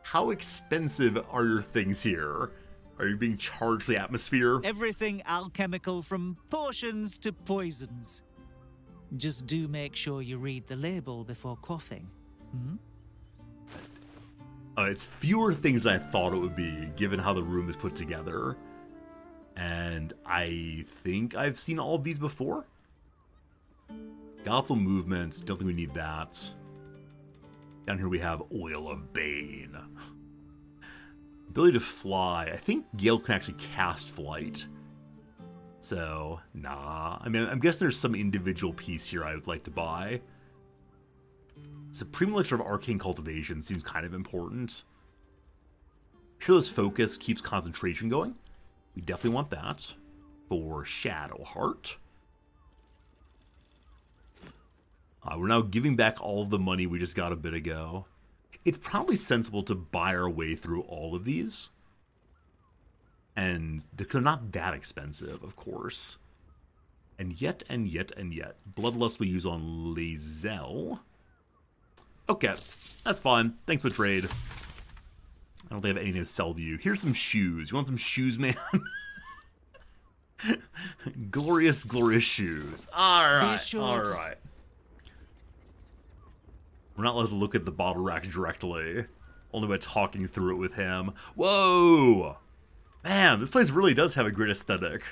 S1: How expensive are your things here? Are you being charged the atmosphere?
S9: Everything alchemical from potions to poisons. Just do make sure you read the label before quaffing.
S1: It's fewer things than I thought it would be, given how the room is put together. And I think I've seen all of these before. Gothel movements, don't think we need that. Down here we have Oil of Bane. Ability to fly. I think Gale can actually cast flight. So, nah. I mean, I'm guessing there's some individual piece here I would like to buy. Supreme Elixir of Arcane Cultivation seems kind of important. Peerless Focus keeps concentration going. We definitely want that. For Shadow Heart. We're now giving back all of the money we just got a bit ago. It's probably sensible to buy our way through all of these. And they're not that expensive, of course. And yet. Bloodlust we use on Lae'zel. Okay, that's fine. Thanks for the trade. I don't think I have anything to sell to you. Here's some shoes. You want some shoes, man? Glorious, glorious shoes. Alright, alright. We're not allowed to look at the bottle rack directly. Only by talking through it with him. Whoa! Man, this place really does have a great aesthetic.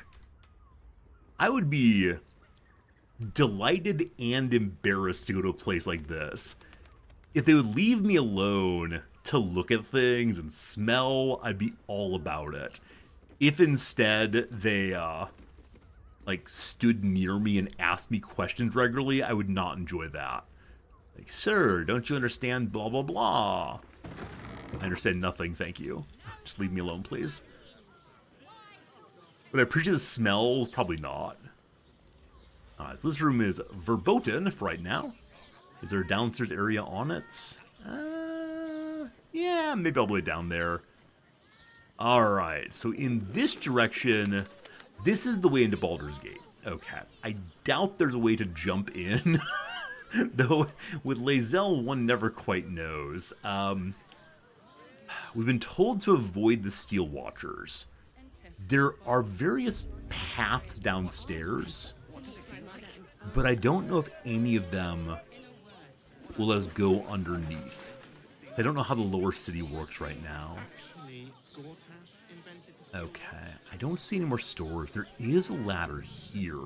S1: I would be delighted and embarrassed to go to a place like this. If they would leave me alone to look at things and smell, I'd be all about it. If instead they, like, stood near me and asked me questions regularly, I would not enjoy that. Like, sir, don't you understand blah, blah, blah? I understand nothing, thank you. Just leave me alone, please. Would I appreciate the smell? Probably not. So this room is verboten for right now. Is there a downstairs area on it? Yeah, maybe all the way down there. Alright, so in this direction, this is the way into Baldur's Gate. Okay, I doubt there's a way to jump in. Though, with Lae'zel, one never quite knows. We've been told to avoid the Steel Watchers. There are various paths downstairs, but I don't know if any of them will let us go underneath. I don't know how the lower city works right now. Okay, I don't see any more stores. There is a ladder here.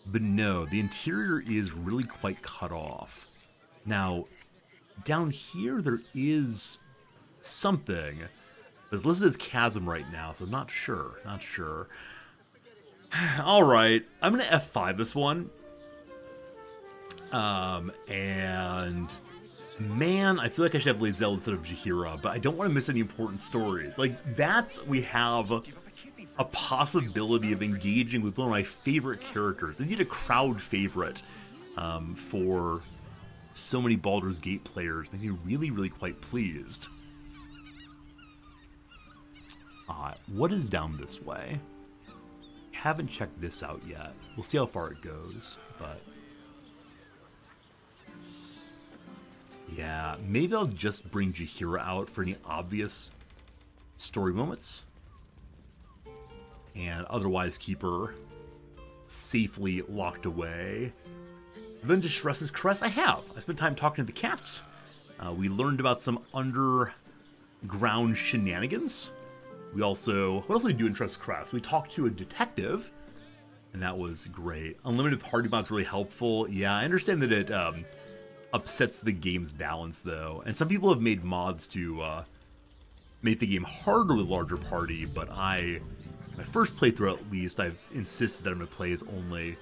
S1: But no, the interior is really quite cut off. Now, down here there is something. It's listed as chasm right now, so I'm not sure. Not sure. Alright, I'm going to F5 this one. And man, I feel like I should have Lae'zel instead of Jaheira, but I don't want to miss any important stories. Like, that's, we have a possibility of engaging with one of my favorite characters. I need a crowd favorite for so many Baldur's Gate players. Makes me really, really quite pleased. What is down this way? Haven't checked this out yet. We'll see how far it goes, but yeah, maybe I'll just bring Jaheira out for any obvious story moments, and otherwise keep her safely locked away. I've been to Shress's Crest? I have. I spent time talking to the cats. We learned about some underground shenanigans. We also, what else did we do in Shress's Crest? We talked to a detective, and that was great. Unlimited party mod's really helpful. Yeah, I understand that it upsets the game's balance, though. And some people have made mods to make the game harder with larger party, but my first playthrough at least, I've insisted that I'm going to play as only,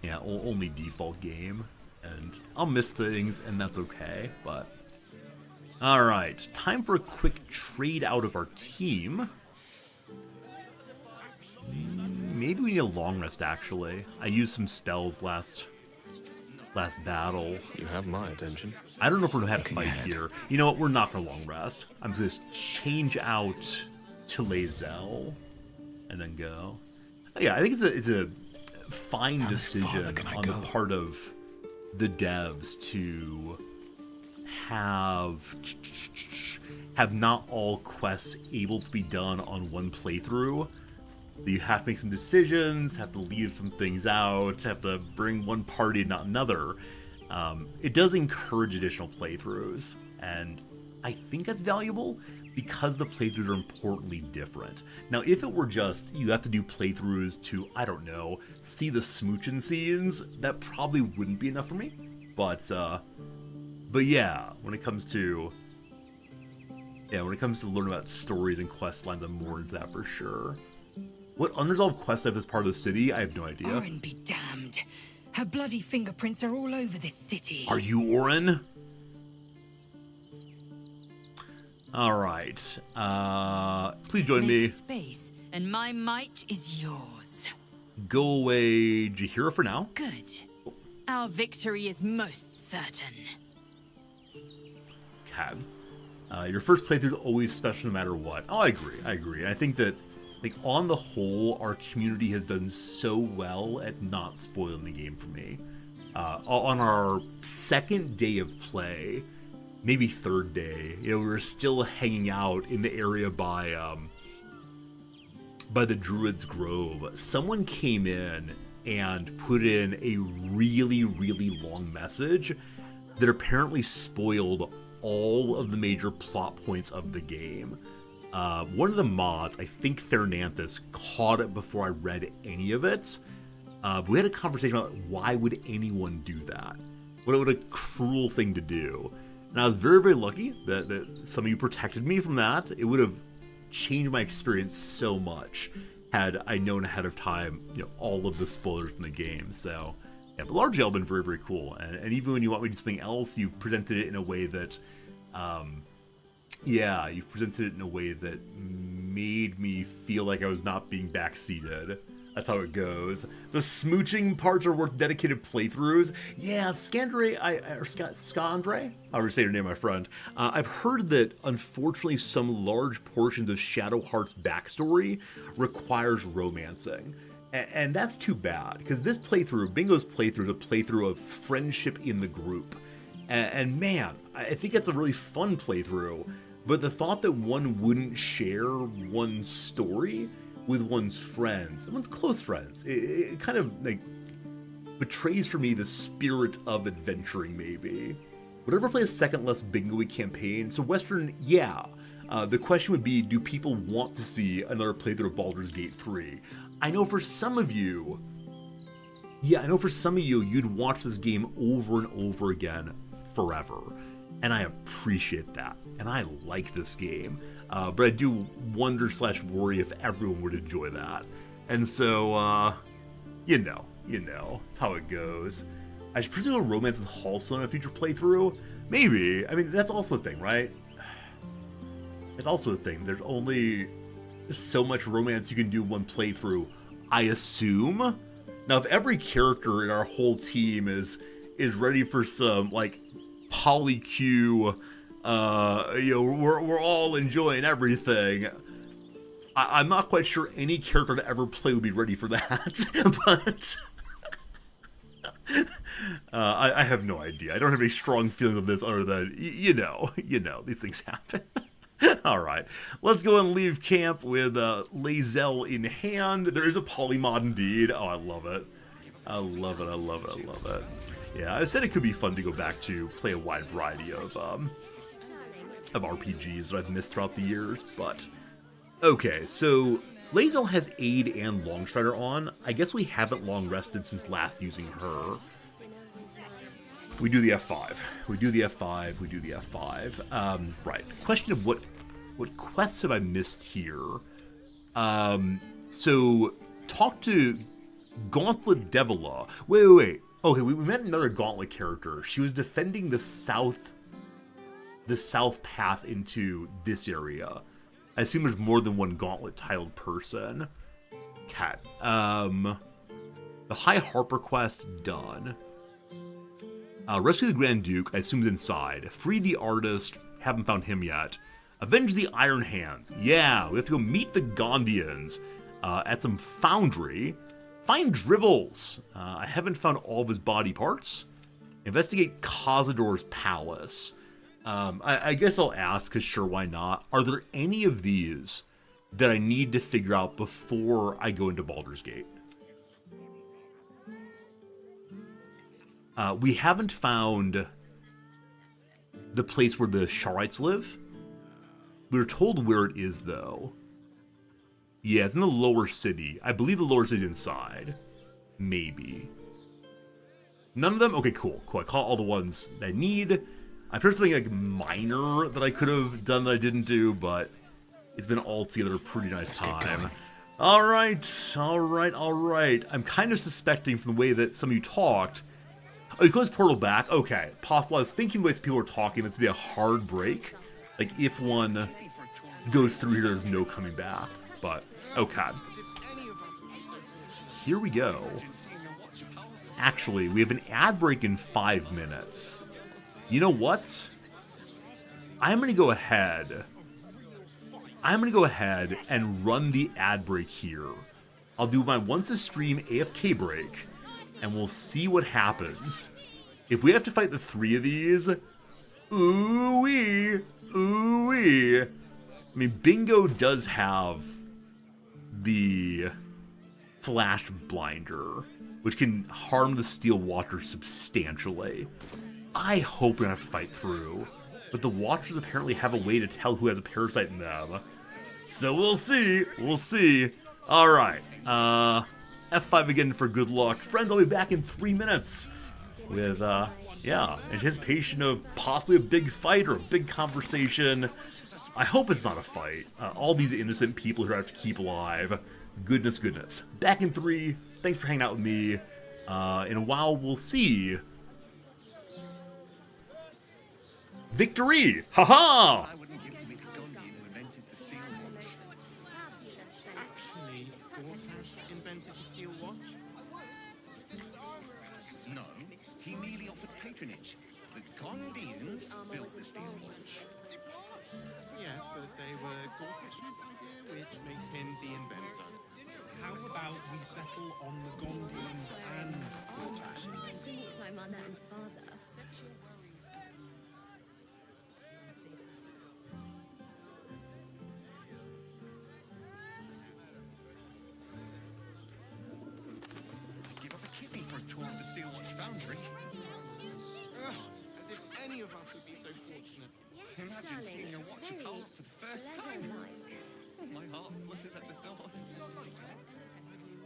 S1: only default game. And I'll miss things, and that's okay, but alright, time for a quick trade out of our team. Maybe we need a long rest, actually. I used some spells last battle.
S8: You have my attention.
S1: I don't know if we're going to have to fight here. You know what? We're not going to long rest. I'm just change out to Lae'zel and then go. Yeah, I think it's a fine decision on the part of the devs to have not all quests able to be done on one playthrough. You have to make some decisions, have to leave some things out, have to bring one party and not another. It does encourage additional playthroughs, and I think that's valuable because the playthroughs are importantly different. Now, if it were just you have to do playthroughs to, I don't know, see the smooching scenes, that probably wouldn't be enough for me. But yeah, when it comes to learning about stories and quest lines, I'm more into that for sure. What unresolved quests have as part of the city? I have no idea.
S10: Orin be damned. Her bloody fingerprints are all over this city.
S1: Are you Orin? Alright. Please join me.
S10: Space, and my might is yours.
S1: Go away, Jaheira, for now.
S10: Good. Our victory is most certain.
S1: Okay. Your first playthrough is always special no matter what. Oh, I agree. I think that, like, on the whole, our community has done so well at not spoiling the game for me. On our second day of play, maybe third day, we were still hanging out in the area by the Druid's Grove. Someone came in and put in a really, really long message that apparently spoiled all of the major plot points of the game. One of the mods, I think Fernanthus, caught it before I read any of it. But we had a conversation about why would anyone do that? What a cruel thing to do. And I was very, very lucky that some of you protected me from that. It would have changed my experience so much had I known ahead of time, all of the spoilers in the game. So, yeah, but largely all been very, very cool. And even when you want me to do something else, you've presented it in a way that, you've presented it in a way that made me feel like I was not being backseated. That's how it goes. The smooching parts are worth dedicated playthroughs. Yeah, Skandre, I'll say your name, my friend. I've heard that, unfortunately, some large portions of Shadowheart's backstory requires romancing. And that's too bad, because this playthrough, Bingo's playthrough, is a playthrough of friendship in the group. And man, I think it's a really fun playthrough, but the thought that one wouldn't share one's story with one's friends, one's close friends, it kind of, like, betrays for me the spirit of adventuring, maybe. Would I ever play a second less bingo-y campaign? So Western, yeah. The question would be, do people want to see another playthrough of Baldur's Gate 3? I know for some of you, you'd watch this game over and over again forever. And I appreciate that. And I like this game. But I do wonder/worry if everyone would enjoy that. And so, you know, it's how it goes. I should pursue a romance with Halston in a future playthrough? Maybe. I mean, that's also a thing, right? It's also a thing. There's only so much romance you can do one playthrough, I assume. Now, if every character in our whole team is ready for some, like, polycule, we're all enjoying everything, I'm not quite sure any character to ever play would be ready for that, but I have no idea. I don't have any strong feelings of this other than, you know, these things happen. All right, let's go and leave camp with Lae'zel in hand. There is a polymod indeed. Oh, I love it. I love it. Yeah, I said it could be fun to go back to play a wide variety of RPGs that I've missed throughout the years, but okay, so Lae'zel has Aid and Longstrider on. I guess we haven't long rested since last using her. We do the F5. Right. Question of what quests have I missed here? So talk to Gauntlet Devila. Wait. Okay, we met another Gauntlet character. She was defending the south path into this area. I assume there's more than one Gauntlet-tiled person. Okay. The High Harper quest, done. Rescue the Grand Duke, I assume is inside. Free the artist, haven't found him yet. Avenge the Iron Hands. Yeah, we have to go meet the Gondians at some foundry. Find Dribbles. I haven't found all of his body parts. Investigate Cazador's palace. I guess I'll ask, because sure, why not? Are there any of these that I need to figure out before I go into Baldur's Gate? We haven't found the place where the Sharites live. We were told where it is, though. Yeah, it's in the lower city. I believe the lower city inside. Maybe. None of them? Okay, cool. I caught all the ones that I need. I'm sure something like minor that I could have done that I didn't do, but it's been altogether a pretty nice time. All right. I'm kind of suspecting from the way that some of you talked. Oh, you closed Portal back? Okay, possible. I was thinking the way people were talking, it's to be a hard break. Like, if one goes through here, there's no coming back. But, okay. Here we go. Actually, we have an ad break in 5 minutes. You know what? I'm going to go ahead and run the ad break here. I'll do my once a stream AFK break, and we'll see what happens. If we have to fight the 3 of these, ooh-wee. I mean, Bingo does have the Flash Blinder, which can harm the Steel Watchers substantially. I hope we don't have to fight through, but the Watchers apparently have a way to tell who has a parasite in them. So we'll see. All right. F5 again for good luck. Friends, I'll be back in 3 minutes with, anticipation of possibly a big fight or a big conversation. I hope it's not a fight. All these innocent people who have to keep alive. Goodness. Back in 3. Thanks for hanging out with me. In a while, we'll see. Victory! Haha!
S11: No, he merely offered patronage. The Gondians built the steel watch.
S12: Yes, but they were Gortash's idea, which makes him the inventor. How about we settle on the Gondians and Gortash?
S13: To meet my mother and father.
S11: Give up a kidney for a tour of the steel watch foundry.
S12: As if any of us would be so fortunate.
S11: Imagine
S13: darling,
S11: seeing your
S13: it's
S11: watch
S13: very
S11: power up for the first time.
S13: leather-like.
S11: My heart flutters at the thought.
S12: I'd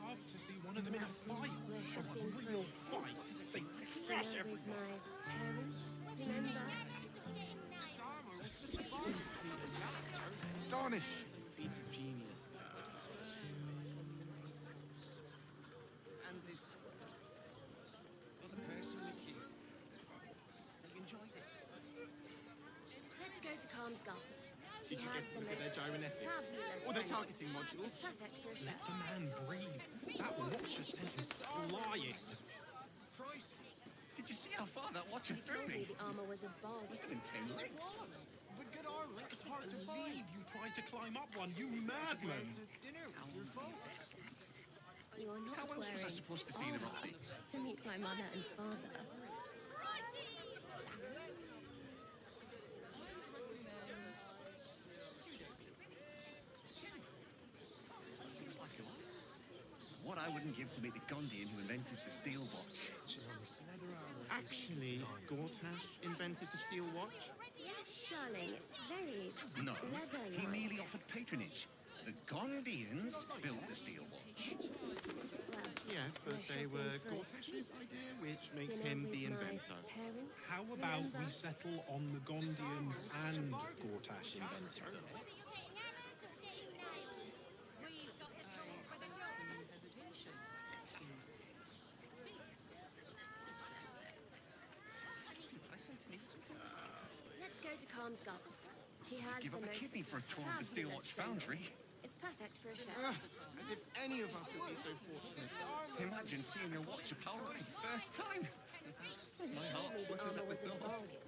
S12: love to see one of them in a fight.
S13: We're shopping for
S12: Real
S13: a suit.
S12: fight. They
S13: Dinner
S12: crush
S13: with
S12: everyone.
S13: my parents, remember?
S12: Darnish. Feat of genius.
S11: And the other person with you, they enjoyed it.
S13: Let's go to Calm's Gums. She
S12: Did you
S13: has
S12: get
S13: the
S12: to look at their
S13: most
S12: gyrometics?
S13: fabulous
S12: Or their
S13: scent.
S12: targeting modules?
S13: It's perfect for a
S12: Let
S13: show.
S12: the man breathe. That watcher sent him flying.
S11: Did you see how far that watcher
S13: You
S11: threw
S13: told me
S11: me?
S13: the armor was a bargain.
S11: Must have been 10 licks.
S12: But good arm, it's hard to believe you tried to climb up one, you madman.
S13: You are not
S11: How else was I
S13: wearing
S11: supposed to see the
S13: armor
S11: optics?
S13: to meet my mother and father.
S11: Seems like a lot. What I wouldn't give to meet the Gondian who invented the steel watch.
S12: Actually, Gortash invented the steel watch?
S13: Yes, darling, it's very
S11: No,
S13: leather-like.
S11: he merely offered patronage. The Gondians built the steel watch.
S13: Well,
S12: Yes, but
S13: we're
S12: they were
S13: shopping for a
S12: Gortash's
S13: suit.
S12: idea, which makes
S13: Dinner
S12: him
S13: with
S12: the
S13: my
S12: inventor.
S13: parents,
S12: How about
S13: remember?
S12: we settle on the Gondians and Gortash invented them?
S13: Let's go to Calm's Gums. She has
S11: Give
S13: the
S11: up a
S13: most
S11: kidney for a tour of the steel
S13: fabulous
S11: watch foundry.
S13: It's perfect for a show.
S12: As if any of us would be so fortunate.
S11: Imagine seeing your watch power up for the first time. My heart
S13: Told me the
S11: flutters
S13: armor
S11: at the
S13: was a
S11: thought.
S13: bargain.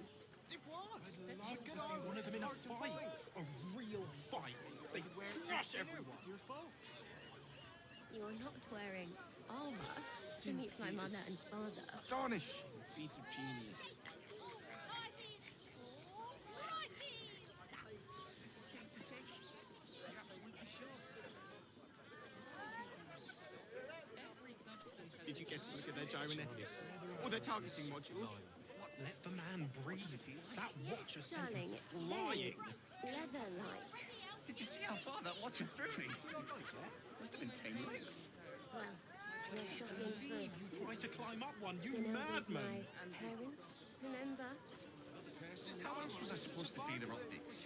S12: I'd love to see one of them in a fight. A real fight. They crush everyone.
S13: You are not wearing armor to meet my mother and father.
S12: Darnish. Feat of genius. Did you get to look at their gyrometics? Or their targeting modules? Let the man breathe. That watcher sent him
S13: Darling, it's
S12: flying.
S13: very leather-like.
S11: Did you see how far that watcher threw me? Must have been 10 licks.
S13: Well, we're shopping for a
S12: You
S13: suit.
S12: tried to climb up one, you
S13: Dinner with my
S12: madman.
S13: parents, remember?
S11: How else was I supposed to see their optics?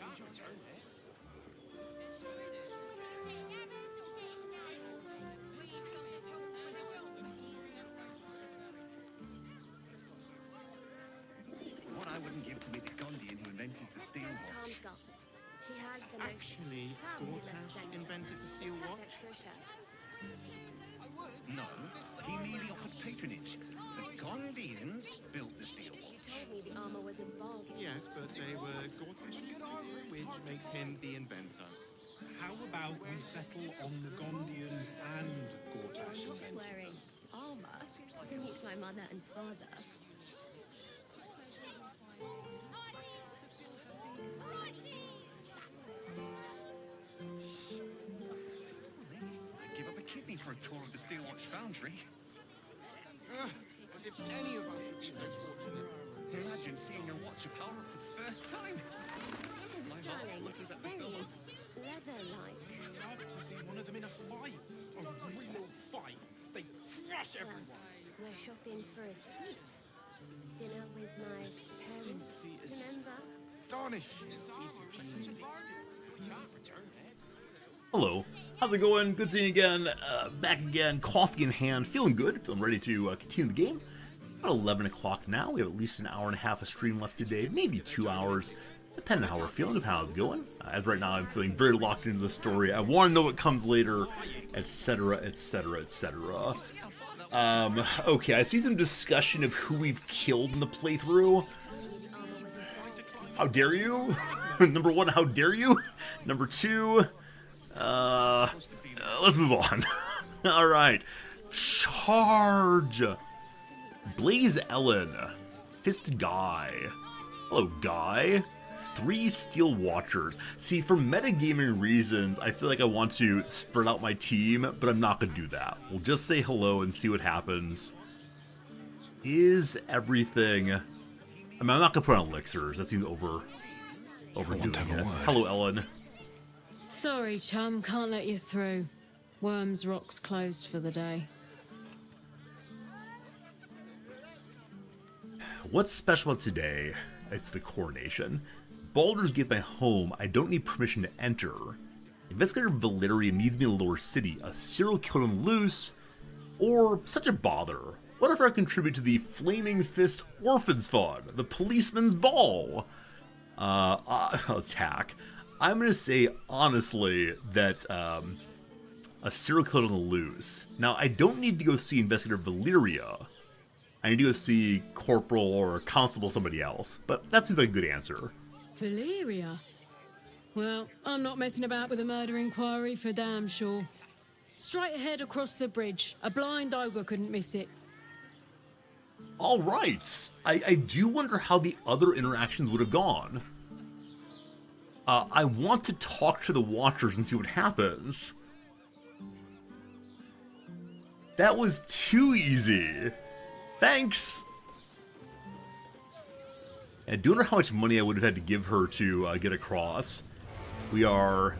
S11: What I wouldn't give to meet the Gondian who invented the
S13: Let's
S11: steel
S13: go to
S11: watch.
S13: Calm's Gums. She has the most
S12: Actually,
S13: fabulous
S12: Gortash
S13: scent.
S12: invented the steel
S13: It's
S12: watch.
S13: perfect for a show.
S11: No, he merely offered patronage. The Gondians built the steel
S13: You
S11: watch.
S13: told me the armor was a bargain.
S12: Yes, but they were Gortash's idea, which makes him the inventor. How about we settle on the Gondians and Gortash
S13: You're not
S12: invented
S13: wearing
S12: them?
S13: armor to meet my mother and father.
S11: I'd give up a kidney for a tour of the steel watch foundry.
S12: As if any of us would be so fortunate.
S11: Imagine seeing your watch power up for the first time.
S13: Yes,
S11: My heart
S13: darling,
S11: flutters
S13: it's
S11: at the
S13: very
S11: thought.
S13: leather-like.
S12: I'd love to see one of them in a fight. A real fight. They crush
S13: Well,
S12: everyone.
S13: we're shopping for a suit. Dinner with my parents, remember?
S12: Darnish.
S1: Hello. How's it going? Good seeing you again. Back again, coffee in hand, feeling good, feeling ready to continue the game. About 11 o'clock now. We have at least an hour and a half of stream left today, maybe 2 hours, depending on how we're feeling, depending on how it's going. As right now, I'm feeling very locked into the story. I want to know what comes later, etc., etc., etc. Okay, I see some discussion of who we've killed in the playthrough. How dare you? Number one, how dare you? Number two, let's move on. All right, charge. Blaze Ellen, Fist Guy. Hello, Guy. 3 Steel Watchers. See, for metagaming reasons, I feel like I want to spread out my team, but I'm not going to do that. We'll just say hello and see what happens. Is everything I mean, I'm not gonna put on elixirs. That seems overdoing it. Hello, Ellen.
S14: Sorry, chum, can't let you through. Worms Rock's closed for the day.
S1: What's special about today? It's the coronation. Baldur's Gate my home. I don't need permission to enter. Investigator Valerian needs me in the lower city. A serial killer on loose? Or such a bother? What if I contribute to the Flaming Fist Orphans Fund? The Policeman's Ball? Attack. I'm gonna say, honestly, that, a serial killer on the loose. Now, I don't need to go see Investigator Valeria. I need to go see Corporal or Constable somebody else. But that seems like a good answer.
S14: Valeria? Well, I'm not messing about with a murder inquiry for damn sure. Straight ahead across the bridge. A blind ogre couldn't miss it.
S1: All right. I do wonder how the other interactions would have gone. I want to talk to the Watchers and see what happens. That was too easy. Thanks. I do wonder how much money I would have had to give her to get across. We are,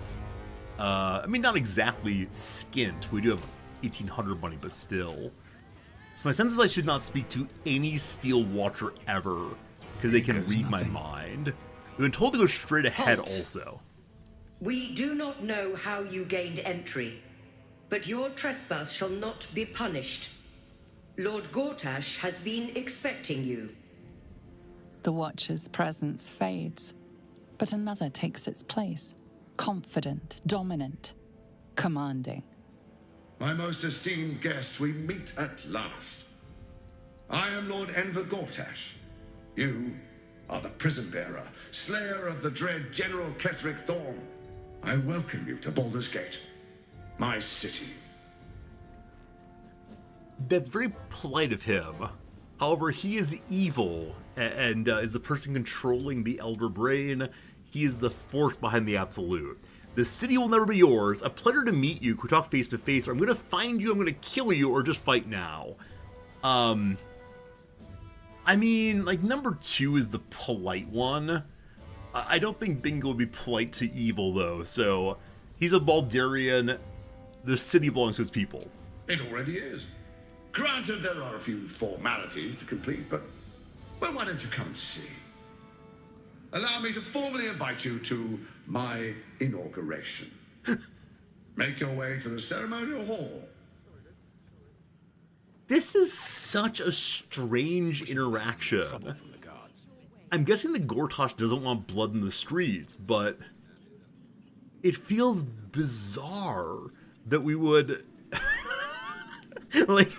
S1: I mean, not exactly skint. We do have 1,800 money, but still. So my sense is I should not speak to any Steel Watcher ever, because they can read my mind. We've been told to go straight ahead also.
S15: We do not know how you gained entry, but your trespass shall not be punished. Lord Gortash has been expecting you.
S6: The Watcher's presence fades, but another takes its place. Confident, dominant, commanding.
S16: My most esteemed guest, we meet at last. I am Lord Enver Gortash. You are the prison bearer, slayer of the dread General Ketheric Thorn. I welcome you to Baldur's Gate, my city.
S1: That's very polite of him. However, he is evil and is the person controlling the Elder Brain. He is the force behind the Absolute. The city will never be yours. A pleasure to meet you. Can we talk face to face? I'm gonna find you, I'm gonna kill you, or just fight now. I mean, like, number 2 is the polite one. I don't think Bingo would be polite to evil, though, so he's a Baldurian. The city belongs to its people.
S16: It already is. Granted, there are a few formalities to complete, but, well, why don't you come and see? Allow me to formally invite you to my inauguration. Make your way to the ceremonial hall.
S1: This is such a strange interaction. I'm guessing the Gortash doesn't want blood in the streets, but it feels bizarre that we would... like,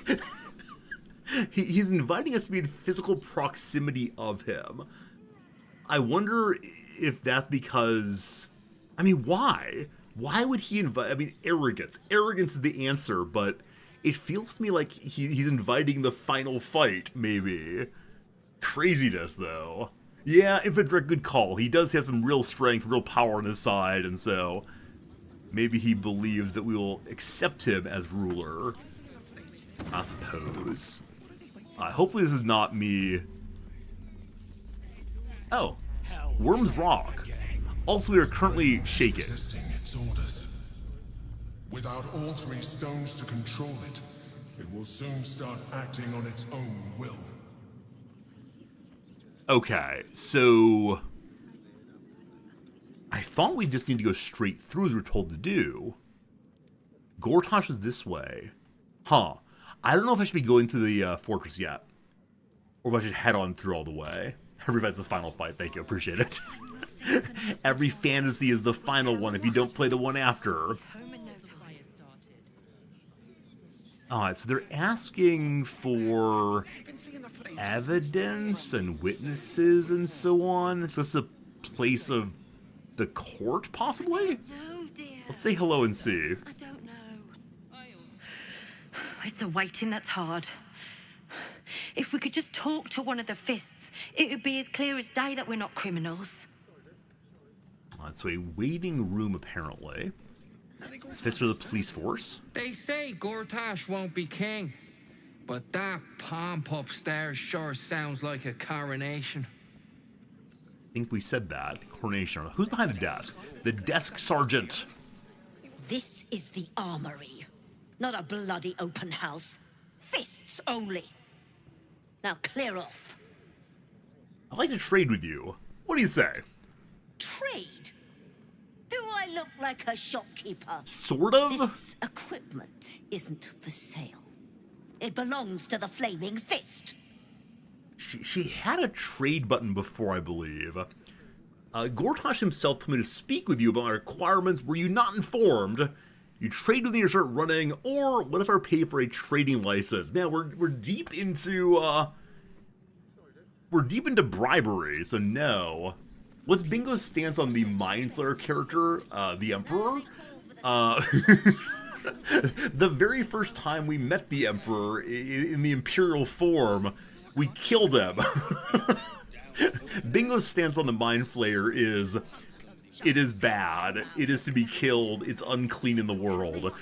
S1: he's inviting us to be in physical proximity of him. I wonder if that's because... I mean, why? Why would he invite... I mean, arrogance. Arrogance is the answer, but it feels to me like he's inviting the final fight, maybe. Craziness, though. Yeah, Infantry, good call. He does have some real strength, real power on his side, and so maybe he believes that we will accept him as ruler. I suppose. Hopefully this is not me. Oh, Worms Rock. Also, we are currently shaken.
S17: Its orders. Without all 3 stones to control it, it will soon start acting on its own will.
S1: Okay, so I thought we just need to go straight through as we were told to do. Gortash is this way. Huh. I don't know if I should be going through the fortress yet, or if I should head on through all the way. Everybody's the final fight. Thank you. Appreciate it. Every fantasy is the final one if you don't play the one after. Alright, so they're asking for evidence and witnesses and so on. So this is a place of the court, possibly?
S18: No, dear.
S1: Let's say hello and see.
S18: I don't know. It's the waiting that's hard. If we could just talk to one of the fists, it would be as clear as day that we're not criminals.
S1: So a waiting room, apparently. Fists are the police force.
S19: They say Gortash won't be king, but that pomp upstairs sure sounds like a coronation.
S1: think we said that. Coronation. Who's behind the desk? The desk sergeant.
S20: This is the armory, not a bloody open house. Fists only. Now clear off.
S1: I'd like to trade with you. What do you say?
S20: Trade? Do I look like a shopkeeper?
S1: Sort of?
S20: This equipment isn't for sale. It belongs to the Flaming Fist.
S1: She had a trade button before, I believe. Gortash himself told me to speak with you about my requirements. Were you not informed? You trade with me or start running, or what if I pay for a trading license? Man, we're deep into bribery, so no. What's Bingo's stance on the Mind Flayer character, the Emperor? The very first time we met the Emperor in the Imperial form, we killed him. Bingo's stance on the Mind Flayer is, it is bad, it is to be killed, it's unclean in the world.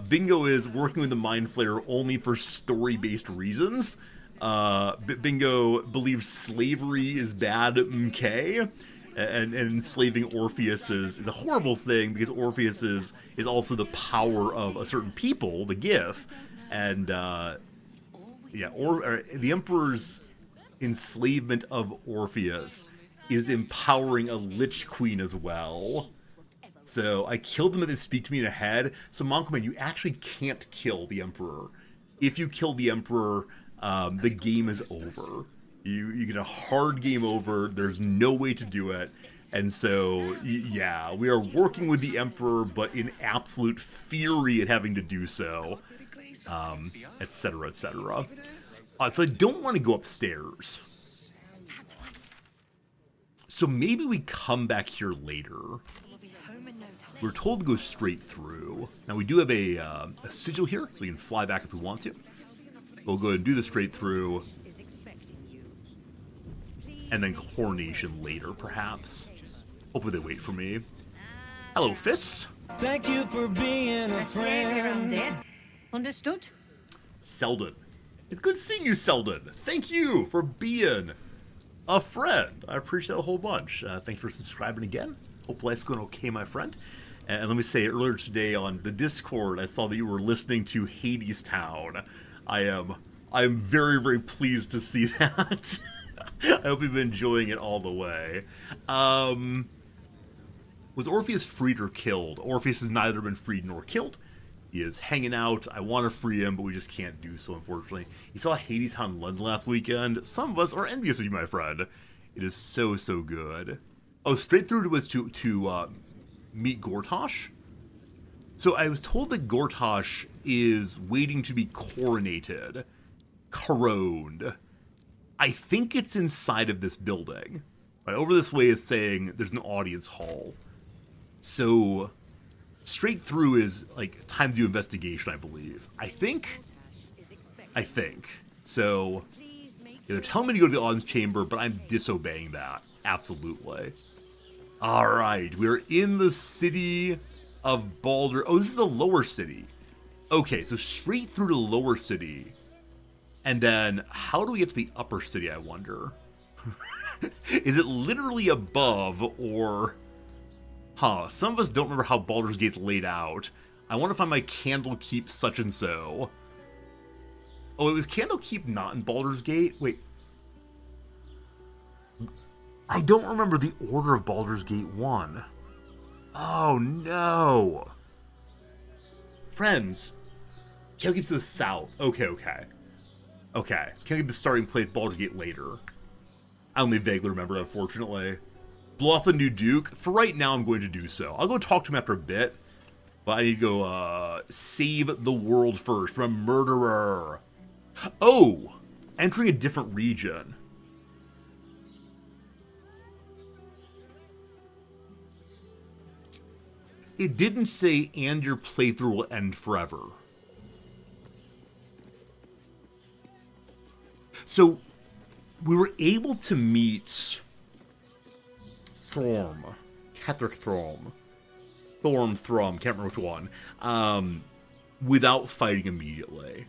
S1: Bingo is working with the Mind Flayer only for story-based reasons. Bingo believes slavery is bad, okay? And enslaving Orpheus is a horrible thing, because Orpheus is also the power of a certain people, the Gith. And, the Emperor's enslavement of Orpheus is empowering a Lich Queen as well. So I killed them and they speak to me in a head. So Monkoman, you actually can't kill the Emperor. If you kill the Emperor, the game is over. You get a hard game over. There's no way to do it. And so, yeah, we are working with the Emperor, but in absolute fury at having to do so. Etc., etc. So I don't want to go upstairs. So maybe we come back here later. We're told to go straight through. Now we do have a sigil here, so we can fly back if we want to. We'll go ahead and do the straight through. And then coronation later, perhaps. Hopefully they wait for me. Hello, Fists.
S21: Thank you for being a friend.
S20: Understood?
S1: Selden. It's good seeing you, Selden. Thank you for being a friend. I appreciate it a whole bunch. Thanks for subscribing again. Hope life's going okay, my friend. And let me say, earlier today on the Discord, I saw that you were listening to Hades Town. I am very, very pleased to see that. I hope you've been enjoying it all the way. Was Orpheus freed or killed? Orpheus has neither been freed nor killed. He is hanging out. I want to free him, but we just can't do so, unfortunately. You saw Hades Town in London last weekend. Some of us are envious of you, my friend. It is so, so good. Oh, straight through was to meet Gortash? So I was told that Gortash is waiting to be coronated. Coroned. I think it's inside of this building. Right, over this way it's saying there's an audience hall. So straight through is like time to do investigation, I believe. I think. So they're telling me to go to the audience chamber, but I'm disobeying that. Absolutely. Alright, we're in the city of Baldur. Oh, this is the lower city. Okay, so straight through to the lower city. And then, how do we get to the upper city, I wonder? Is it literally above, or... Some of us don't remember how Baldur's Gate's laid out. I want to find my Candlekeep such and so. Oh, it was Candlekeep not in Baldur's Gate? Wait. I don't remember the order of Baldur's Gate 1. Oh, no. Friends. Candlekeep's to the south. Okay. Candlekeep is starting place Baldur's Gate later. I only vaguely remember, unfortunately. Blow off the new Duke. For right now, I'm going to do so. I'll go talk to him after a bit. But I need to go, save the world first from a murderer. Oh! Entering a different region. It didn't say, and your playthrough will end forever. So, we were able to meet Thorm, Ketheric Thorm, can't remember which one, without fighting immediately.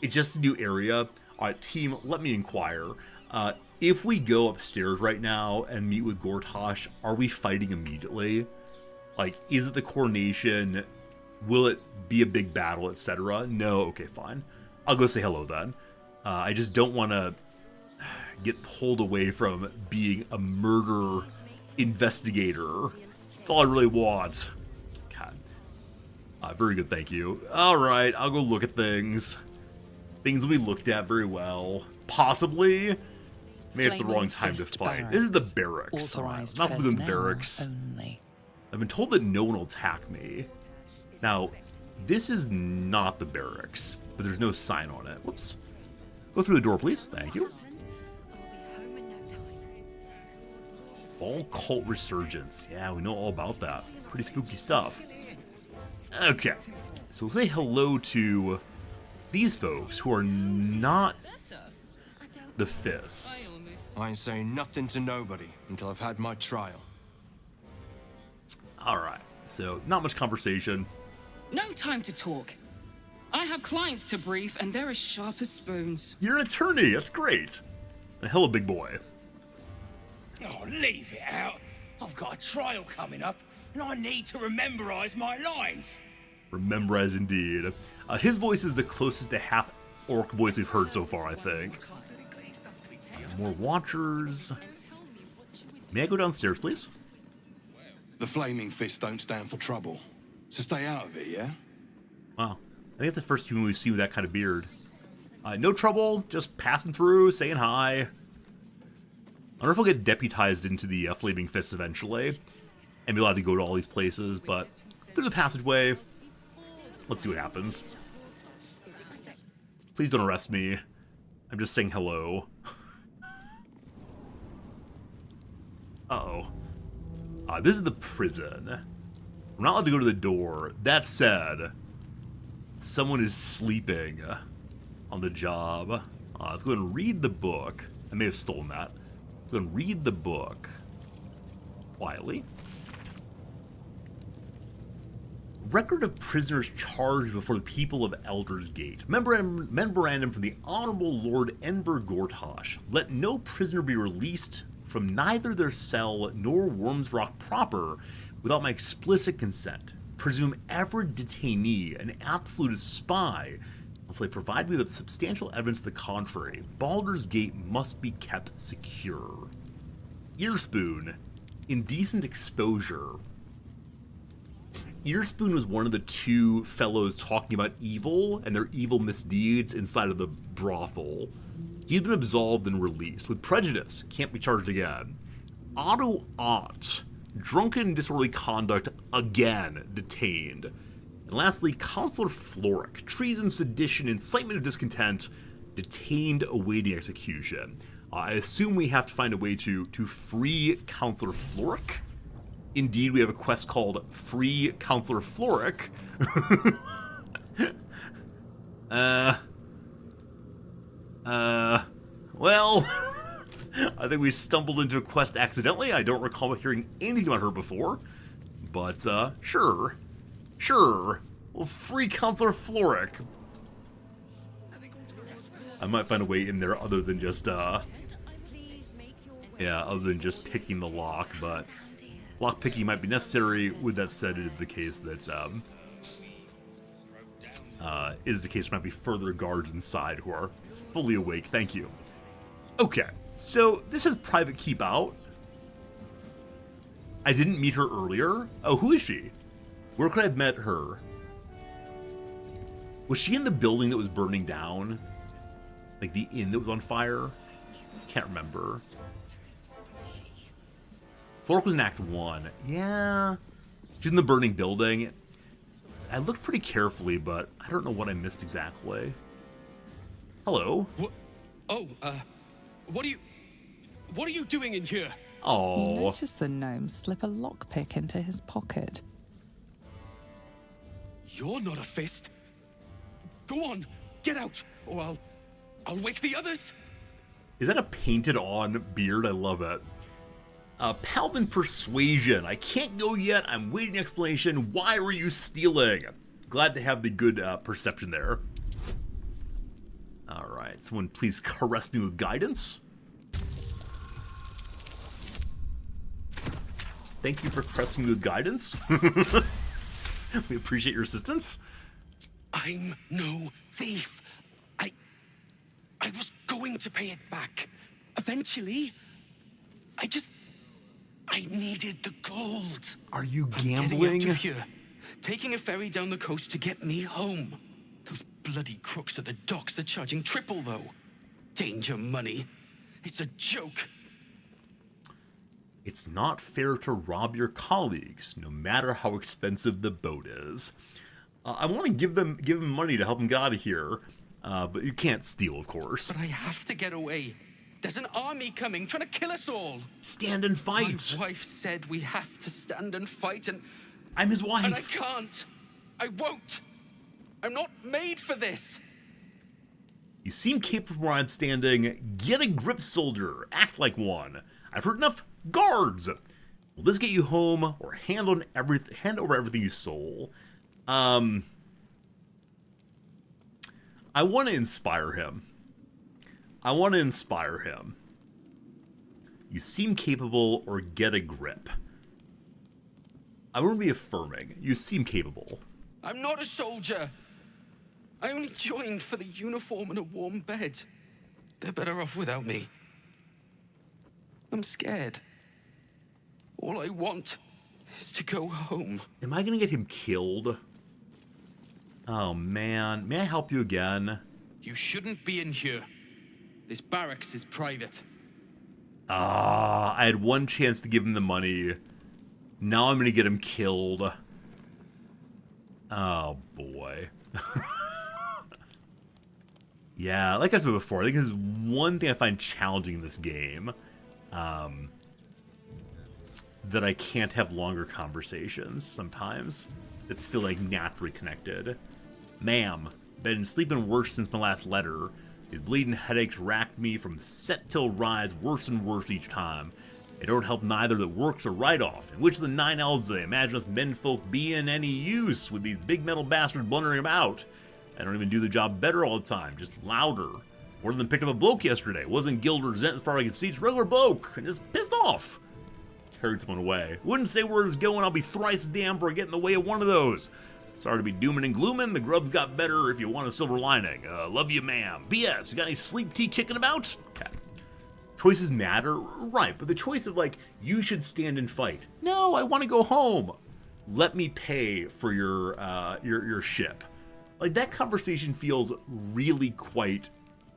S1: It's just a new area. Alright, team, let me inquire. if we go upstairs right now and meet with Gortash, are we fighting immediately? Like, is it the coronation? Will it be a big battle, etc.? No? Okay, fine. I'll go say hello then. I just don't want to get pulled away from being a murder investigator. That's all I really want. God. Very good, thank you. Alright, I'll go look at things. Things will be looked at very well. Possibly. Maybe it's the wrong time to fight. This is the barracks. Not the barracks.
S6: Only.
S1: I've been told that no one will attack me. Now, this is not the barracks, but there's no sign on it. Whoops. Go through the door, please. Thank you. All cult resurgence. Yeah, we know all about that. Pretty spooky stuff. Okay. So we'll say hello to these folks who are not the Fists.
S5: I ain't saying nothing to nobody until I've had my trial.
S1: Alright, so not much conversation.
S22: No time to talk. I have clients to brief, and they're as sharp as spoons.
S1: You're an attorney, that's great. A hella big boy.
S21: Oh, leave it out. I've got a trial coming up, and I need to rememberize my lines.
S1: Rememberize indeed. His voice is the closest to half-orc voice we've heard so far, I think. More watchers. May I go downstairs, please?
S5: The Flaming Fist don't stand for trouble, so stay out of it, yeah?
S1: Wow. I think it's the first human we've seen with that kind of beard. No trouble, just passing through, saying hi. I wonder if we'll get deputized into the Flaming Fists eventually, and be allowed to go to all these places, but through the passageway, let's see what happens. Please don't arrest me. I'm just saying hello. Uh-oh. This is the prison. We're not allowed to go to the door. That said, someone is sleeping on the job. Let's go ahead and read the book. I may have stolen that. Let's go ahead and read the book quietly. Record of prisoners charged before the people of Elder's Gate. Memorandum from the Honorable Lord Enver Gortash. Let no prisoner be released from neither their cell nor Worm's Rock proper without my explicit consent. Presume every detainee an absolute spy until they provide me with substantial evidence to the contrary. Baldur's Gate must be kept secure. Earspoon, indecent exposure. Earspoon was one of the two fellows talking about evil and their evil misdeeds inside of the brothel. He'd been absolved and released. With prejudice, can't be charged again. Otto Ott, drunken and disorderly conduct, again detained. And lastly, Counselor Floric, treason, sedition, incitement of discontent, detained awaiting execution. I assume we have to find a way to free Counselor Floric. Indeed, we have a quest called Free Counselor Floric. Well, I think we stumbled into a quest accidentally. I don't recall hearing anything about her before. But, sure. We'll free Counselor Floric. I might find a way in there other than just, other than just picking the lock, but lock picking might be necessary. With that said, it is the case that, there might be further guards inside who are fully awake. Thank you. Okay, so this is Private Keep Out. I didn't meet her earlier. Oh, who is she? Where could I have met her? Was she in the building that was burning down? Like the inn that was on fire? Can't remember. Floric was in Act 1. Yeah. She's in the burning building. I looked pretty carefully, but I don't know what I missed exactly. Hello.
S5: What? Oh, what are you doing in here?
S1: Oh.
S6: You noticed the gnome slip a lockpick into his pocket.
S5: You're not a fist. Go on, get out, or I'll wake the others.
S1: Is that a painted-on beard? I love it. Paladin Persuasion. I can't go yet. I'm waiting explanation. Why were you stealing? Glad to have the good perception there. Alright, someone please caress me with guidance. Thank you for pressing the guidance. We appreciate your assistance.
S5: I'm no thief. I was going to pay it back. Eventually. I needed the gold.
S1: Are you
S5: I'm getting
S1: gambling?
S5: out of here. Taking a ferry down the coast to get me home. Those bloody crooks at the docks are charging triple, though. Danger money. It's a joke.
S1: It's not fair to rob your colleagues, no matter how expensive the boat is. I want to give them money to help them get out of here, but you can't steal, of course.
S5: But I have to get away. There's an army coming, trying to kill us all.
S1: Stand and fight.
S5: My wife said we have to stand and fight, and
S1: I'm his wife.
S5: And I can't. I won't. I'm not made for this.
S1: You seem capable where I'm standing. Get a grip, soldier. Act like one. I've heard enough. Guards. Will this get you home, or hand over everything you stole? I want to inspire him. You seem capable, or get a grip. I want to be affirming. You seem capable.
S5: I'm not a soldier. I only joined for the uniform and a warm bed. They're better off without me. I'm scared. All I want is to go home.
S1: Am I going to get him killed? Oh, man. May I help you again?
S5: You shouldn't be in here. This barracks is private.
S1: I had one chance to give him the money. Now I'm going to get him killed. Oh, boy. Yeah, like I said before, I think this is one thing I find challenging in this game. That I can't have longer conversations sometimes. It's feel like naturally connected. Ma'am, been sleeping worse since my last letter. These bleeding headaches racked me from set till rise, worse and worse each time. It don't help neither that work's a write-off. And which of the 9 elves do they imagine us menfolk being any use with these big metal bastards blundering about? I don't even do the job better all the time, just louder. More than picked up a bloke yesterday. Wasn't guild or Zent as far as I could see, just regular bloke, and just pissed off. Carried someone away. Wouldn't say where it's going, I'll be thrice damned for getting in the way of one of those. Sorry to be dooming and glooming, the grub's got better if you want a silver lining. Love you, ma'am. P.S. You got any sleep tea kicking about? Okay. Choices matter? Right, but the choice of, like, you should stand and fight. No, I want to go home. Let me pay for your ship. Like, that conversation feels really quite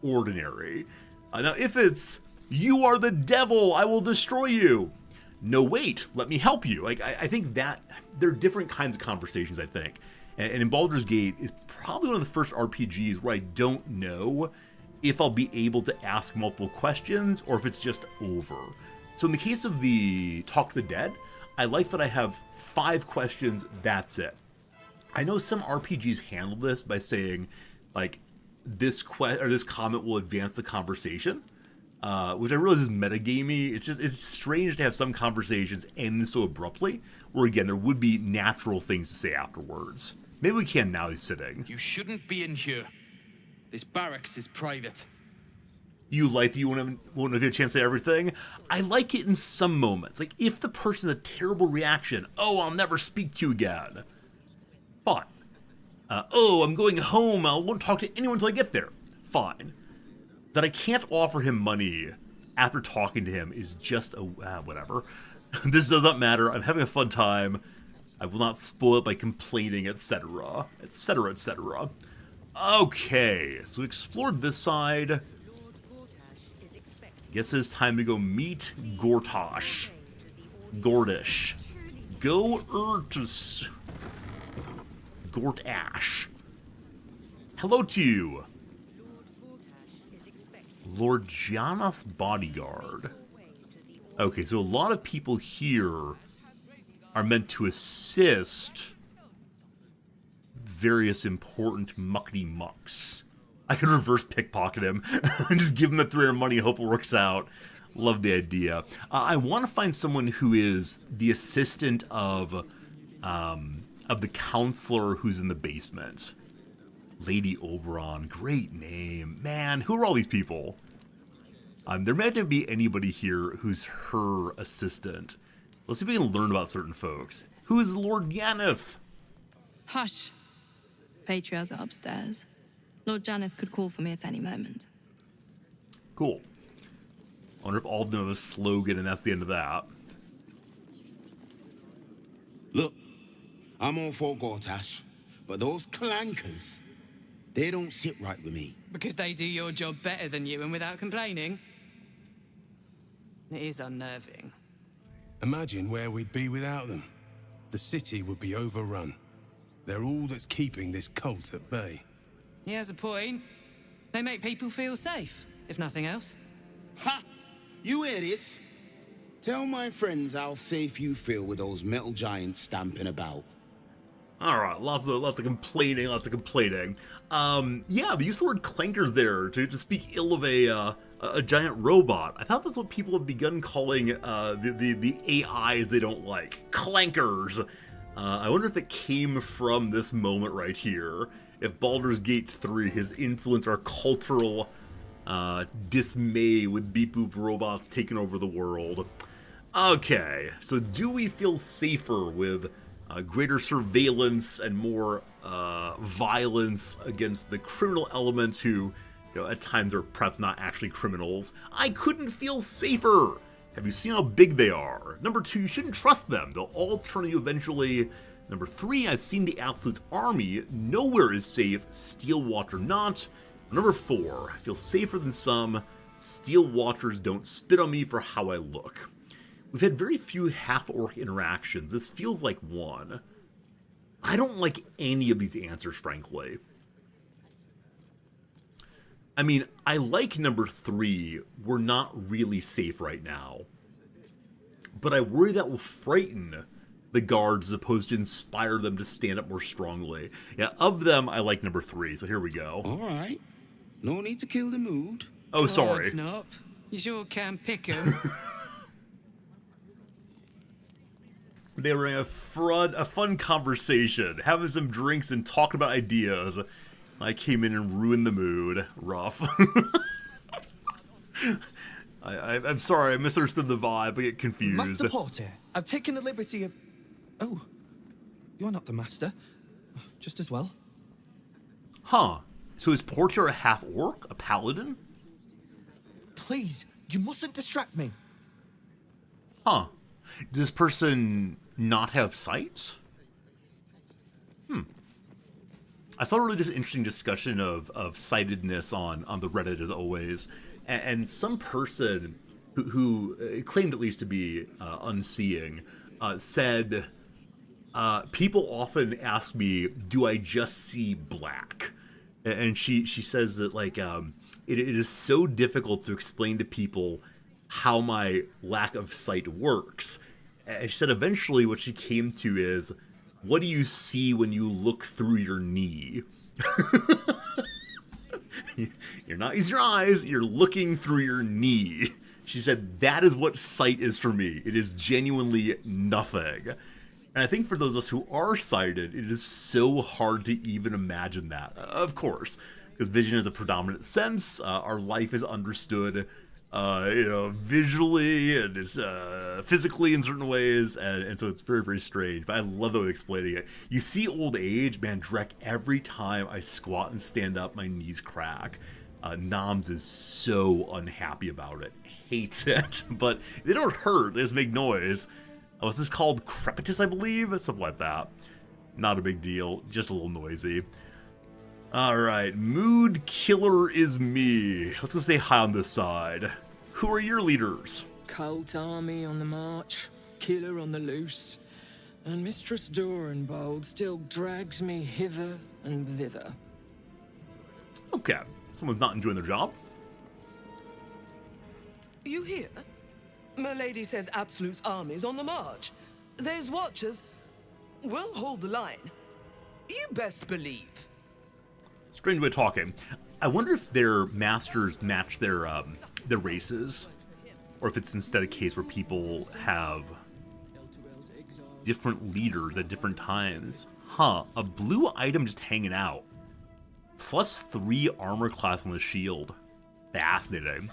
S1: ordinary. Now, if it's, you are the devil, I will destroy you. No, wait, let me help you. Like, I think that there are different kinds of conversations, I think. And in Baldur's Gate is probably one of the first RPGs where I don't know if I'll be able to ask multiple questions or if it's just over. So in the case of the Talk to the Dead, I like that I have 5 questions, that's it. I know some RPGs handle this by saying, like, this comment will advance the conversation. Which I realize is metagamey. It's strange to have some conversations end so abruptly, where again, there would be natural things to say afterwards. Maybe we can now he's sitting.
S5: You shouldn't be in here. This barracks is private.
S1: You like that you won't have a chance to say everything? I like it in some moments. Like, if the person has a terrible reaction, oh, I'll never speak to you again. Fine. Oh, I'm going home, I won't talk to anyone until I get there. Fine. That I can't offer him money after talking to him is just a whatever. This does not matter. I'm having a fun time. I will not spoil it by complaining, etc., etc., etc. Okay, so we explored this side. Guess it's time to go meet Gortash. Gordish. Gortash. Hello to you. Lord Giannath's bodyguard. Okay, so a lot of people here are meant to assist various important muckety mucks. I could reverse pickpocket him and just give him the 300 money and hope it works out. Love the idea. I want to find someone who is the assistant of the counselor who's in the basement. Lady Oberon, great name. Man, who are all these people? There might not be anybody here who's her assistant. Let's see if we can learn about certain folks. Who is Lord Yaneth?
S2: Hush. Patriarchs are upstairs. Lord Janeth could call for me at any moment.
S1: Cool. I wonder if all of them have a slogan and that's the end of that.
S4: Look, I'm all for Gortash, but those clankers, they don't sit right with me.
S22: Because they do your job better than you and without complaining. It is unnerving.
S23: Imagine where we'd be without them. The city would be overrun. They're all that's keeping this cult at bay.
S22: He has a point. They make people feel safe, if nothing else.
S4: Ha! You hear this? Tell my friends how safe you feel with those metal giants stamping about.
S1: All right, lots of complaining, Yeah, they use the word clankers there to speak ill of a giant robot. I thought that's what people have begun calling the AIs they don't like, clankers. I wonder if it came from this moment right here. If Baldur's Gate 3 has influenced our cultural dismay with beep boop robots taking over the world. Okay, so do we feel safer with greater surveillance and more violence against the criminal elements who, at times are perhaps not actually criminals? I couldn't feel safer. Have you seen how big they are? Number 2, you shouldn't trust them. They'll all turn on you eventually. Number 3, I've seen the Absolute's army. Nowhere is safe, Steel Watcher not. Number 4, I feel safer than some. Steel Watchers don't spit on me for how I look. We've had very few half-orc interactions. This feels like one. I don't like any of these answers, frankly. I mean, I like number 3. We're not really safe right now. But I worry that will frighten the guards as opposed to inspire them to stand up more strongly. Yeah, of them, I like number 3, so here we go.
S4: All right. No need to kill the mood.
S1: Oh, sorry.
S22: Not. You sure can pick 'em.
S1: They were in a fun conversation, having some drinks and talking about ideas. I came in and ruined the mood. Rough. I'm sorry, I misunderstood the vibe. I get confused.
S24: Master Porter, I've taken the liberty of... Oh, you're not the master. Just as well.
S1: Huh. So is Porter a half-orc? A paladin?
S24: Please, you mustn't distract me.
S1: Huh. Does this person not have sight? I saw a really just interesting discussion of sightedness on the Reddit, as always. And some person who claimed at least to be unseeing said, people often ask me, do I just see black? And she says that, like, it is so difficult to explain to people how my lack of sight works. And she said eventually what she came to is, what do you see when you look through your knee? You're not using your eyes, you're looking through your knee. She said, that is what sight is for me. It is genuinely nothing. And I think for those of us who are sighted, it is so hard to even imagine that. Of course, because vision is a predominant sense. Our life is understood, visually and it's physically in certain ways, and so it's very, very strange. But I love the way explaining it. You see old age, man, Drek, every time I squat and stand up, my knees crack. Noms is so unhappy about it. Hates it. But they don't hurt, they just make noise. What's this called? Crepitus, I believe? Something like that. Not a big deal, just a little noisy. Alright, mood killer is me. Let's go say hi on this side. Who are your leaders?
S22: Cult army on the march, killer on the loose, and Mistress Dorenbold still drags me hither and thither.
S1: Okay, someone's not enjoying their job.
S24: You hear? Milady says Absolute's army's on the march. Those watchers will hold the line. You best believe.
S1: Strange way of talking. I wonder if their masters match their races, or if it's instead a case where people have different leaders at different times. Huh, a blue item just hanging out. +3 armor class on the shield. Fascinating.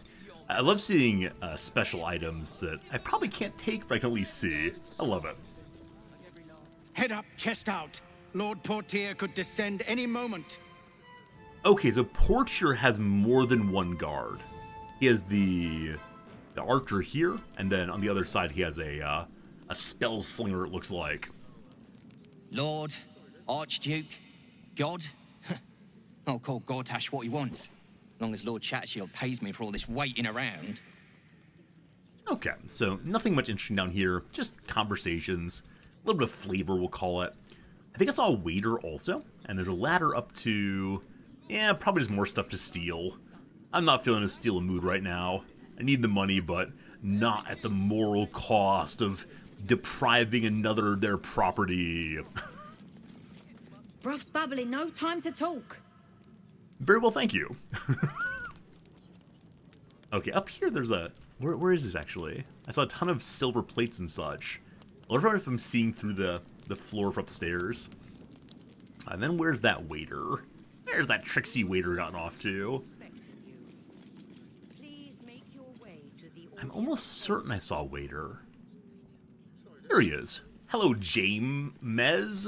S1: I love seeing special items that I probably can't take, but I can at least see. I love it.
S21: Head up, chest out. Lord Portier could descend any moment.
S1: Okay, so Portier has more than one guard. He has the archer here, and then on the other side he has a spell slinger, it looks like.
S21: Lord, Archduke, God. I'll call Gortash what he wants. As long as Lord Chatshield pays me for all this waiting around.
S1: Okay, so nothing much interesting down here, just conversations, a little bit of flavor, we'll call it. I think I saw a waiter also, and there's a ladder up to, yeah, probably just more stuff to steal. I'm not feeling a steal mood right now. I need the money, but not at the moral cost of depriving another of their property.
S3: Bruff's babbling, no time to talk.
S1: Very well, thank you. Okay, up here there's a... Where is this, actually? I saw a ton of silver plates and such. I wonder if I'm seeing through the floor from upstairs. And then where's that waiter? There's that tricksy waiter gotten off to. I'm almost certain I saw a waiter. There he is. Hello, James.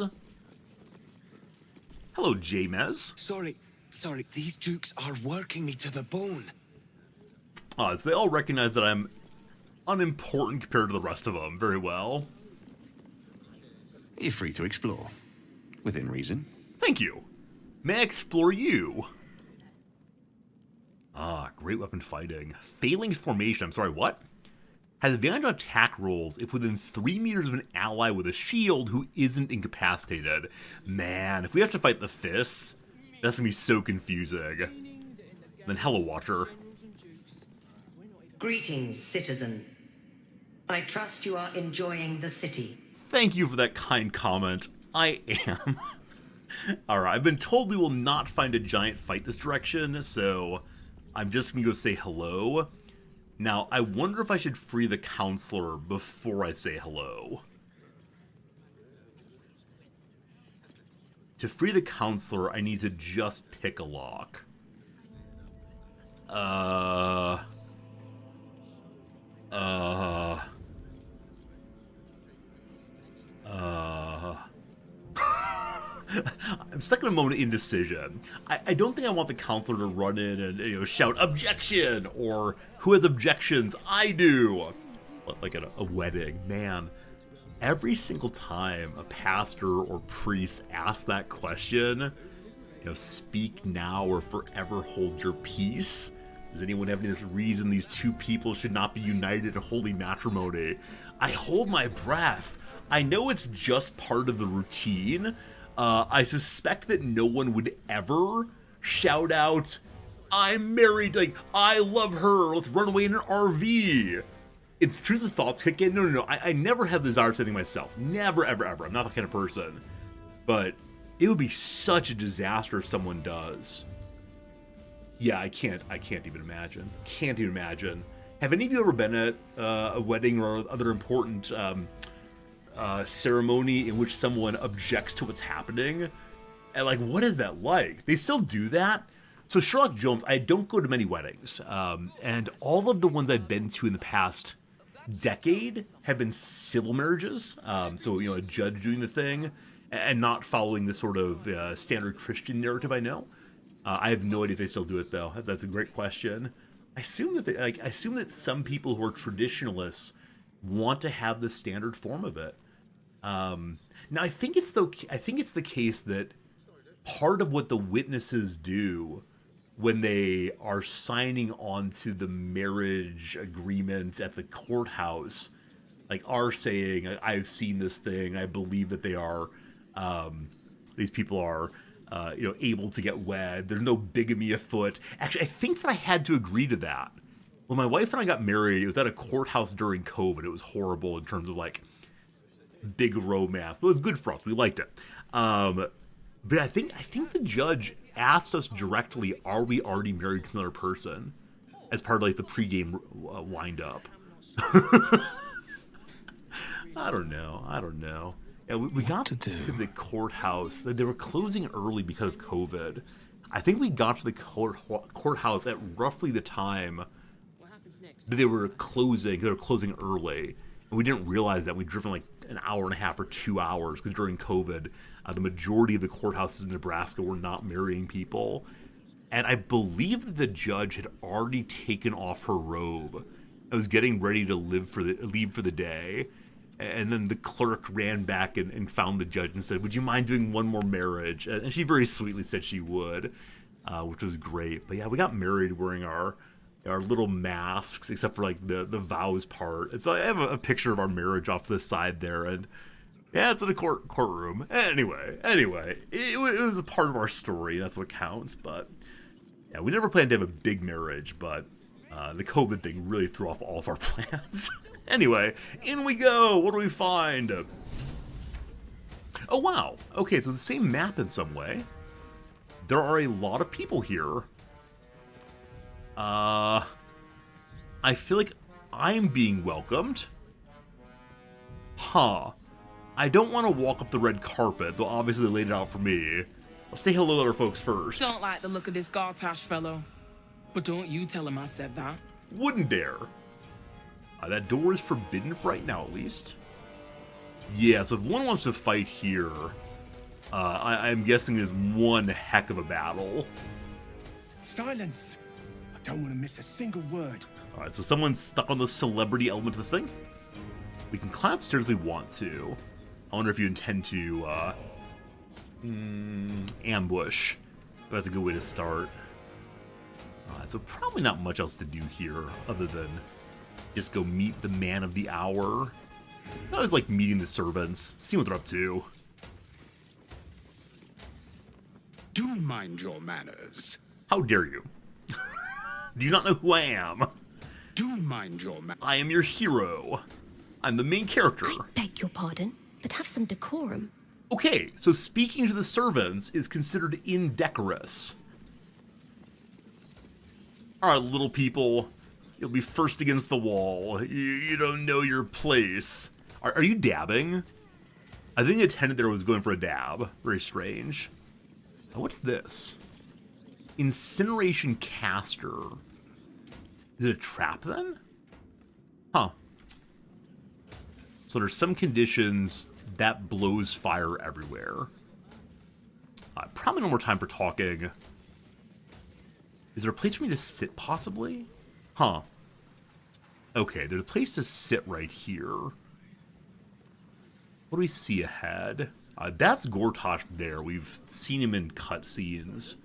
S1: Hello, James.
S7: Sorry, these dukes are working me to the bone.
S1: Oh, so they all recognize that I'm unimportant compared to the rest of them. Very well.
S11: You're free to explore. Within reason.
S1: Thank you. May I explore you? Ah, great weapon fighting. Failing formation. I'm sorry, what? Has advantage on attack rolls if within 3 meters of an ally with a shield who isn't incapacitated. Man, if we have to fight the fists, that's gonna be so confusing. Then hello, Watcher.
S15: Greetings, citizen. I trust you are enjoying the city.
S1: Thank you for that kind comment. I am. Alright, I've been told we will not find a giant fight this direction, so I'm just gonna go say hello. Now, I wonder if I should free the counselor before I say hello. To free the counselor, I need to just pick a lock. I'm stuck in a moment of indecision. I don't think I want the counselor to run in and shout objection, or who has objections? I do. Like at a wedding, man. Every single time a pastor or priest asks that question, speak now or forever hold your peace. Does anyone have any reason these two people should not be united in holy matrimony? I hold my breath. I know it's just part of the routine. I suspect that no one would ever shout out, I'm married, like, I love her, let's run away in an RV. It's true the thoughts kick in. No. I never have the desire to anything myself. Never, ever, ever. I'm not that kind of person. But it would be such a disaster if someone does. Yeah, I can't even imagine. Can't even imagine. Have any of you ever been at a wedding or other important ceremony in which someone objects to what's happening? And like, what is that like? They still do that? So Sherlock Jones, I don't go to many weddings. And all of the ones I've been to in the past decade have been civil marriages. So, a judge doing the thing and not following the sort of standard Christian narrative I know. I have no idea if they still do it, though. That's a great question. I assume that some people who are traditionalists want to have the standard form of it. Now, I think it's the case that part of what the witnesses do when they are signing on to the marriage agreement at the courthouse, like, are saying, I've seen this thing, I believe that they are, these people are, able to get wed, there's no bigamy afoot. Actually, I think that I had to agree to that. When my wife and I got married, it was at a courthouse during COVID. It was horrible in terms of, like, big romance. But it was good for us. We liked it. But I think the judge asked us directly, are we already married to another person? As part of, like, the pregame wind-up. I don't know. Yeah, we got to the courthouse. They were closing early because of COVID. I think we got to the courthouse at roughly the time that they were closing early, and we didn't realize that. We'd driven like an hour and a half or 2 hours, because during COVID, the majority of the courthouses in Nebraska were not marrying people. And I believe that the judge had already taken off her robe. I was getting ready to leave for the day. And then the clerk ran back and found the judge and said, "Would you mind doing one more marriage?" And she very sweetly said she would, which was great. But yeah, we got married wearing our little masks, except for like the vows part. And so I have a picture of our marriage off to the side there, and yeah, it's in a courtroom. Anyway, it was a part of our story. That's what counts. But yeah, we never planned to have a big marriage, but the COVID thing really threw off all of our plans. Anyway, in we go. What do we find? Oh, wow. Okay, so the same map in some way. There are a lot of people here. I feel like I'm being welcomed. Huh. I don't want to walk up the red carpet, though obviously they laid it out for me. Let's say hello to our folks first.
S8: Don't like the look of this Gartash fellow. But don't you tell him I said that.
S1: Wouldn't dare. That door is forbidden for right now, at least. Yeah, so if one wants to fight here, I'm guessing it is one heck of a battle.
S7: Silence! I don't want to miss a single word.
S1: Alright, so someone's stuck on the celebrity element of this thing. We can climb upstairs if we want to. I wonder if you intend to, ambush. That's a good way to start. So probably not much else to do here, other than just go meet the man of the hour. That was like meeting the servants, seeing what they're up to.
S7: Do mind your manners.
S1: How dare you? Do you not know who I am?
S7: Do mind your manners.
S1: I am your hero. I'm the main character.
S9: I beg your pardon, but have some decorum.
S1: Okay, so speaking to the servants is considered indecorous. Alright, little people. You'll be first against the wall. You don't know your place. Are you dabbing? I think the attendant there was going for a dab. Very strange. What's this? Incineration caster. Is it a trap then? Huh. So there's some conditions that blows fire everywhere. Probably no more time for talking. Is there a place for me to sit, possibly? Huh. Okay, there's a place to sit right here. What do we see ahead? That's Gortash there. We've seen him in cutscenes.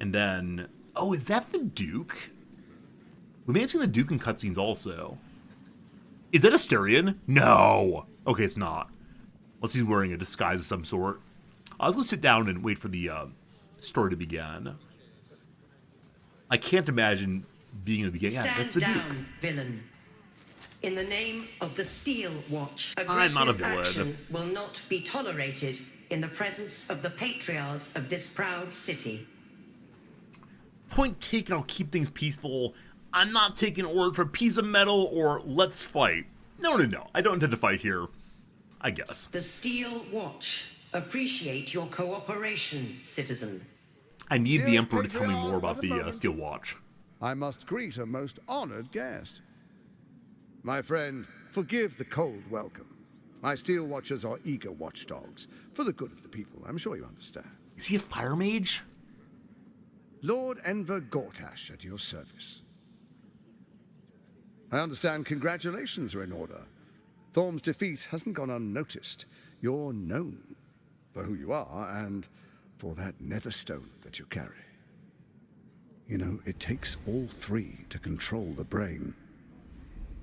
S1: And then... Oh, is that the Duke? We may have seen the Duke in cutscenes also. Is that Asterion? No! Okay, it's not. Unless he's wearing a disguise of some sort. Let's go sit down and wait for the story to begin. I can't imagine being in the beginning.
S15: Stand
S1: yeah, that's the
S15: down,
S1: Duke.
S15: villain. In the name of the Steel Watch,
S1: I'm not a
S15: aggressive
S1: villain.
S15: action will not be tolerated in the presence of the patriarchs of this proud city.
S1: Point taken, I'll keep things peaceful. I'm not taking orders for a piece of metal or let's fight. No. I don't intend to fight here. I guess.
S15: The Steel Watch appreciate your cooperation, citizen.
S1: I need the Emperor to tell me more about the Steel Watch.
S10: I must greet a most honored guest. My friend, forgive the cold welcome. My Steel Watchers are eager watchdogs, for the good of the people, I'm sure you understand.
S1: Is he a fire mage?
S10: Lord Enver Gortash at your service. I understand congratulations are in order. Thorm's defeat hasn't gone unnoticed. You're known for who you are and for that nether stone that you carry. You know, it takes all three to control the brain.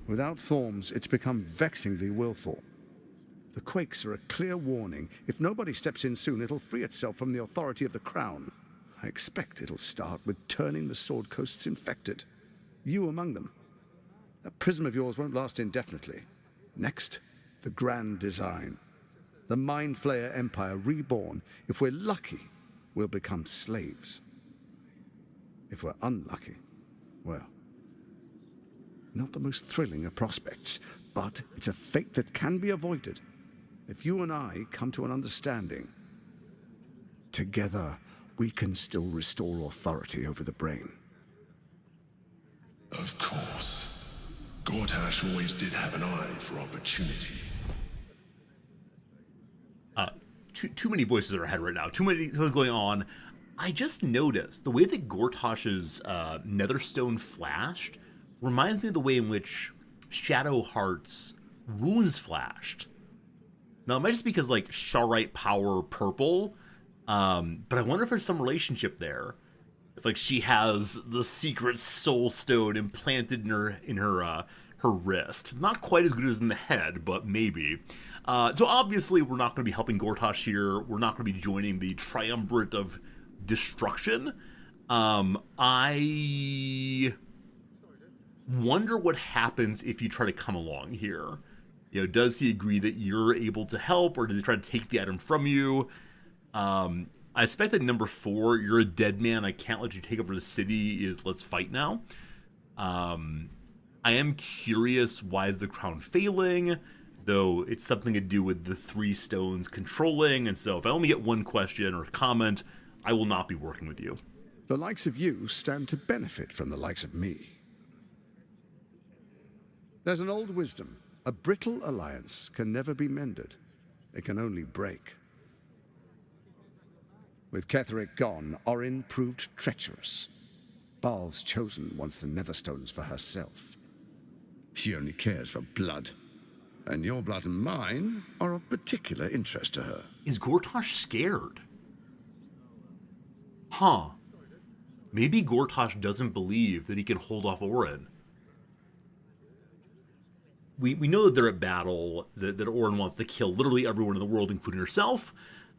S10: Without Thorm's, it's become vexingly willful. The quakes are a clear warning. If nobody steps in soon, it'll free itself from the authority of the crown. I expect it'll start with turning the Sword Coasts infected. You among them. That prism of yours won't last indefinitely. Next, the grand design. The Mind Flayer Empire reborn. If we're lucky, we'll become slaves. If we're unlucky, well, not the most thrilling of prospects, but it's a fate that can be avoided if you and I come to an understanding. Together, we can still restore authority over the brain.
S17: Of course. Gortash always did have an eye for opportunity.
S1: Too many voices in our head right now. Too many things going on. I just noticed the way that Gortash's Netherstone flashed reminds me of the way in which Shadowheart's runes flashed. Now, it might just be because, like, Sharite power purple, but I wonder if there's some relationship there. If, like, she has the secret soul stone implanted in her wrist. Not quite as good as in the head, but maybe. So obviously we're not going to be helping Gortash here. We're not going to be joining the Triumvirate of Destruction. I wonder what happens if you try to come along here. You know, does he agree that you're able to help, or does he try to take the item from you? I expect that number 4, you're a dead man, I can't let you take over the city, is let's fight now. I am curious, why is the crown failing? Though it's something to do with the 3 stones controlling, and so if I only get one question or comment, I will not be working with you.
S10: The likes of you stand to benefit from the likes of me. There's an old wisdom. A brittle alliance can never be mended. It can only break. With Ketheric gone, Orin proved treacherous. Baal's chosen wants the Netherstones for herself. She only cares for blood. And your blood and mine are of particular interest to her.
S1: Is Gortash scared? Huh. Maybe Gortash doesn't believe that he can hold off Orin. We know that they're at battle, that Orin wants to kill literally everyone in the world, including herself.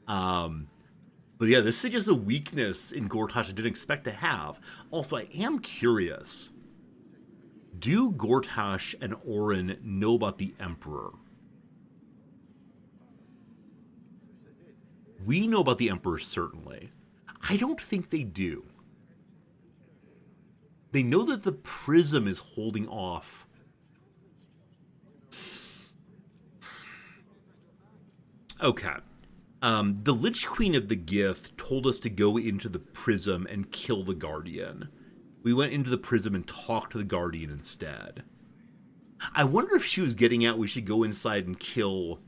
S1: But yeah, this is just a weakness in Gortash I didn't expect to have. Also, I am curious. Do Gortash and Orin know about the Emperor? We know about the Emperor, certainly. I don't think they do. They know that the Prism is holding off. Okay. The Lich Queen of the Gift told us to go into the Prism and kill the Guardian. We went into the Prism and talked to the Guardian instead. I wonder if she was getting at we should go inside and kill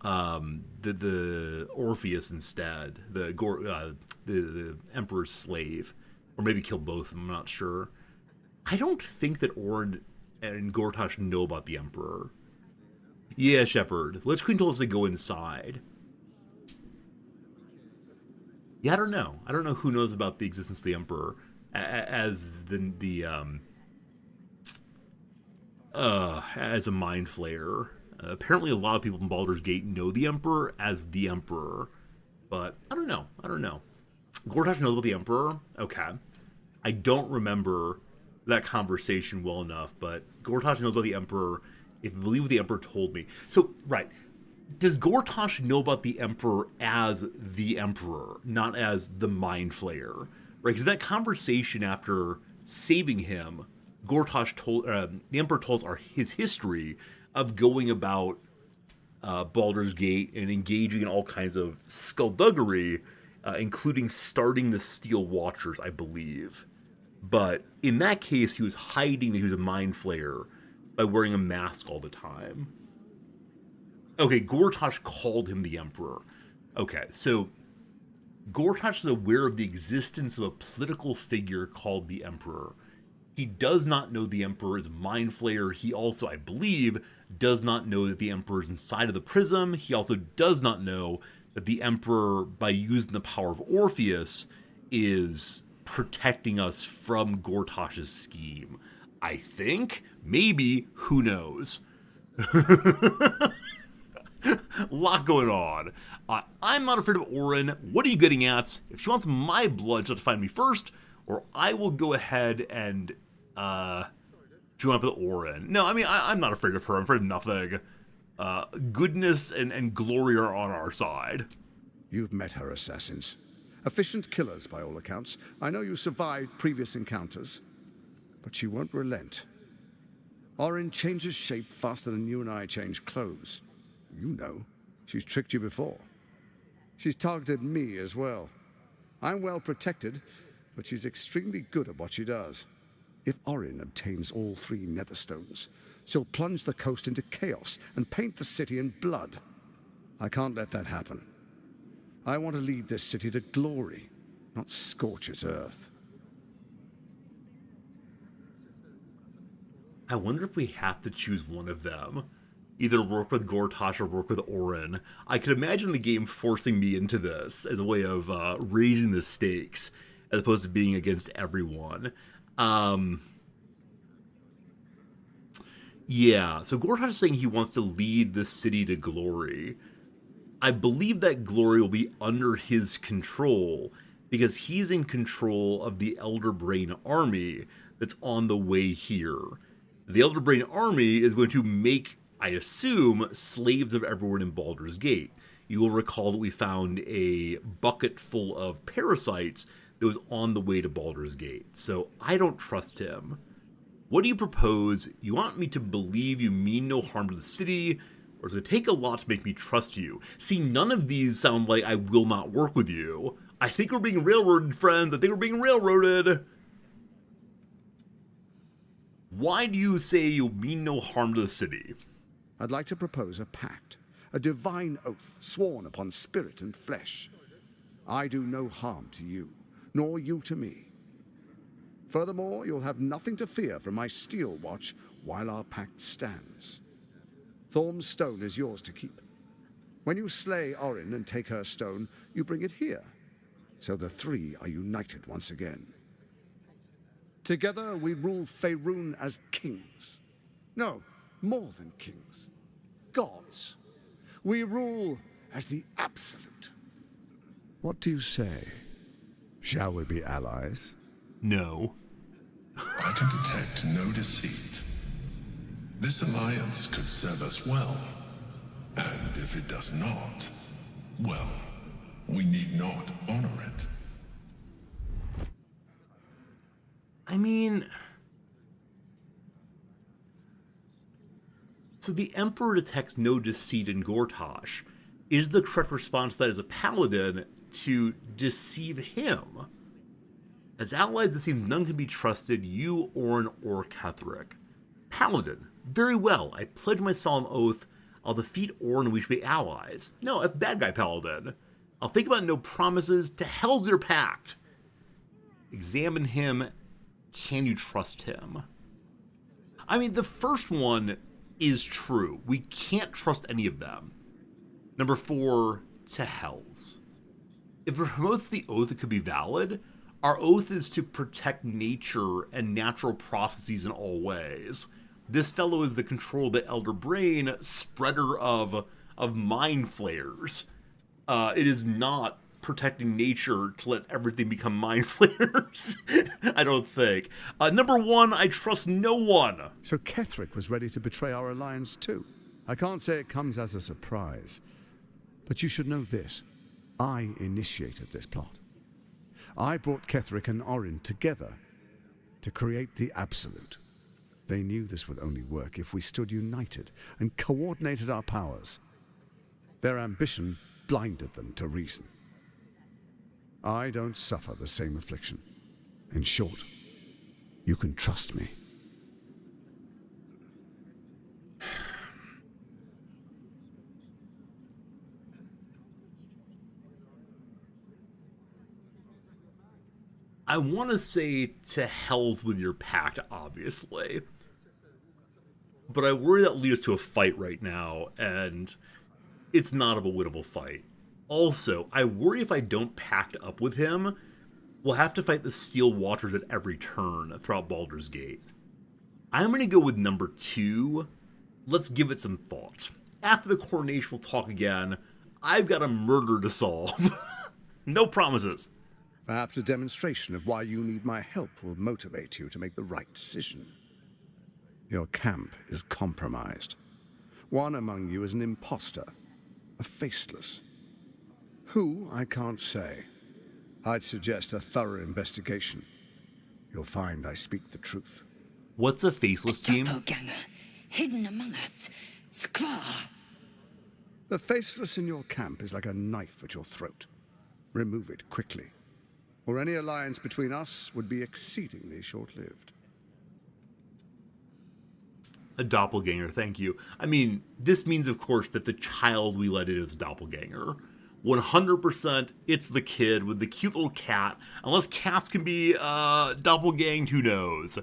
S1: the Orpheus instead, the Emperor's slave, or maybe kill both of them. I'm not sure. I don't think that Orin and Gortash know about the Emperor. Yeah, Shepard. Lich Queen told us to go inside. Yeah, I don't know. I don't know who knows about the existence of the Emperor as as a mind flayer. Apparently a lot of people in Baldur's Gate know the Emperor as the Emperor, but I don't know. Gortash knows about the Emperor? Okay. I don't remember that conversation well enough, but Gortash knows about the Emperor, if you believe what the Emperor told me. So, right. Does Gortash know about the Emperor as the Emperor, not as the Mind Flayer? Right, because that conversation after saving him, Gortash told, the Emperor told us his history of going about Baldur's Gate and engaging in all kinds of skullduggery, including starting the Steel Watchers, I believe. But in that case, he was hiding that he was a Mind Flayer by wearing a mask all the time. Okay, Gortash called him the Emperor. Okay, so Gortash is aware of the existence of a political figure called the Emperor. He does not know the Emperor is a Mind Flayer. He also, I believe, does not know that the Emperor is inside of the Prism. He also does not know that the Emperor, by using the power of Orpheus, is protecting us from Gortash's scheme. I think, maybe, who knows? A lot going on. I'm not afraid of Orin. What are you getting at? If she wants my blood, she'll have to find me first, or I will go ahead and join up with Orin. No, I mean, I'm not afraid of her. I'm afraid of nothing. Goodness and glory are on our side.
S10: You've met her assassins. Efficient killers, by all accounts. I know you survived previous encounters, but she won't relent. Orin changes shape faster than you and I change clothes. You know, she's tricked you before. She's targeted me as well. I'm well protected, but she's extremely good at what she does. If Orin obtains all 3 Netherstones, she'll plunge the coast into chaos and paint the city in blood. I can't let that happen. I want to lead this city to glory, not scorch its earth.
S1: I wonder if we have to choose one of them. Either work with Gortash or work with Orin. I could imagine the game forcing me into this as a way of raising the stakes, as opposed to being against everyone. Yeah, so Gortash is saying he wants to lead the city to glory. I believe that glory will be under his control, because he's in control of the Elder Brain army that's on the way here. The Elder Brain army is going to make, I assume, slaves of everyone in Baldur's Gate. You will recall that we found a bucket full of parasites that was on the way to Baldur's Gate, so I don't trust him. What do you propose? You want me to believe you mean no harm to the city, or does it take a lot to make me trust you? See, none of these sound like I will not work with you. I think we're being railroaded, friends. I think we're being railroaded. Why do you say you'll mean no harm to the city?
S10: I'd like to propose a pact, a divine oath sworn upon spirit and flesh. I do no harm to you, nor you to me. Furthermore, you'll have nothing to fear from my steel watch while our pact stands. Thorm's stone is yours to keep. When you slay Orin and take her stone, you bring it here, so the 3 are united once again. Together we rule Faerun as kings. No, more than kings. Gods. We rule as the Absolute. What do you say? Shall we be allies?
S1: No.
S17: I can detect no deceit. This alliance could serve us well. And if it does not, well, we need not honor it.
S1: I mean, so the Emperor detects no deceit in Gortash. Is the correct response to that as a paladin to deceive him? As allies, it seems none can be trusted, you, Orin, or Ketheric. Paladin, very well. I pledge my solemn oath I'll defeat Orin and we should be allies. No, that's bad guy Paladin. I'll think about no promises. To hell's your pact. Examine him. Can you trust him? I mean, the first one is true. We can't trust any of them. Number 4, to hells. If it promotes the oath, it could be valid. Our oath is to protect nature and natural processes in all ways. This fellow is the control of the Elder Brain, spreader of mind flayers. It is not protecting nature to let everything become mind flayers. I don't think. Number 1, I trust no one.
S10: So Ketheric was ready to betray our alliance too. I can't say it comes as a surprise. But you should know this. I initiated this plot. I brought Ketheric and Orin together to create the Absolute. They knew this would only work if we stood united and coordinated our powers. Their ambition blinded them to reason. I don't suffer the same affliction. In short, you can trust me.
S1: I want to say to hells with your pact, obviously. But I worry that leads us to a fight right now, and it's not a winnable fight. Also, I worry if I don't pact up with him, we'll have to fight the Steel Watchers at every turn throughout Baldur's Gate. I'm going to go with number 2. Let's give it some thought. After the coronation, we'll talk again. I've got a murder to solve. No promises.
S10: Perhaps a demonstration of why you need my help will motivate you to make the right decision. Your camp is compromised. One among you is an imposter, a faceless. Who, I can't say. I'd suggest a thorough investigation. You'll find I speak the truth.
S1: What's a faceless team?
S20: Doppelganger, hidden among us. Squaw.
S10: The faceless in your camp is like a knife at your throat. Remove it quickly, or any alliance between us would be exceedingly short-lived.
S1: A doppelganger, thank you. I mean, this means, of course, that the child we let in is a doppelganger. 100% it's the kid with the cute little cat. Unless cats can be doppelganged, who knows?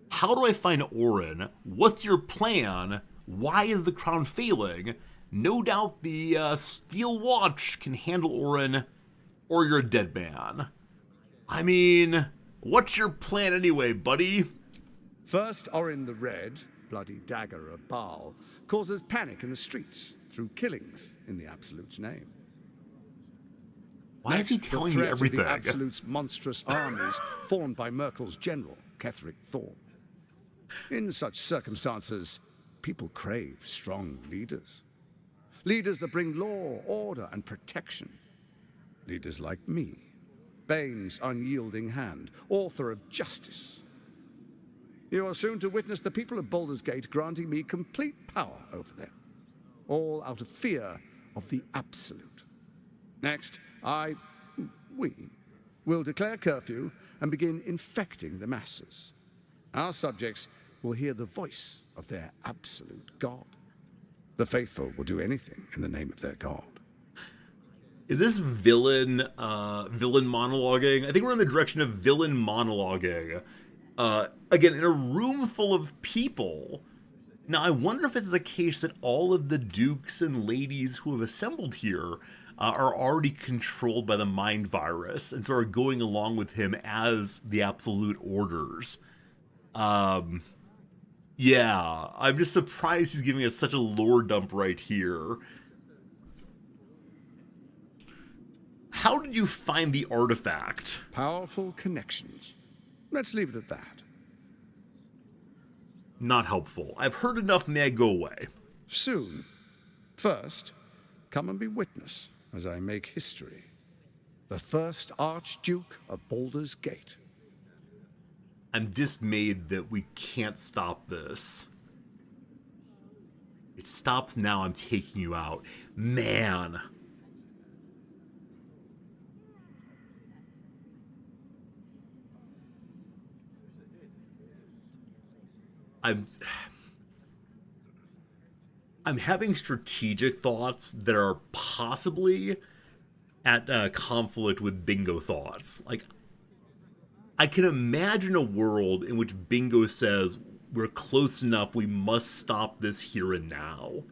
S1: How do I find Orin? What's your plan? Why is the crown failing? No doubt the steel watch can handle Orin, or you're a dead man. I mean, what's your plan anyway, buddy?
S10: First, Orin the Red, bloody dagger of Baal, causes panic in the streets through killings in the Absolute's name.
S1: Why is he telling me everything?
S10: The Absolute's monstrous armies formed by Merkel's general, Ketheric Thorm. In such circumstances, people crave strong leaders. Leaders that bring law, order, and protection. Leaders like me, Bane's unyielding hand, author of justice. You are soon to witness the people of Baldur's Gate granting me complete power over them, all out of fear of the Absolute. Next, we will declare curfew and begin infecting the masses. Our subjects will hear the voice of their absolute God. The faithful will do anything in the name of their God.
S1: Is this villain monologuing? I think we're in the direction of villain monologuing. Again, in a room full of people. Now, I wonder if it's the case that all of the dukes and ladies who have assembled here are already controlled by the mind virus, and so are going along with him as the Absolute orders. Yeah, I'm just surprised he's giving us such a lore dump right here. How did you find the artifact?
S10: Powerful connections. Let's leave it at that.
S1: Not helpful. I've heard enough, may I go away?
S10: Soon. First, come and be witness as I make history. The first Archduke of Baldur's Gate.
S1: I'm dismayed that we can't stop this. It stops now, I'm taking you out. Man. I'm having strategic thoughts that are possibly at conflict with Bingo thoughts. Like, I can imagine a world in which Bingo says, we're close enough, we must stop this here and now.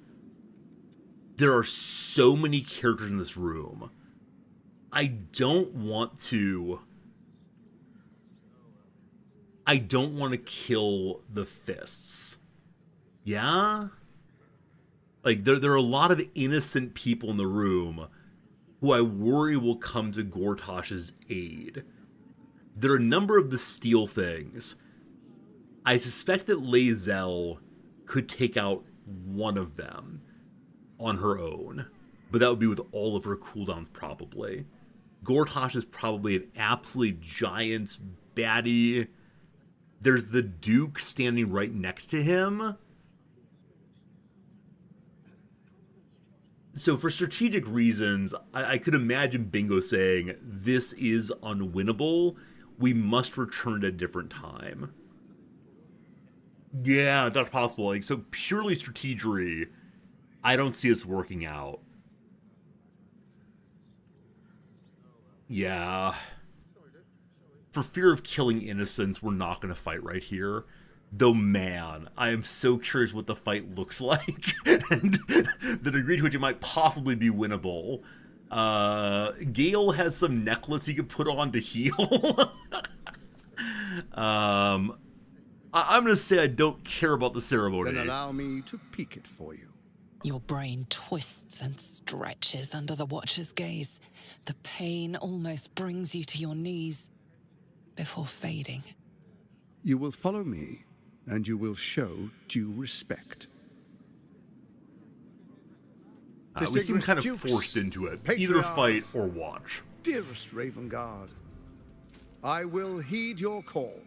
S1: There are so many characters in this room. I don't want to kill the fists. Yeah? Like, there are a lot of innocent people in the room who I worry will come to Gortash's aid. There are a number of the steel things. I suspect that Lae'zel could take out one of them on her own, but that would be with all of her cooldowns probably. Gortash is probably an absolutely giant baddie. There's the Duke standing right next to him. So for strategic reasons, I could imagine Bingo saying, this is unwinnable. We must return at a different time. Yeah, that's possible. Like, so purely strategery, I don't see us working out. Yeah. For fear of killing innocents, we're not going to fight right here. Though, man, I am so curious what the fight looks like and the degree to which it might possibly be winnable. Gale has some necklace he could put on to heal. I'm going to say I don't care about the ceremony.
S10: Then allow me to peek it for you.
S6: Your brain twists and stretches under the Watcher's gaze. The pain almost brings you to your knees before fading.
S10: You will follow me, and you will show due respect.
S1: We seem kind of forced into it. Either fight or watch.
S10: Dearest Raven Guard, I will heed your call.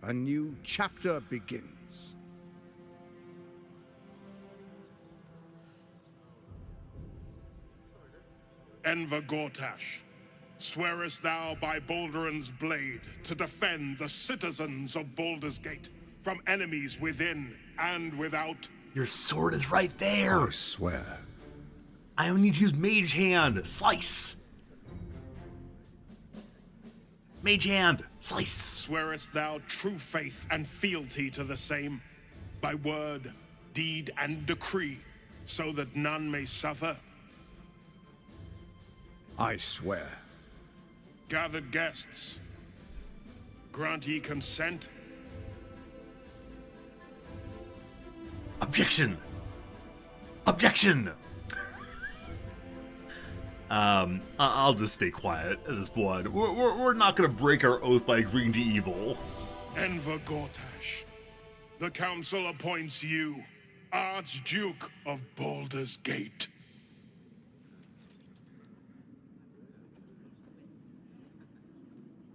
S10: A new chapter begins.
S17: Enver Gortash, swearest thou by Balduran's blade to defend the citizens of Baldur's Gate from enemies within and without.
S1: Your sword is right there.
S10: I swear.
S1: I only need to use Mage Hand. Slice. Mage Hand. Slice.
S17: Swearest thou true faith and fealty to the same, by word, deed, and decree, so that none may suffer?
S10: I swear.
S17: Gathered guests, grant ye consent?
S1: Objection. Objection. I'll just stay quiet at this point. We're not gonna break our oath by agreeing to evil.
S17: Enver Gortash, the council appoints you Archduke of Baldur's Gate.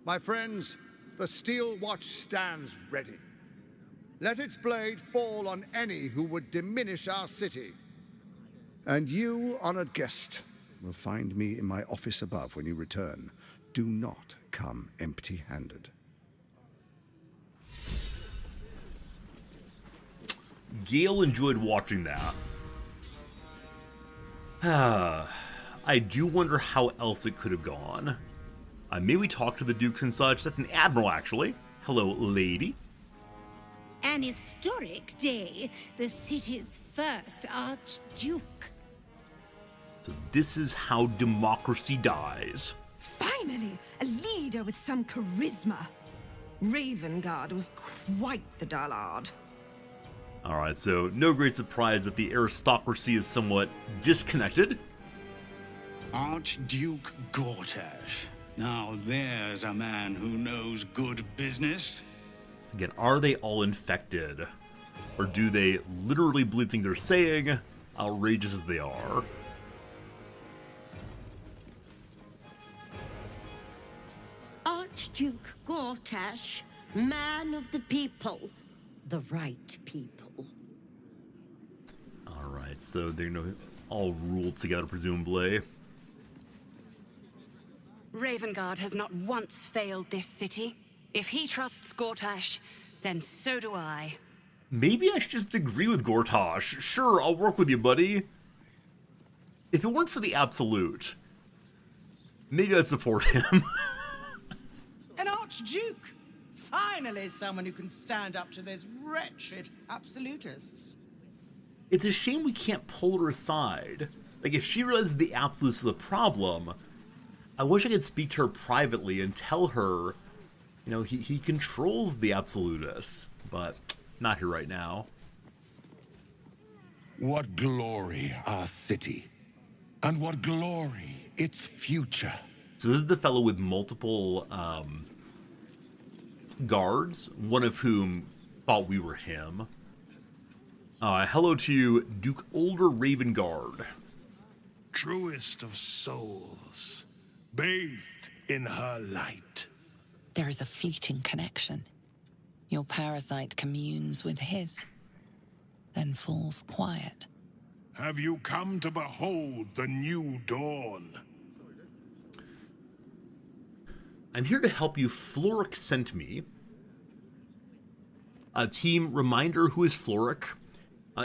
S10: My friends, the Steel Watch stands ready. Let its blade fall on any who would diminish our city. And you, honored guest, will find me in my office above when you return. Do not come empty-handed.
S1: Gale enjoyed watching that. I do wonder how else it could have gone. May we talk to the dukes and such? That's an admiral, actually. Hello, lady.
S20: An historic day, the city's first Archduke.
S1: So this is how democracy dies.
S3: Finally, a leader with some charisma. Ravengard was quite the dullard.
S1: Alright, so no great surprise that the aristocracy is somewhat disconnected.
S11: Archduke Gortash. Now there's a man who knows good business.
S1: Again, are they all infected? Or do they literally believe things they're saying, outrageous as they are?
S20: Archduke Gortash, man of the people. The right people.
S1: Alright, so they're gonna all rule together, presumably.
S12: Ravengard has not once failed this city. If he trusts Gortash, then so do I.
S1: Maybe I should just agree with Gortash. Sure, I'll work with you, buddy. If it weren't for the Absolute, maybe I'd support him.
S13: An Archduke! Finally someone who can stand up to those wretched absolutists.
S1: It's a shame we can't pull her aside. Like, if she realizes the Absolute's the problem, I wish I could speak to her privately and tell her, you know, he controls the Absolutists, but not here right now.
S17: What glory our city, and what glory its future.
S1: So this is the fellow with multiple guards, one of whom thought we were him. Hello to you, Duke Older Ravengard.
S17: Truest of souls, bathed in her light.
S6: There is a fleeting connection. Your parasite communes with his, then falls quiet.
S17: Have you come to behold the new dawn?
S1: I'm here to help you. Floric sent me. Team, reminder, who is Floric?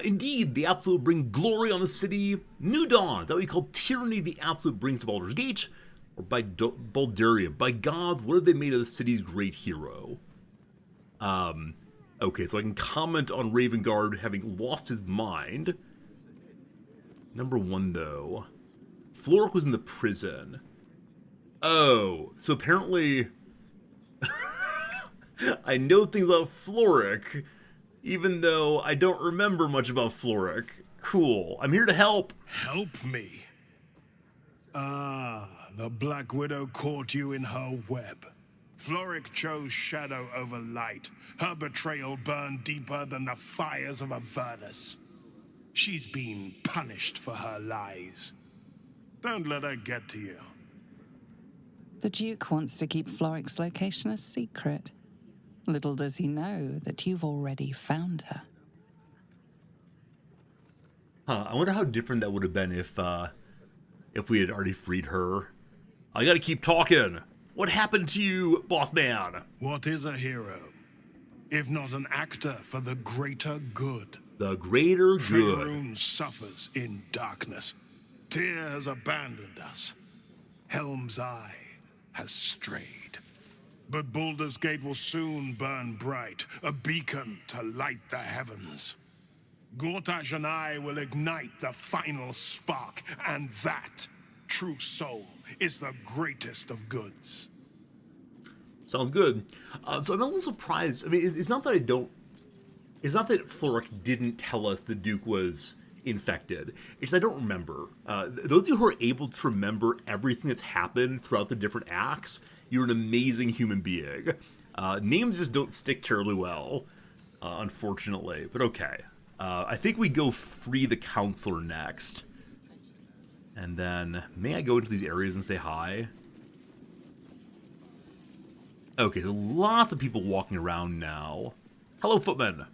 S1: Indeed, the Absolute bring glory on the city. New dawn, that we call tyranny the Absolute brings to Baldur's Gate. Or by Balduria. By gods, what have they made of the city's great hero? Okay, so I can comment on Ravengard having lost his mind. Number one, though. Floric was in the prison. Oh, so apparently I know things about Floric, even though I don't remember much about Floric. Cool. I'm here to help.
S17: Help me? Ah, the Black Widow caught you in her web. Floric chose shadow over light. Her betrayal burned deeper than the fires of Avernus. She's been punished for her lies. Don't let her get to you.
S6: The Duke wants to keep Floric's location a secret. Little does he know that you've already found her.
S1: I wonder how different that would have been if we had already freed her. I gotta keep talking. What happened to you, boss man?
S17: What is a hero?
S7: if not an actor for the greater good.
S1: The greater good.
S7: Faerun suffers in darkness. Tyr has abandoned us. Helm's Eye has strayed. But Baldur's Gate will soon burn bright, a beacon to light the heavens. Gortash and I will ignite the final spark, and that, true soul, is the greatest of goods.
S1: Sounds good. So I'm a little surprised. I mean, it's not that I don't... It's not that Florrick didn't tell us the Duke was infected. It's I don't remember. Those of you who are able to remember everything that's happened throughout the different acts, you're an amazing human being. Names just don't stick terribly well, unfortunately. But okay. I think we go free the counselor next. And then, may I go into these areas and say hi? Okay, so lots of people walking around now. Hello, footman.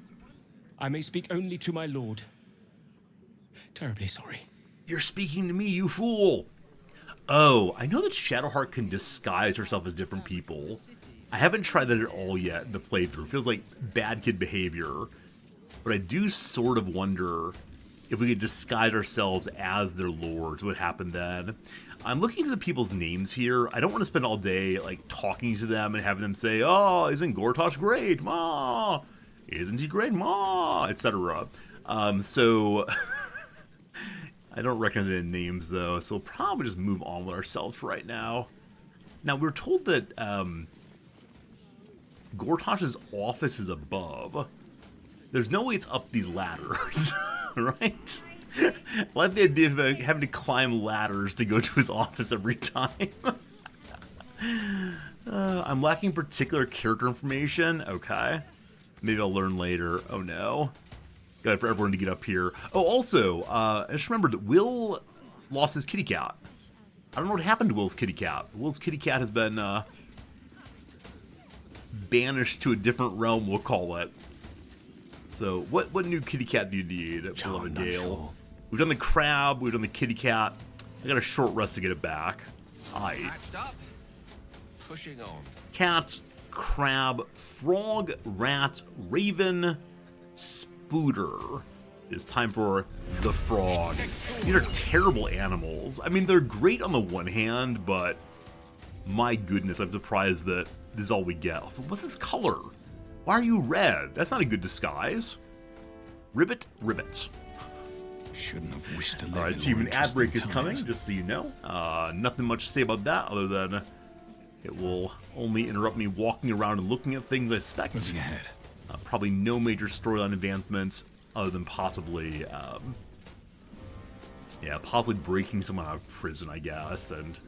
S14: I may speak only to my lord. Terribly sorry.
S1: You're speaking to me, you fool! Oh, I know that Shadowheart can disguise herself as different people. I haven't tried that at all yet in the playthrough. Feels like bad kid behavior. But I do sort of wonder if we could disguise ourselves as their lords, what happened then. I'm looking at the people's names here. I don't want to spend all day like talking to them and having them say, "Oh, isn't Gortash great, ma? Isn't he great, ma?" etc. So I don't recognize any names though, so we'll probably just move on with ourselves right now. Now we're told that Gortash's office is above. There's no way it's up these ladders, right? I like the idea of having to climb ladders to go to his office every time. I'm lacking particular character information. Okay. Maybe I'll learn later. Oh no. Got for everyone to get up here. Oh, also, I just remembered that Will lost his kitty cat. I don't know what happened to Will's kitty cat. Will's kitty cat has been banished to a different realm, we'll call it. So, what new kitty cat do you need, beloved Gale? Sure. We've done the crab, we've done the kitty cat. I got a short rest to get it back. Aight.
S16: Patched up. Pushing on.
S1: Cat, crab, frog, rat, raven, spooter. It's time for the frog. These are terrible animals. I mean, they're great on the one hand, but my goodness, I'm surprised that this is all we get. Also, what's this color? Why are you red? That's not a good disguise. Ribbit, ribbit.
S16: Shouldn't have wished to live.
S1: All right, Team, an ad break is coming, just so you know. Nothing much to say about that, other than it will only interrupt me walking around and looking at things I expect.
S16: Looking ahead.
S1: Probably no major storyline advancements, other than possibly, possibly breaking someone out of prison, I guess, and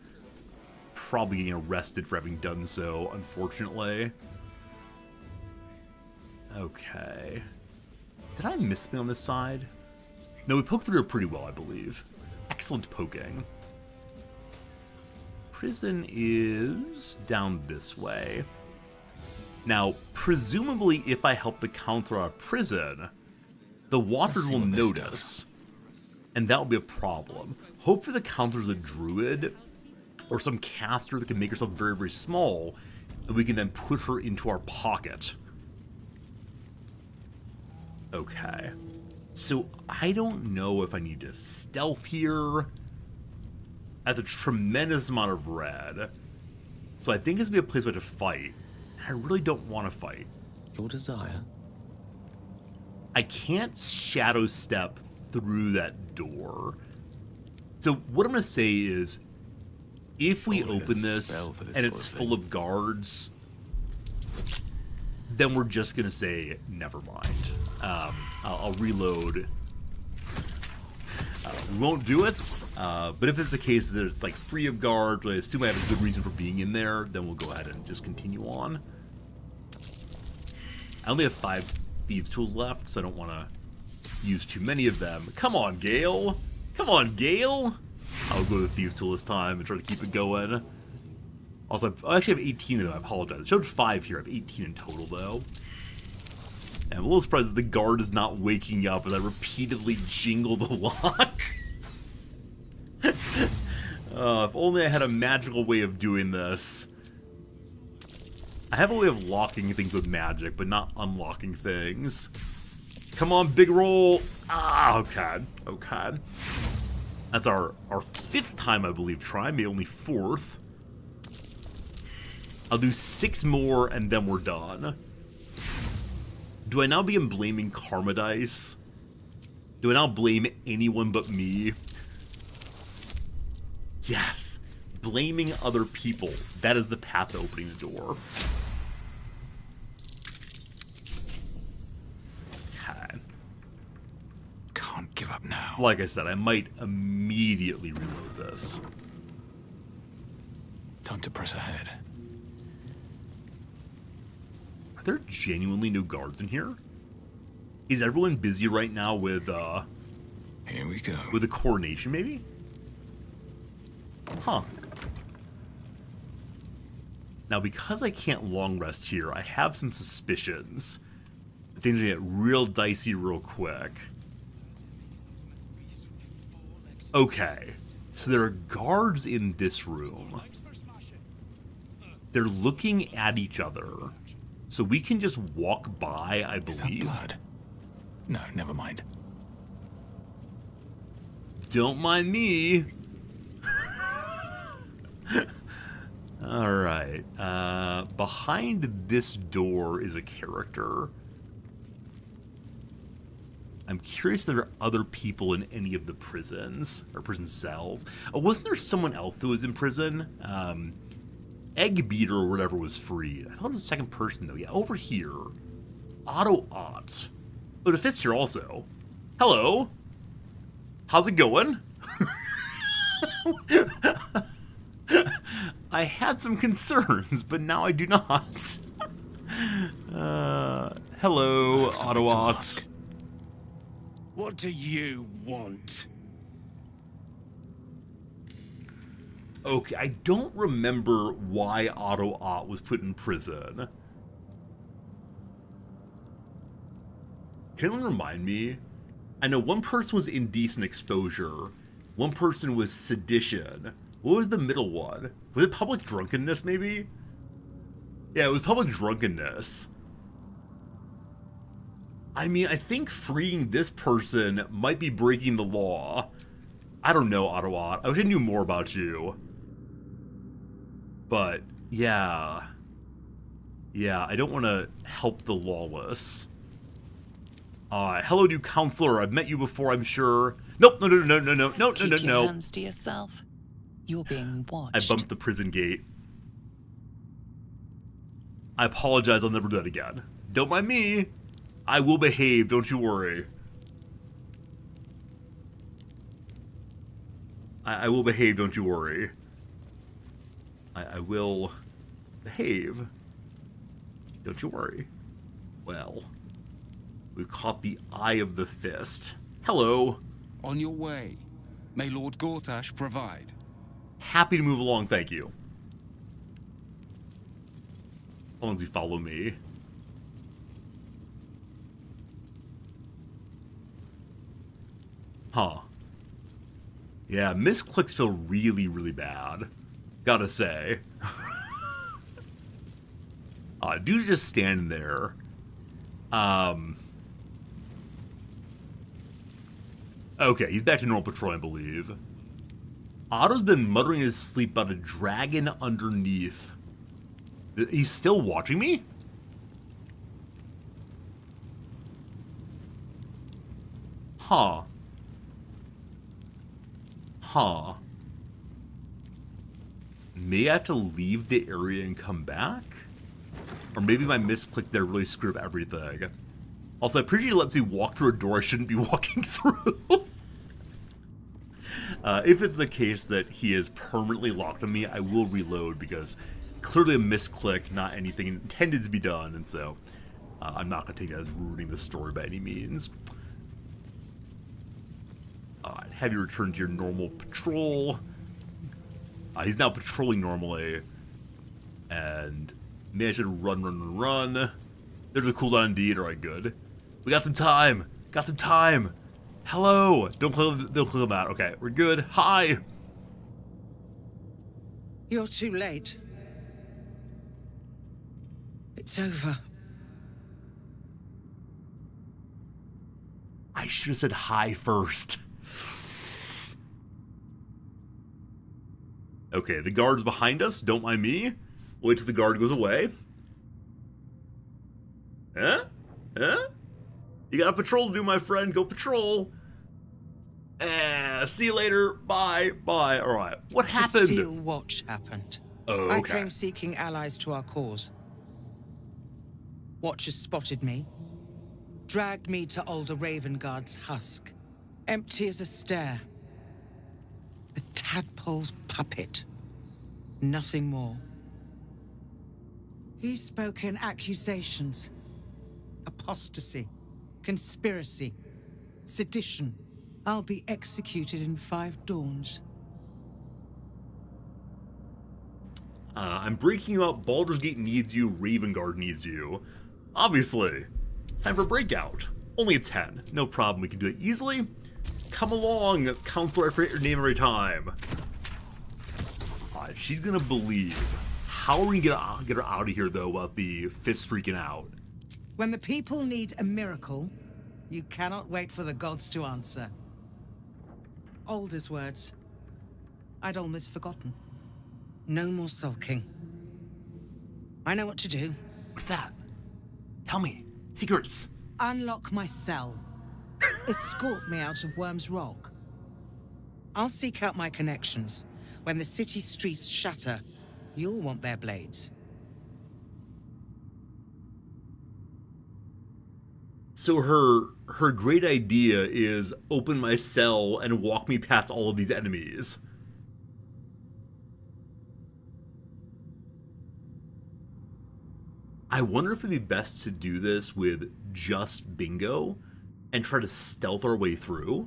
S1: probably getting arrested for having done so, unfortunately. Okay. Did I miss something on this side? No, we poked through it pretty well, I believe. Excellent poking. Prison is down this way. Now, presumably, if I help the counselor out of prison, the Watchers will notice, and that will be a problem. Hopefully the counselor's a druid, or some caster that can make herself very, very small, and we can then put her into our pocket. Okay. So, I don't know if I need to stealth here. That's a tremendous amount of red. So I think it's going to be a place where to fight. I really don't want to fight.
S16: Your desire?
S1: I can't shadow step through that door. So what I'm going to say is, if we open this and it's full of guards, then we're just going to say, never mind. I'll reload. We won't do it, but if it's the case that it's like free of guards, I assume I have a good reason for being in there, then we'll go ahead and just continue on. I only have 5 thieves tools left, so I don't want to use too many of them. Come on, Gale! Come on, Gale! I'll go to the thieves tool this time and try to keep it going. Also, I actually have 18 of them, I apologize. It showed 5 here, I have 18 in total, though. And I'm a little surprised that the guard is not waking up as I repeatedly jingle the lock. If only I had a magical way of doing this. I have a way of locking things with magic, but not unlocking things. Come on, big roll. Ah, okay. Okay. That's our 5th time, I believe, try. Maybe only 4th. I'll do 6 more, and then we're done. Do I now begin blaming Karma Dice? Do I now blame anyone but me? Yes. Blaming other people. That is the path to opening the door. Okay.
S16: Can't give up now.
S1: Like I said, I might immediately reload this.
S16: Time to press ahead.
S1: Are there genuinely no guards in here? Is everyone busy right now with,
S16: Here we go.
S1: with the coronation, maybe? Huh. Now, because I can't long rest here, I have some suspicions. Things are gonna get real dicey real quick. Okay. So there are guards in this room. They're looking at each other. So we can just walk by, I believe.
S16: Is that blood? No, never mind.
S1: Don't mind me. Alright. Behind this door is a character. I'm curious if there are other people in any of the prisons, or prison cells. Oh, wasn't there someone else that was in prison? Egg Beater or whatever was freed. I thought it was a second person, though. Yeah, over here. Otto Ott. Oh, the Fist here also. Hello. How's it going? I had some concerns, but now I do not. Hello, Otto Ott.
S23: What do you want?
S1: Okay, I don't remember why Otto Ott was put in prison. Can anyone remind me? I know one person was indecent exposure. One person was sedition. What was the middle one? Was it public drunkenness, maybe? Yeah, it was public drunkenness. I mean, I think freeing this person might be breaking the law. I don't know, Otto Ott. I wish I knew more about you. But, yeah. Yeah, I don't want to help the lawless. Hello, new counselor. I've met you before, I'm sure. Nope, no.
S6: Keep your hands to yourself. You're being watched.
S1: I bumped the prison gate. I apologize, I'll never do that again. Don't mind me. I will behave, don't you worry. I will behave, don't you worry. I will behave. Don't you worry. Well, we've caught the eye of the fist. Hello.
S2: On your way. May Lord Gortash provide.
S1: Happy to move along, thank you. As long as you follow me. Huh. Yeah, misclicks feel really, really bad. Gotta say. Dude's just standing there. Okay, he's back to normal patrol, I believe. Otto's been muttering in his sleep about a dragon underneath. He's still watching me? Huh. Huh. May I have to leave the area and come back? Or maybe my misclick there really screwed up everything. Also, I appreciate it lets me walk through a door I shouldn't be walking through. If it's the case that he is permanently locked on me, I will reload because clearly a misclick, not anything intended to be done, and so I'm not going to take that as ruining the story by any means. Have you returned to your normal patrol? He's now patrolling normally, and maybe I should run. There's a cooldown indeed. Alright, good. We got some time. Hello. Don't play with that. Okay, we're good. Hi.
S13: You're too late. It's over.
S1: I should have said hi first. Okay, the guard's behind us. Don't mind me. Wait till the guard goes away. Huh? Huh? You got a patrol to do, my friend. Go patrol. See you later. Bye. Bye. All right. What happened?
S13: The Steel Watch happened.
S1: Oh,
S13: I
S1: okay.
S13: came seeking allies to our cause. Watchers spotted me, dragged me to Alder Ravengard's husk, empty as a stare. A tadpole's puppet. Nothing more. He spoke in accusations. Apostasy. Conspiracy. Sedition. I'll be executed in 5 dawns.
S1: I'm breaking you up. Baldur's Gate needs you. Ravengard needs you. Obviously. Time for breakout. Only a 10. No problem. We can do it easily. Come along, counselor. I forget your name every time. Alright, she's gonna believe. How are we gonna get her out of here, though, without the fist freaking out?
S13: When the people need a miracle, you cannot wait for the gods to answer. Alder's words. I'd almost forgotten. No more sulking. I know what to do.
S1: What's that? Tell me. Secrets.
S13: Unlock my cell. Escort me out of Worm's Rock. I'll seek out my connections. When the city streets shatter, you'll want their blades.
S1: So her great idea is open my cell and walk me past all of these enemies. I wonder if it'd be best to do this with just Bingo and try to stealth our way through.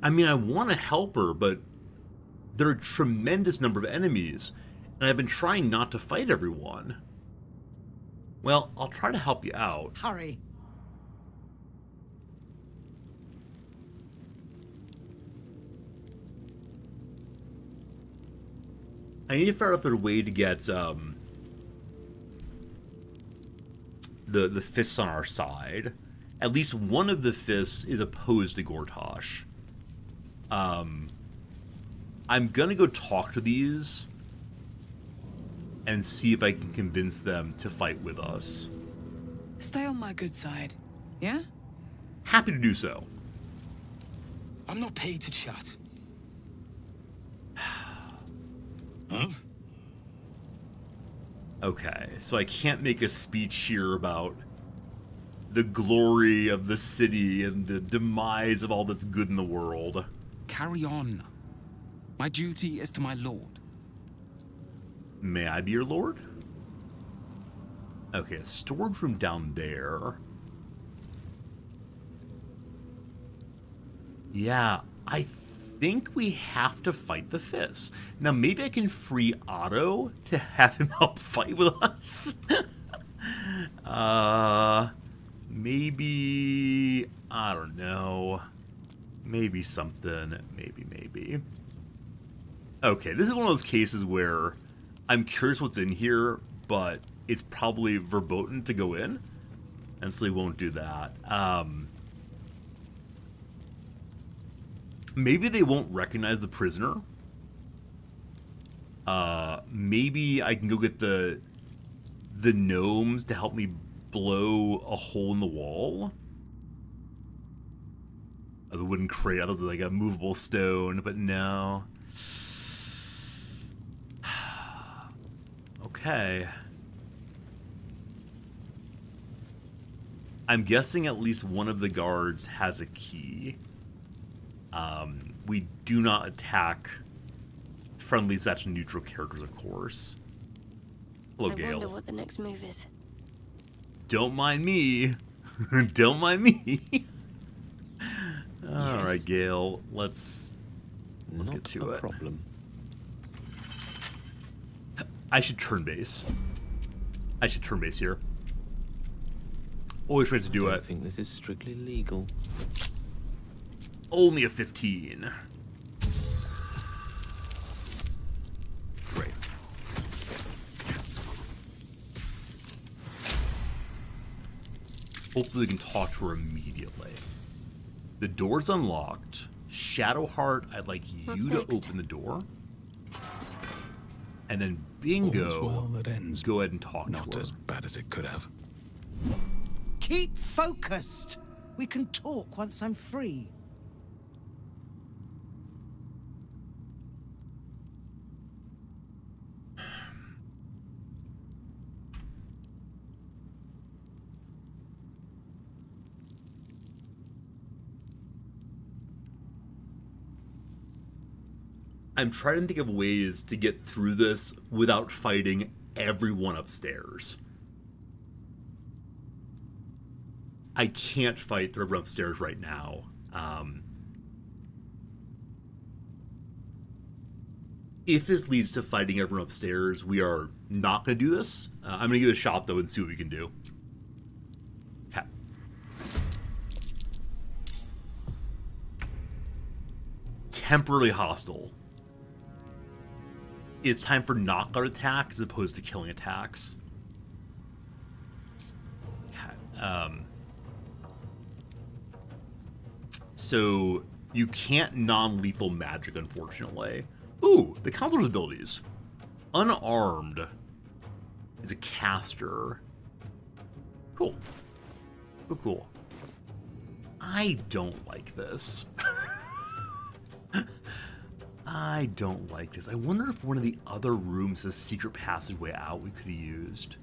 S1: I mean, I want to help her, but there are a tremendous number of enemies, and I've been trying not to fight everyone. Well, I'll try to help you out.
S13: Hurry.
S1: I need to figure out if there's a way to get the fists on our side. At least one of the fists is opposed to Gortash. I'm gonna go talk to these and see if I can convince them to fight with us.
S2: Stay on my good side, yeah?
S1: Happy to do so.
S2: I'm not paid to chat.
S7: Huh?
S1: Okay, so I can't make a speech here about the glory of the city and the demise of all that's good in the world.
S2: Carry on. My duty is to my lord.
S1: May I be your lord? Okay, a storage room down there. Yeah, I think we have to fight the fists. Now, maybe I can free Otto to have him help fight with us. Maybe, I don't know. Maybe something, maybe. Okay, this is one of those cases where I'm curious what's in here, but it's probably verboten to go in, and so we won't do that. Maybe they won't recognize the prisoner. Maybe I can go get the gnomes to help me blow a hole in the wall. The wooden crate, that was like a movable stone, but no. Okay. I'm guessing at least one of the guards has a key. We do not attack friendly / neutral characters, of course. Hello, Gale.
S4: I wonder what the next move is.
S1: Don't mind me. Don't mind me. All right, Gale. Let's get to it.
S5: Problem.
S1: I should turn base. Here. Always trying to do it.
S5: I think this is strictly legal.
S1: Only a 15. Hopefully we can talk to her immediately. The door's unlocked. Shadowheart, I'd like you to open the door. And then bingo,
S16: All's well that ends.
S1: go ahead and talk to her.
S16: Not as bad as it could have.
S13: Keep focused. We can talk once I'm free.
S1: I'm trying to think of ways to get through this without fighting everyone upstairs. I can't fight through everyone upstairs right now. If this leads to fighting everyone upstairs, we are not going to do this. I'm going to give it a shot, though, and see what we can do. Okay. Temporarily hostile. It's time for knockout attack as opposed to killing attacks. Okay. So you can't non-lethal magic, unfortunately. Ooh, the counselor's abilities. Unarmed is a caster. Cool. Oh, cool. I don't like this. I don't like this. I wonder if one of the other rooms has a secret passageway out we could have used.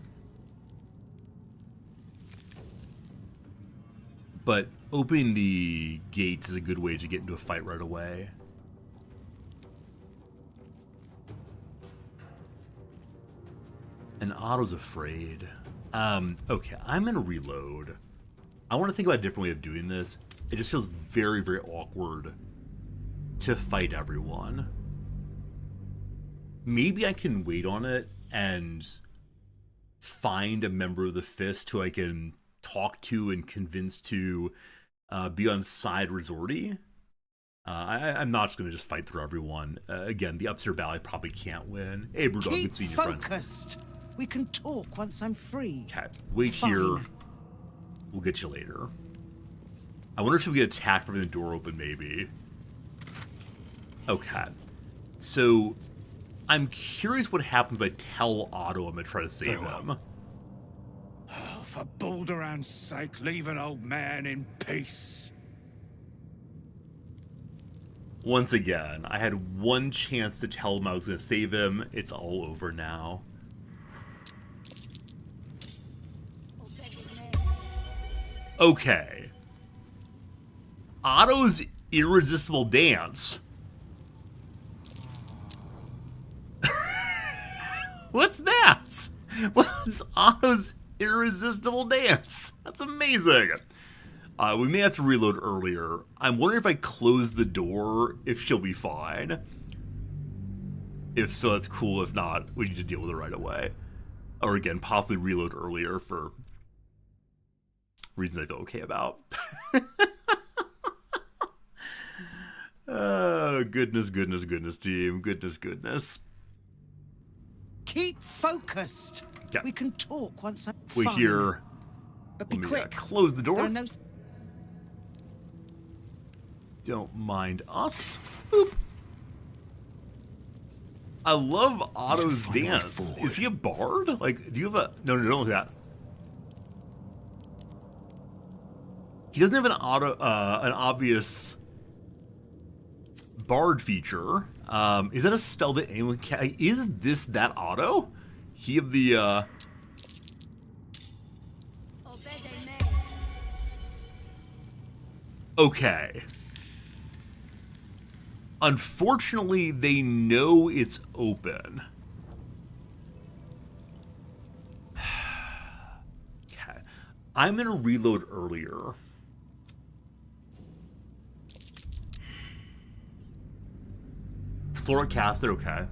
S1: But opening the gates is a good way to get into a fight right away. And Otto's afraid. Okay, I'm gonna reload. I want to think about a different way of doing this. It just feels very, very awkward to fight everyone. Maybe I can wait on it and find a member of the Fist who I can talk to and convince to be on side resorty. I'm not just going to just fight through everyone. Again, the upstairs Valley probably can't win. Hey, Brewdog, good seeing you, friend.
S13: Keep focused. We can talk once I'm free.
S1: Okay, wait here. We'll get you later. I wonder if she'll get attacked from the door open, maybe. Okay. So, I'm curious what happens if I tell Otto I'm going to try to save him.
S7: Oh, for Balduran's sake, leave an old man in peace.
S1: Once again, I had one chance to tell him I was going to save him. It's all over now. Okay. Otto's irresistible dance. What's that? What's Otto's irresistible dance? That's amazing. We may have to reload earlier. I'm wondering if I close the door, if she'll be fine. If so, that's cool. If not, we need to deal with it right away. Or again, possibly reload earlier for reasons I feel okay about. Oh, goodness, goodness, goodness, team. Goodness, goodness.
S13: Keep focused.
S1: Yeah.
S13: We can talk once I'm
S1: Wait
S13: fine.
S1: here.
S13: But be
S1: Let me,
S13: quick.
S1: close the door.
S13: There are no...
S1: Don't mind us. Boop. I love Otto's dance. Is he a bard? Like, do you have a... No, don't look at that. He doesn't have an obvious bard feature. Is that a spell that anyone can... Is this that Otto? He of the... Okay. Unfortunately, they know it's open. Okay. I'm going to reload earlier. Flora cast it, okay.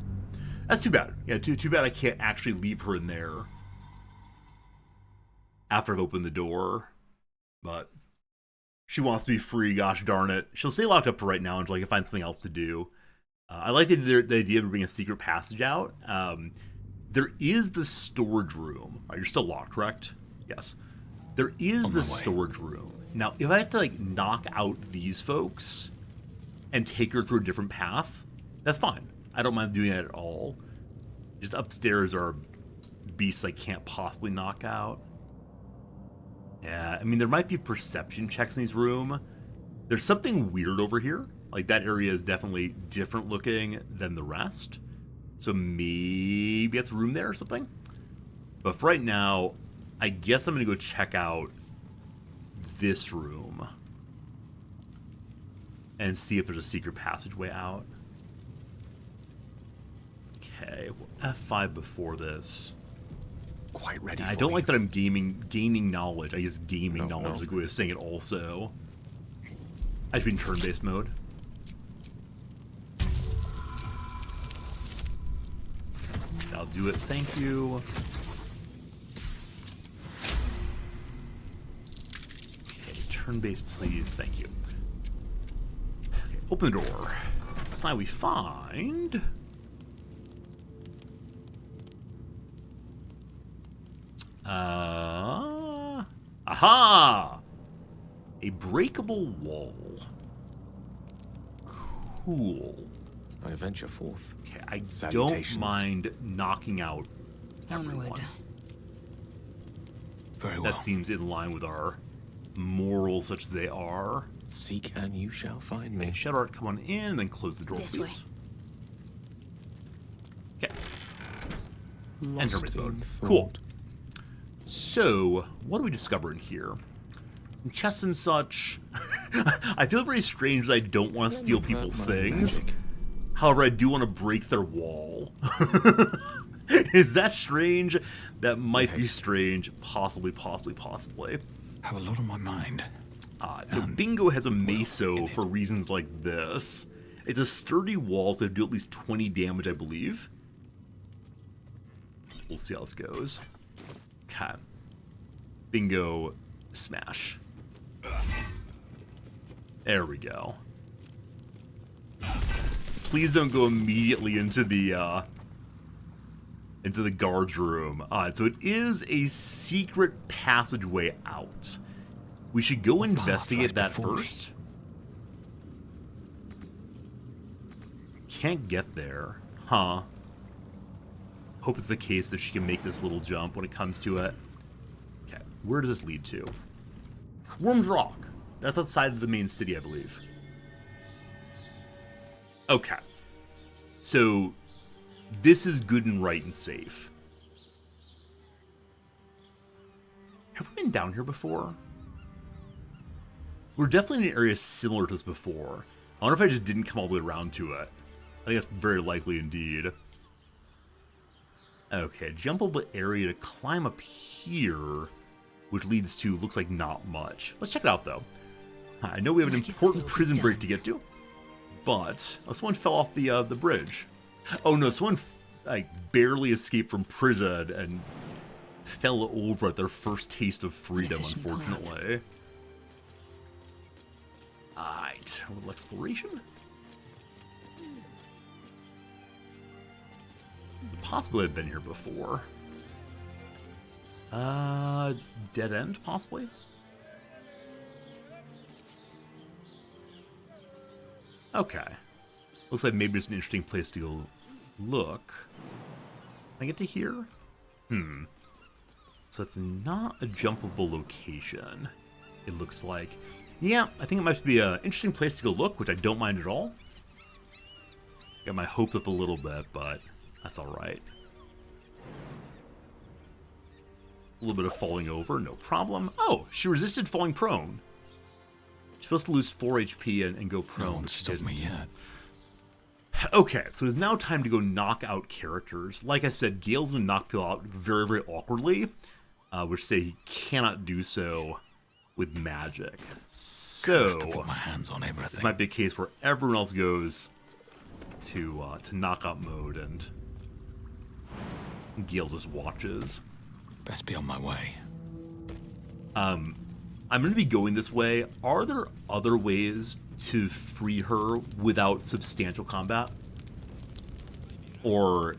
S1: That's too bad. Yeah, too bad I can't actually leave her in there after I've opened the door. But she wants to be free, gosh darn it. She'll stay locked up for right now until I can find something else to do. I like the idea of bringing a secret passage out. There is the storage room. You're still locked, correct? Yes. There is the storage room. Now, if I had to, like, knock out these folks and take her through a different path, that's fine. I don't mind doing that at all. Just upstairs are beasts I can't possibly knock out. Yeah, I mean, there might be perception checks in this room. There's something weird over here. Like, that area is definitely different looking than the rest. So maybe it's a room there or something. But for right now, I guess I'm going to go check out this room and see if there's a secret passageway out. Okay, F5 before this.
S16: Quite ready.
S1: I don't like that I'm gaining knowledge. I guess gaming knowledge is a good way of saying it also. I should be in turn-based mode. I'll do it, thank you. Okay, turn-based please, thank you. Okay, open the door. Inside we find... aha! A breakable wall. Cool.
S5: I venture forth.
S1: Okay, I don't mind knocking out everyone.
S12: Onward.
S16: Very well.
S1: That seems in line with our morals, such as they are.
S5: Seek and you shall find me.
S1: Okay, Shadow Art, come on in, then close the door,
S12: This
S1: please. Okay. Enter mode. Cool. So, what do we discover in here? Some chests and such. I feel very strange that I don't want to steal people's things. However, I do want to break their wall. Is that strange? That might be strange. Possibly.
S16: Have a lot on my mind.
S1: So Bingo has a Meso for reasons like this. It's a sturdy wall, so it'll do at least 20 damage, I believe. We'll see how this goes. Okay. Bingo, smash. There we go. Please don't go immediately into the guard's room. So it is a secret passageway out. We should go investigate that first. Can't get there. Huh. Hope it's the case that she can make this little jump when it comes to it. Okay, where does this lead to? Worm's Rock. That's outside of the main city, I believe. Okay. So, this is good and right and safe. Have we been down here before? We're definitely in an area similar to this before. I wonder if I just didn't come all the way around to it. I think that's very likely indeed. Okay, jumpable area to climb up here, which leads to, looks like not much. Let's check it out, though. I know we have an important prison break to get to, but someone fell off the bridge. Oh no, someone like barely escaped from prison and fell over at their first taste of freedom, unfortunately. Alright, a little exploration. Possibly I've been here before. Dead end, possibly? Okay. Looks like maybe it's an interesting place to go look. Can I get to here? So it's not a jumpable location, it looks like. Yeah, I think it might be an interesting place to go look, which I don't mind at all. Got my hopes up a little bit, but that's alright. A little bit of falling over, no problem. Oh, she resisted falling prone. She's supposed to lose 4 HP and go prone.
S16: No one's stopped me yet.
S1: Okay, so it's now time to go knock out characters. Like I said, Gale's going to knock people out very, very awkwardly, which say he cannot do so with magic. So,
S16: to put my hands on everything.
S1: This might be a case where everyone else goes to knockout mode and Gale just watches.
S16: Best be on my way.
S1: I'm going to be going this way. Are there other ways to free her without substantial combat? Or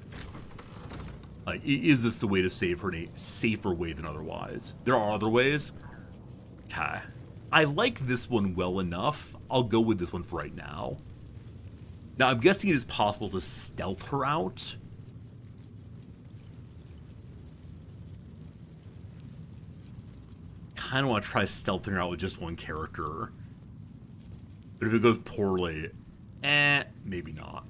S1: is this the way to save her in a safer way than otherwise? There are other ways. Okay. I like this one well enough. I'll go with this one for right now. Now, I'm guessing it is possible to stealth her out. Kind of want to try stealthing her out with just one character. But if it goes poorly, maybe not.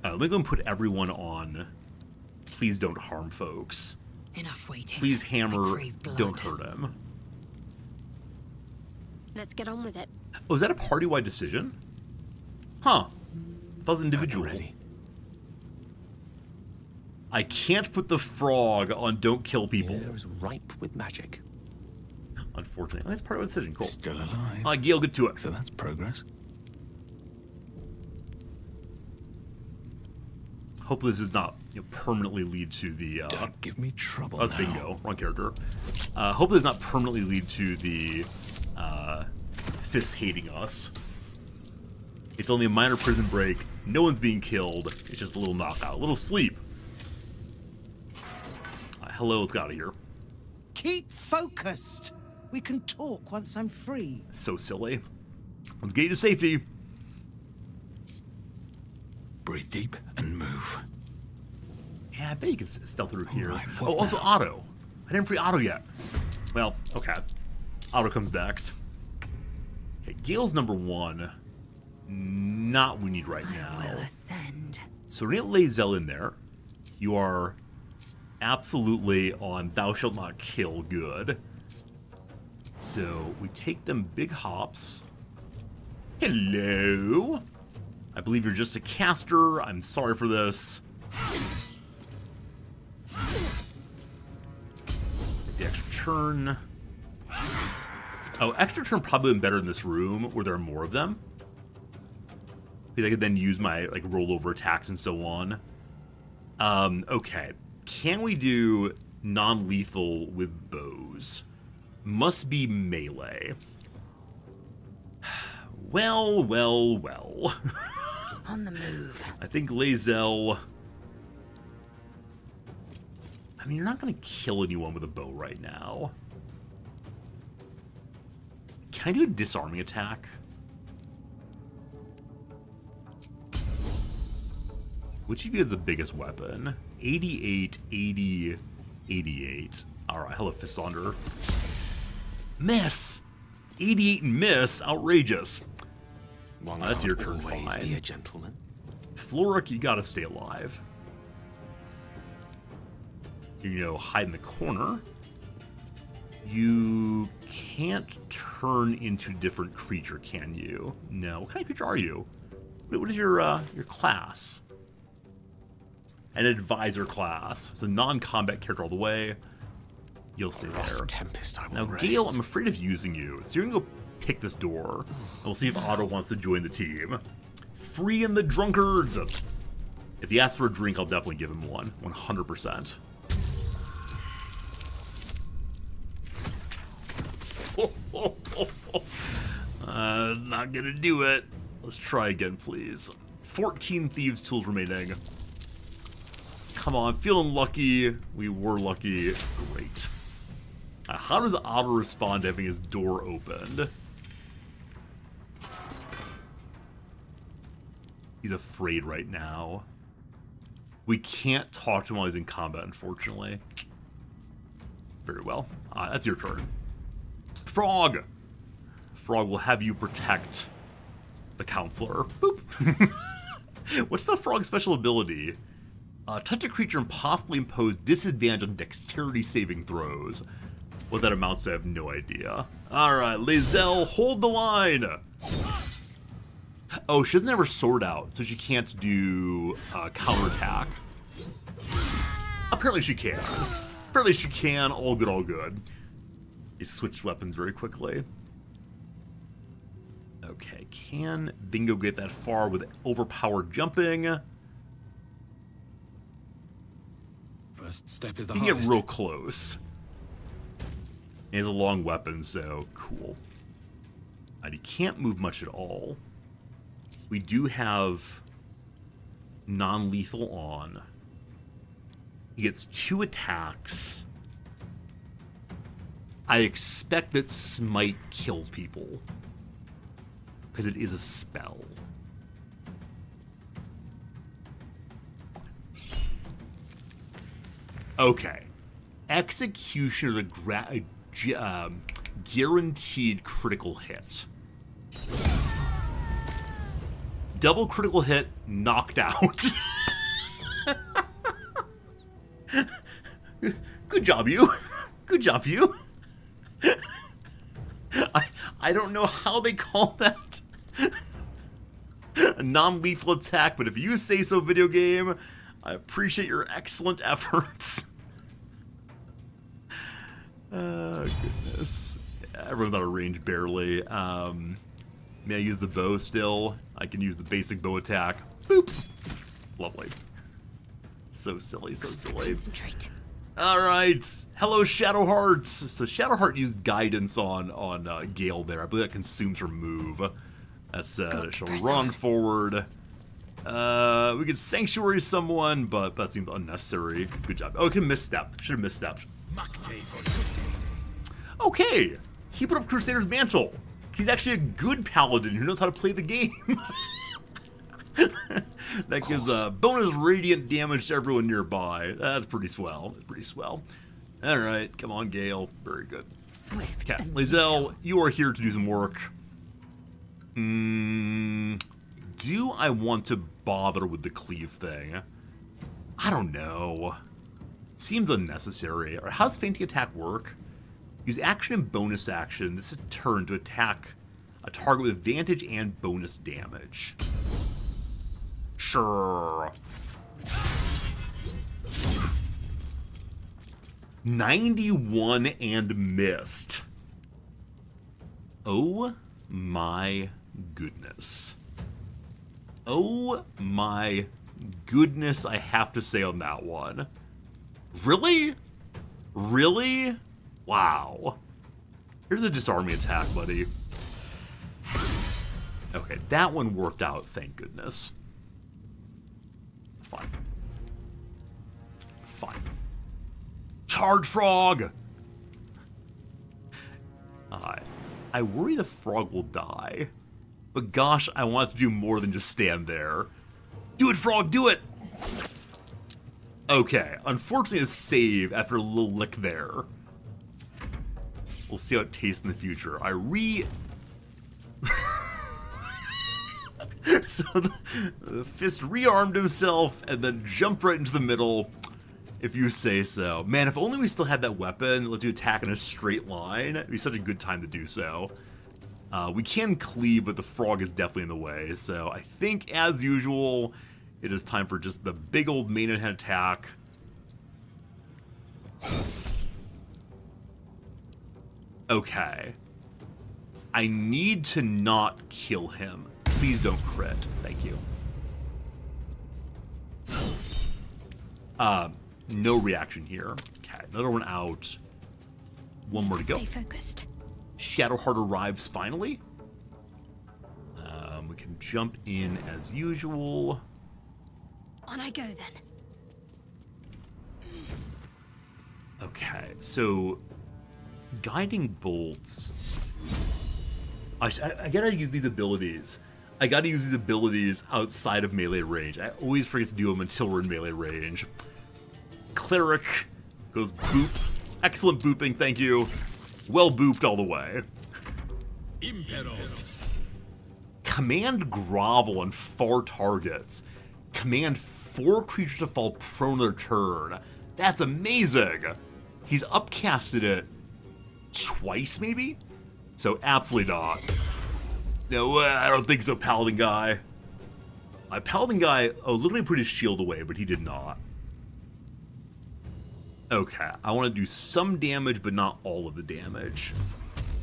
S1: Let me go and put everyone on. Please don't harm folks.
S12: Enough waiting.
S1: Please, Hammer, don't hurt him.
S9: Let's get on with it.
S1: Oh, is that a party-wide decision? Huh. That was individual. I can't put the frog on don't kill people.
S5: The air is ripe with magic.
S1: Unfortunately. That's part of the decision. Cool.
S16: Still alive.
S1: Gale, get to it.
S16: So that's progress.
S1: Hopefully this does not permanently lead to the...
S16: Don't give me trouble
S1: that's
S16: now.
S1: Bingo. Wrong character. Hopefully does not permanently lead to the Fist hating us. It's only a minor prison break. No one's being killed. It's just a little knockout. A little sleep. Hello, let's get out of here.
S13: Keep focused. We can talk once I'm free.
S1: So silly. Let's get you to safety.
S16: Breathe deep and move.
S1: Yeah, I bet you can stealth through here.
S16: Right,
S1: oh, also now? Otto. I didn't free Otto yet. Well, okay. Otto comes next. Okay, Gale's number one. Not what we need right now.
S12: I will ascend.
S1: So we're gonna get Lae'zel in there. You are absolutely on thou shalt not kill good. So we take them big hops. Hello. I believe you're just a caster. I'm sorry for this. The extra turn. Oh, extra turn probably been better in this room where there are more of them. Because I could then use my like rollover attacks and so on. Okay. Can we do non-lethal with bows? Must be melee. Well.
S12: On the move.
S1: I think Lae'zel... I mean, you're not going to kill anyone with a bow right now. Can I do a disarming attack? Which of you has the biggest weapon? 88, 80, 88. Alright, hello, Fissonder. Miss! 88 and miss? Outrageous.
S5: One
S1: that's your
S5: can't
S1: turn,
S5: always
S1: fine.
S5: be a gentleman.
S1: Floric, you gotta stay alive. You hide in the corner. You can't turn into a different creature, can you? No. What kind of creature are you? What is your class? An advisor class. It's a non-combat character all the way. You'll stay there.
S5: Tempest I will
S1: Now,
S5: raise.
S1: Gale, I'm afraid of using you. So you're gonna go pick this door. And we'll see if Otto wants to join the team. Free in the drunkards! If he asks for a drink, I'll definitely give him one. 100%. That's not gonna do it. Let's try again, please. 14 Thieves' Tools remaining. Come on, feeling lucky. We were lucky. Great. How does Otto respond to having his door opened? He's afraid right now. We can't talk to him while he's in combat, unfortunately. Very well. That's your turn. Frog! Frog will have you protect the counselor. Boop! What's the frog special ability? Touch a creature and possibly impose disadvantage on dexterity saving throws. What that amounts to, I have no idea. Alright, Lae'zel, hold the line! Oh, she doesn't have her sword out, so she can't do counterattack. Apparently she can. Apparently she can. All good, all good. He switched weapons very quickly. Okay, can Bingo get that far with overpowered jumping?
S2: First step is the
S1: He can
S2: hardest.
S1: get real close. He has a long weapon, so cool. And he can't move much at all. We do have non-lethal on. He gets 2 attacks. I expect that Smite kills people. Because it is a spell. Okay. Execution is a guaranteed critical hit. Double critical hit, knocked out. Good job, you. Good job, you. I don't know how they call that a non-lethal attack, but if you say so, video game, I appreciate your excellent efforts. Oh, goodness. Everyone's out of range barely. May I use the bow still? I can use the basic bow attack. Boop. Lovely. So silly, so silly.
S9: Concentrate.
S1: All right. Hello, Shadowheart. So Shadowheart used guidance on Gale there. I believe that consumes her move. That said, she'll run forward. We could sanctuary someone, but that seems unnecessary. Good job. Oh, I can misstep. Should have misstepped. Okay. He put up Crusader's Mantle. He's actually a good paladin who knows how to play the game. That gives bonus radiant damage to everyone nearby. That's pretty swell. That's pretty swell. All right, come on, Gale. Very good.
S9: Swift.
S1: Okay, Lizelle, you are here to do some work. Do I want to bother with the cleave thing? I don't know. Seems unnecessary. Or how does Fainting Attack work? Use action and bonus action. This is a turn to attack a target with advantage and bonus damage. Sure. 91 and missed. Oh my goodness. Oh my goodness, I have to say on that one. Really? Really? Wow. Here's a disarming attack, buddy. Okay, that one worked out, thank goodness. Fine. Fine. Charge frog! I worry the frog will die. But gosh, I want it to do more than just stand there. Do it, frog, do it! Okay, unfortunately a save after a little lick there. We'll see how it tastes in the future. So the fist rearmed himself and then jumped right into the middle, if you say so. Man, if only we still had that weapon, let's do attack in a straight line. It'd be such a good time to do so. We can cleave, but the frog is definitely in the way. So I think, as usual, it is time for just the big old main head attack. Okay. I need to not kill him. Please don't crit. Thank you. No reaction here. Okay, another one out. One more to go.
S9: Stay focused.
S1: Shadowheart arrives finally. We can jump in as usual.
S9: On I go then.
S1: Okay, so guiding bolts. I gotta use these abilities. I gotta use these abilities outside of melee range. I always forget to do them until we're in melee range. Cleric goes boop. Excellent booping, thank you. Well booped all the way.
S7: Impero.
S1: Command grovel on 4 targets. Command 4 creatures to fall prone their turn. That's amazing. He's upcasted it twice, maybe? So absolutely not. No, I don't think so, Paladin guy. My Paladin guy, literally put his shield away, but he did not. Okay, I want to do some damage, but not all of the damage.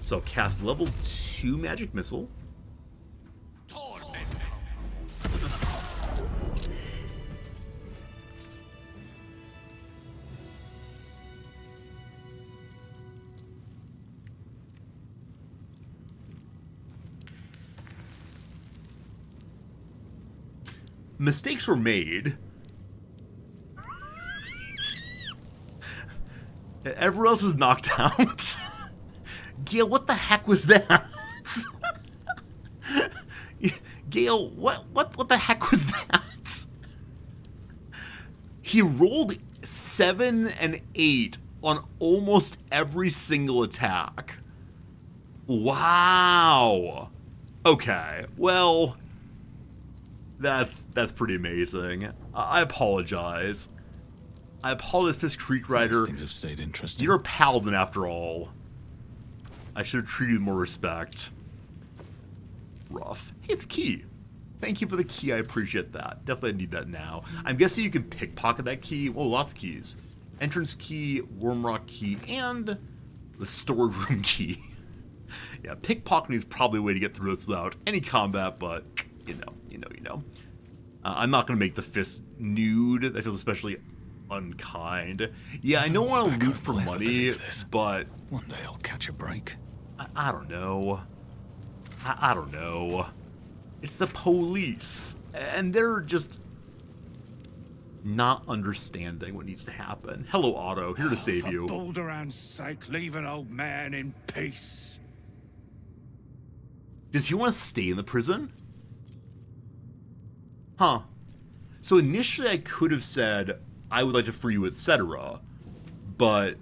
S1: So I'll cast level 2 Magic Missile. Mistakes were made. Everyone else is knocked out. Gale, what the heck was that? Gale, what the heck was that? He rolled 7 and 8 on almost every single attack. Wow. Okay, well, that's pretty amazing. I apologize. I apologize, Fisk Creek Rider.
S16: Things have stayed interesting.
S1: You're a paladin after all. I should have treated you with more respect. Rough. Hey, it's a key. Thank you for the key. I appreciate that. Definitely need that now. I'm guessing you can pickpocket that key. Whoa, lots of keys. Entrance key, Wormrock key, and the storage room key. Yeah, pickpocketing is probably a way to get through this without any combat, but you know. I'm not going to make the fist nude. That feels especially unkind. Yeah, I don't want to loot for money, but
S16: one day I'll catch a break.
S1: I don't know. I don't know. It's the police, and they're just not understanding what needs to happen. Hello, Otto. Here to save you.
S7: For Balduran's sake, leave an old man in peace.
S1: Does he want to stay in the prison? Huh. So initially I could have said, I would like to free you, etc. But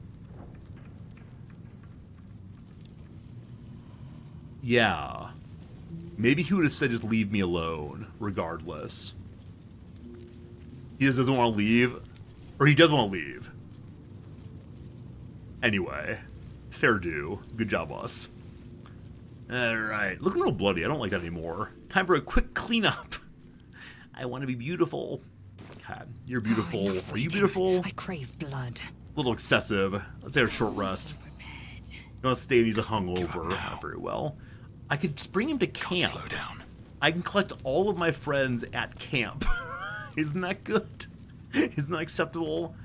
S1: yeah. Maybe he would have said just leave me alone, regardless. He just doesn't want to leave. Or he does want to leave. Anyway. Fair due. Good job, us. Alright. Looking real bloody. I don't like that anymore. Time for a quick cleanup. I want to be beautiful. God, you're beautiful. Are you beautiful?
S6: I crave blood.
S1: A little excessive. Let's take a short rest. You want to stay and he's a hungover. Not very well. I could just bring him to camp.
S16: Slow down.
S1: I can collect all of my friends at camp. Isn't that good? Isn't that acceptable?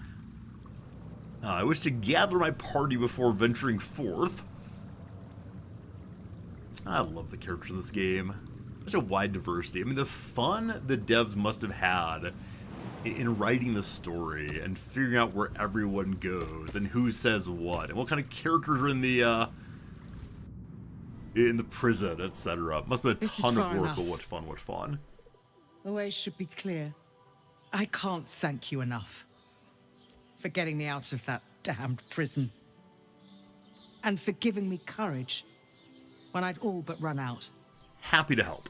S1: I wish to gather my party before venturing forth. I love the characters in this game. Such a wide diversity. I mean, the fun the devs must have had in writing the story and figuring out where everyone goes and who says what and what kind of characters are in the prison, etc. Must have been a ton of work, but what fun, what fun.
S13: The way should be clear. I can't thank you enough for getting me out of that damned prison. And for giving me courage when I'd all but run out.
S1: Happy to help.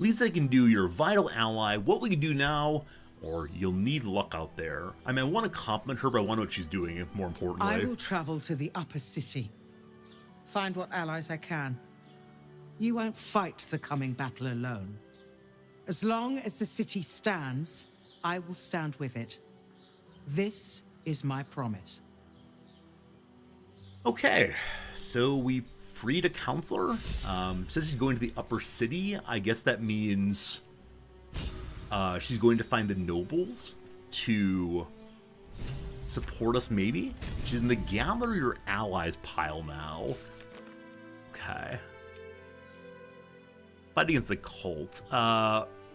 S1: Least I can do, your vital ally. What we can do now, or you'll need luck out there. I mean, I want to compliment her, but I want to know what she's doing, more importantly.
S13: I will travel to the upper city. Find what allies I can. You won't fight the coming battle alone. As long as the city stands, I will stand with it. This is my promise.
S1: Okay, so we freed a counselor. Says she's going to the upper city. I guess that means she's going to find the nobles to support us, maybe? She's in the gallery or allies pile now. Okay. Fight against the cult.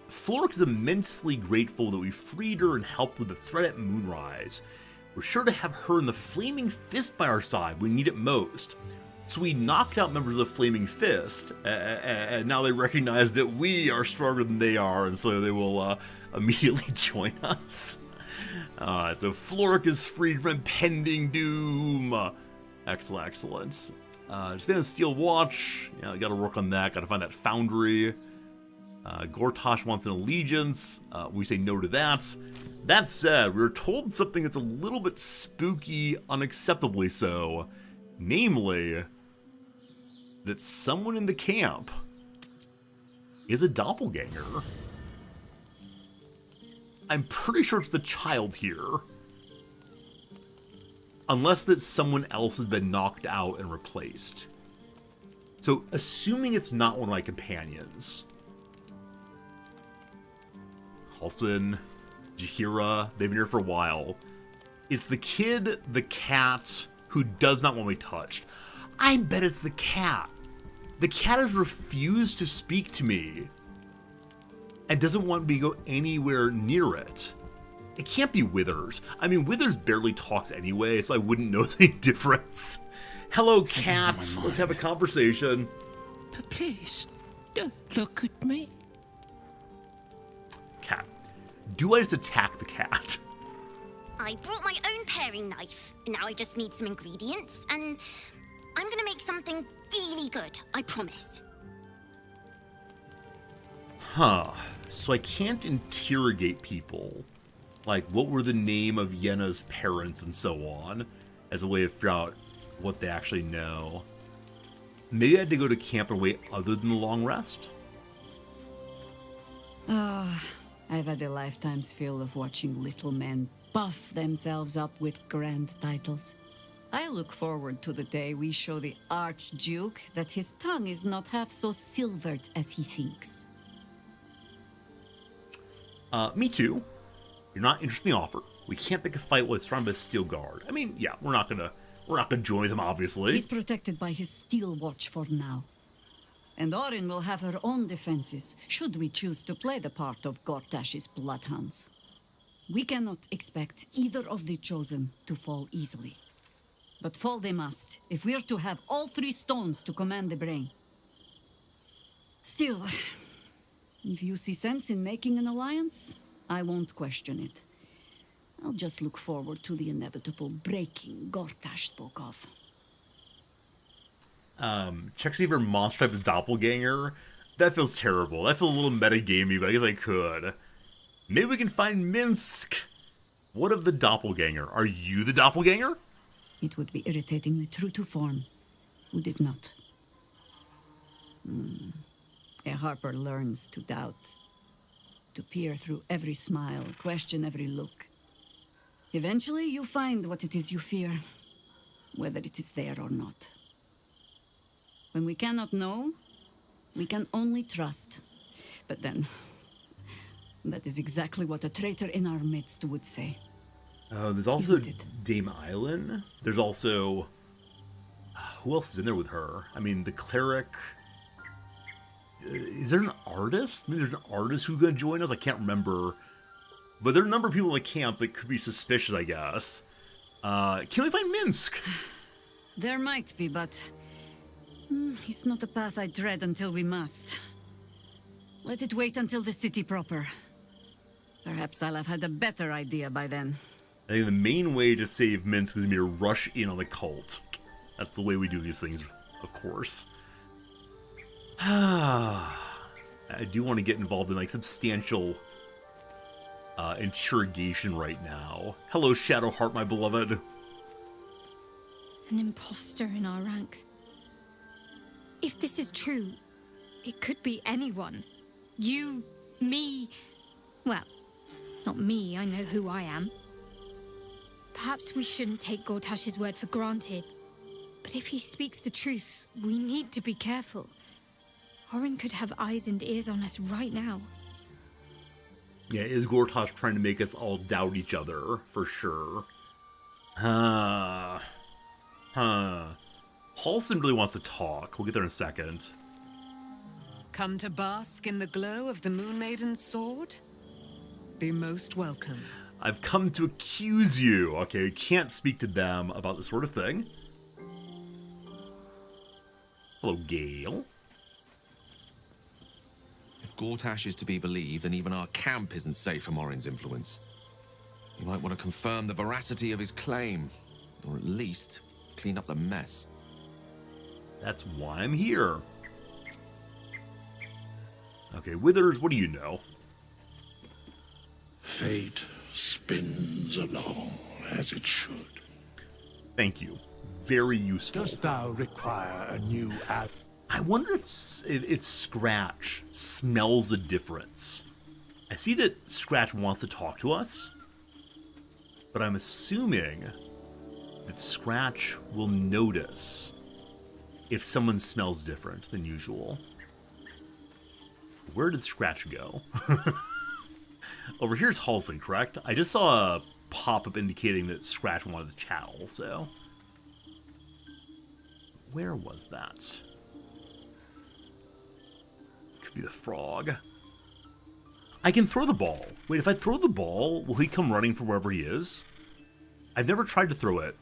S1: Flork is immensely grateful that we freed her and helped with the threat at Moonrise. We're sure to have her and the Flaming Fist by our side when we need it most. So we knocked out members of the Flaming Fist, and now they recognize that we are stronger than they are, and so they will immediately join us. So Flork is freed from impending doom. Excellent, excellent. Just been a Steel Watch. Yeah, gotta work on that. Gotta find that foundry. Gortash wants an allegiance. We say no to that. That said, we were told something that's a little bit spooky, unacceptably so. Namely, that someone in the camp is a doppelganger. I'm pretty sure it's the child here. Unless that someone else has been knocked out and replaced. So, assuming it's not one of my companions. Halsin, Jahira, they've been here for a while. It's the kid, the cat, who does not want me touched. I bet it's the cat. The cat has refused to speak to me and doesn't want me to go anywhere near it. It can't be Withers. I mean, Withers barely talks anyway, so I wouldn't know the difference. Hello, cats. Let's have a conversation.
S11: But please, don't look at me.
S1: Cat. Do I just attack the cat?
S9: I brought my own paring knife. Now I just need some ingredients, and I'm gonna make something really good, I promise.
S1: Huh. So I can't interrogate people. Like, what were the name of Yenna's parents and so on, as a way to figure out what they actually know. Maybe I had to go to camp in a way other than the long rest?
S4: I've had a lifetime's fill of watching little men buff themselves up with grand titles. I look forward to the day we show the Archduke that his tongue is not half so silvered as he thinks.
S1: Me too. You're not interested in the offer. We can't pick a fight while it's surrounded by a steel guard. I mean, yeah, we're not gonna join them, obviously.
S4: He's protected by his steel watch for now. And Orin will have her own defenses, should we choose to play the part of Gortash's bloodhounds. We cannot expect either of the chosen to fall easily. But fall they must, if we're to have all three stones to command the brain. Still, if you see sense in making an alliance, I won't question it. I'll just look forward to the inevitable breaking Gortash spoke of.
S1: Check see if her monster type is doppelganger. That feels terrible. That feels a little metagamey, but I guess I could. Maybe we can find Minsk. What of the doppelganger? Are you the doppelganger?
S4: It would be irritatingly true to form, would it not? A Harper learns to doubt, to peer through every smile, question every look. Eventually, you find what it is you fear, whether it is there or not. When we cannot know, we can only trust. But then, that is exactly what a traitor in our midst would say.
S1: There's also Dame Island. There's also... who else is in there with her? I mean, the cleric... Is there an artist? Maybe there's an artist who's going to join us? I can't remember. But there are a number of people in the camp that could be suspicious, I guess. Can we find Minsk?
S4: There might be, but... it's not a path I tread until we must. Let it wait until the city proper. Perhaps I'll have had a better idea by then.
S1: I think the main way to save Minsk is going to be to rush in on the cult. That's the way we do these things, of course. I do want to get involved in, like, substantial interrogation right now. Hello, Shadowheart, my beloved.
S9: An imposter in our ranks. If this is true, it could be anyone. You, me... Well, not me, I know who I am. Perhaps we shouldn't take Gortash's word for granted. But if he speaks the truth, we need to be careful. Orin could have eyes and ears on us right now.
S1: Yeah, is Gortash trying to make us all doubt each other? For sure. Halson really wants to talk. We'll get there in a second.
S6: Come to bask in the glow of the Moon Maiden's sword? Be most welcome.
S1: I've come to accuse you. Okay, can't speak to them about this sort of thing. Hello, Gale.
S18: If Gortash is to be believed, then even our camp isn't safe from Orin's influence. You might want to confirm the veracity of his claim, or at least clean up the mess.
S1: That's why I'm here. Okay, Withers, what do you know?
S17: Fate spins along as it should.
S1: Thank you. Very useful.
S17: Dost thou require a new ally?
S1: I wonder if Scratch smells a difference. I see that Scratch wants to talk to us, but I'm assuming that Scratch will notice if someone smells different than usual. Where did Scratch go? Over here's Halsey, correct? I just saw a pop-up indicating that Scratch wanted to chat also. Where was that? Could be the frog. I can throw the ball. Wait, if I throw the ball, will he come running from wherever he is? I've never tried to throw it.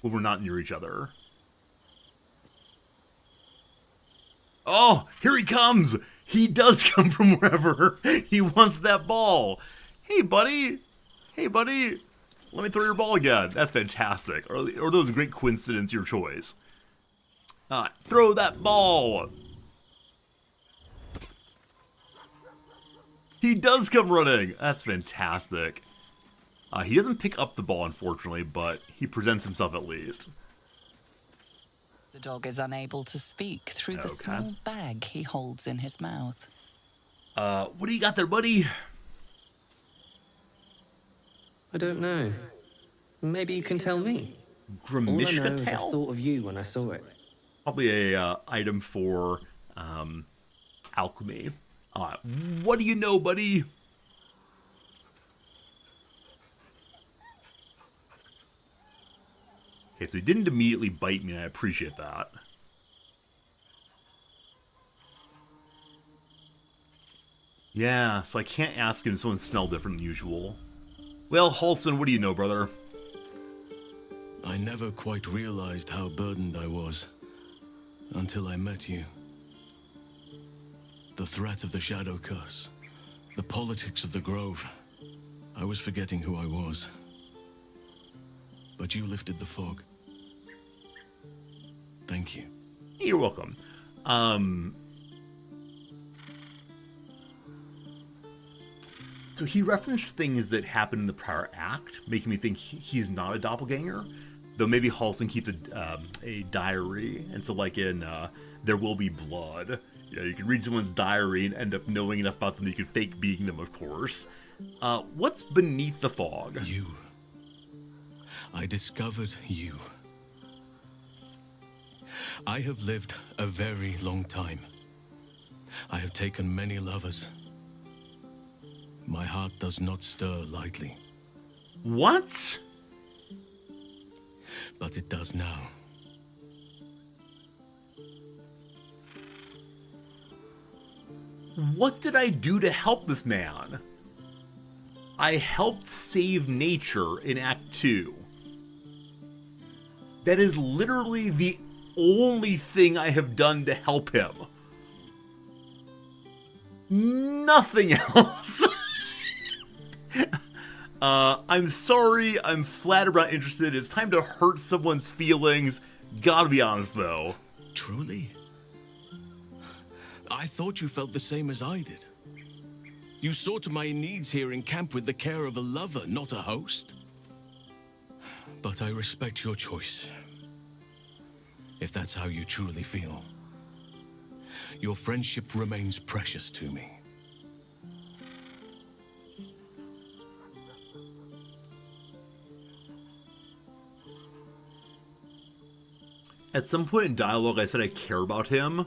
S1: when we're not near each other. Oh, here he comes! He does come from wherever he wants that ball. Hey, buddy. Hey, buddy. Let me throw your ball again. That's fantastic. Or those great coincidence, your choice. Throw that ball. He does come running. That's fantastic. He doesn't pick up the ball, unfortunately, but he presents himself at least.
S6: The dog is unable to speak through the small bag he holds in his mouth.
S1: What do you got there, buddy?
S19: I don't know. Maybe you can tell me. All I know is I thought of you when I saw it.
S1: Probably a item for alchemy. What do you know, buddy? Okay, so he didn't immediately bite me, and I appreciate that. Yeah, so I can't ask him if someone smelled different than usual. Well, Halson, what do you know, brother?
S23: I never quite realized how burdened I was until I met you. The threat of the Shadow Curse, the politics of the Grove. I was forgetting who I was. But you lifted the fog. Thank you.
S1: You're welcome. So he referenced things that happened in the prior act, making me think he's not a doppelganger. Though maybe Halson keeps a diary, and so like in There Will Be Blood, you can read someone's diary and end up knowing enough about them that you can fake being them, of course. What's beneath the fog?
S23: You. I discovered you. I have lived a very long time. I have taken many lovers. My heart does not stir lightly.
S1: What?
S23: But it does now.
S1: What did I do to help this man? I helped save nature in Act 2. That is literally the only thing I have done to help him. Nothing else. I'm sorry, I'm flat not interested. It's time to hurt someone's feelings. Gotta be honest, though.
S23: Truly? I thought you felt the same as I did. You saw to my needs here in camp with the care of a lover, not a host. But I respect your choice. If that's how you truly feel. Your friendship remains precious to me.
S1: At some point in dialogue, I said I care about him.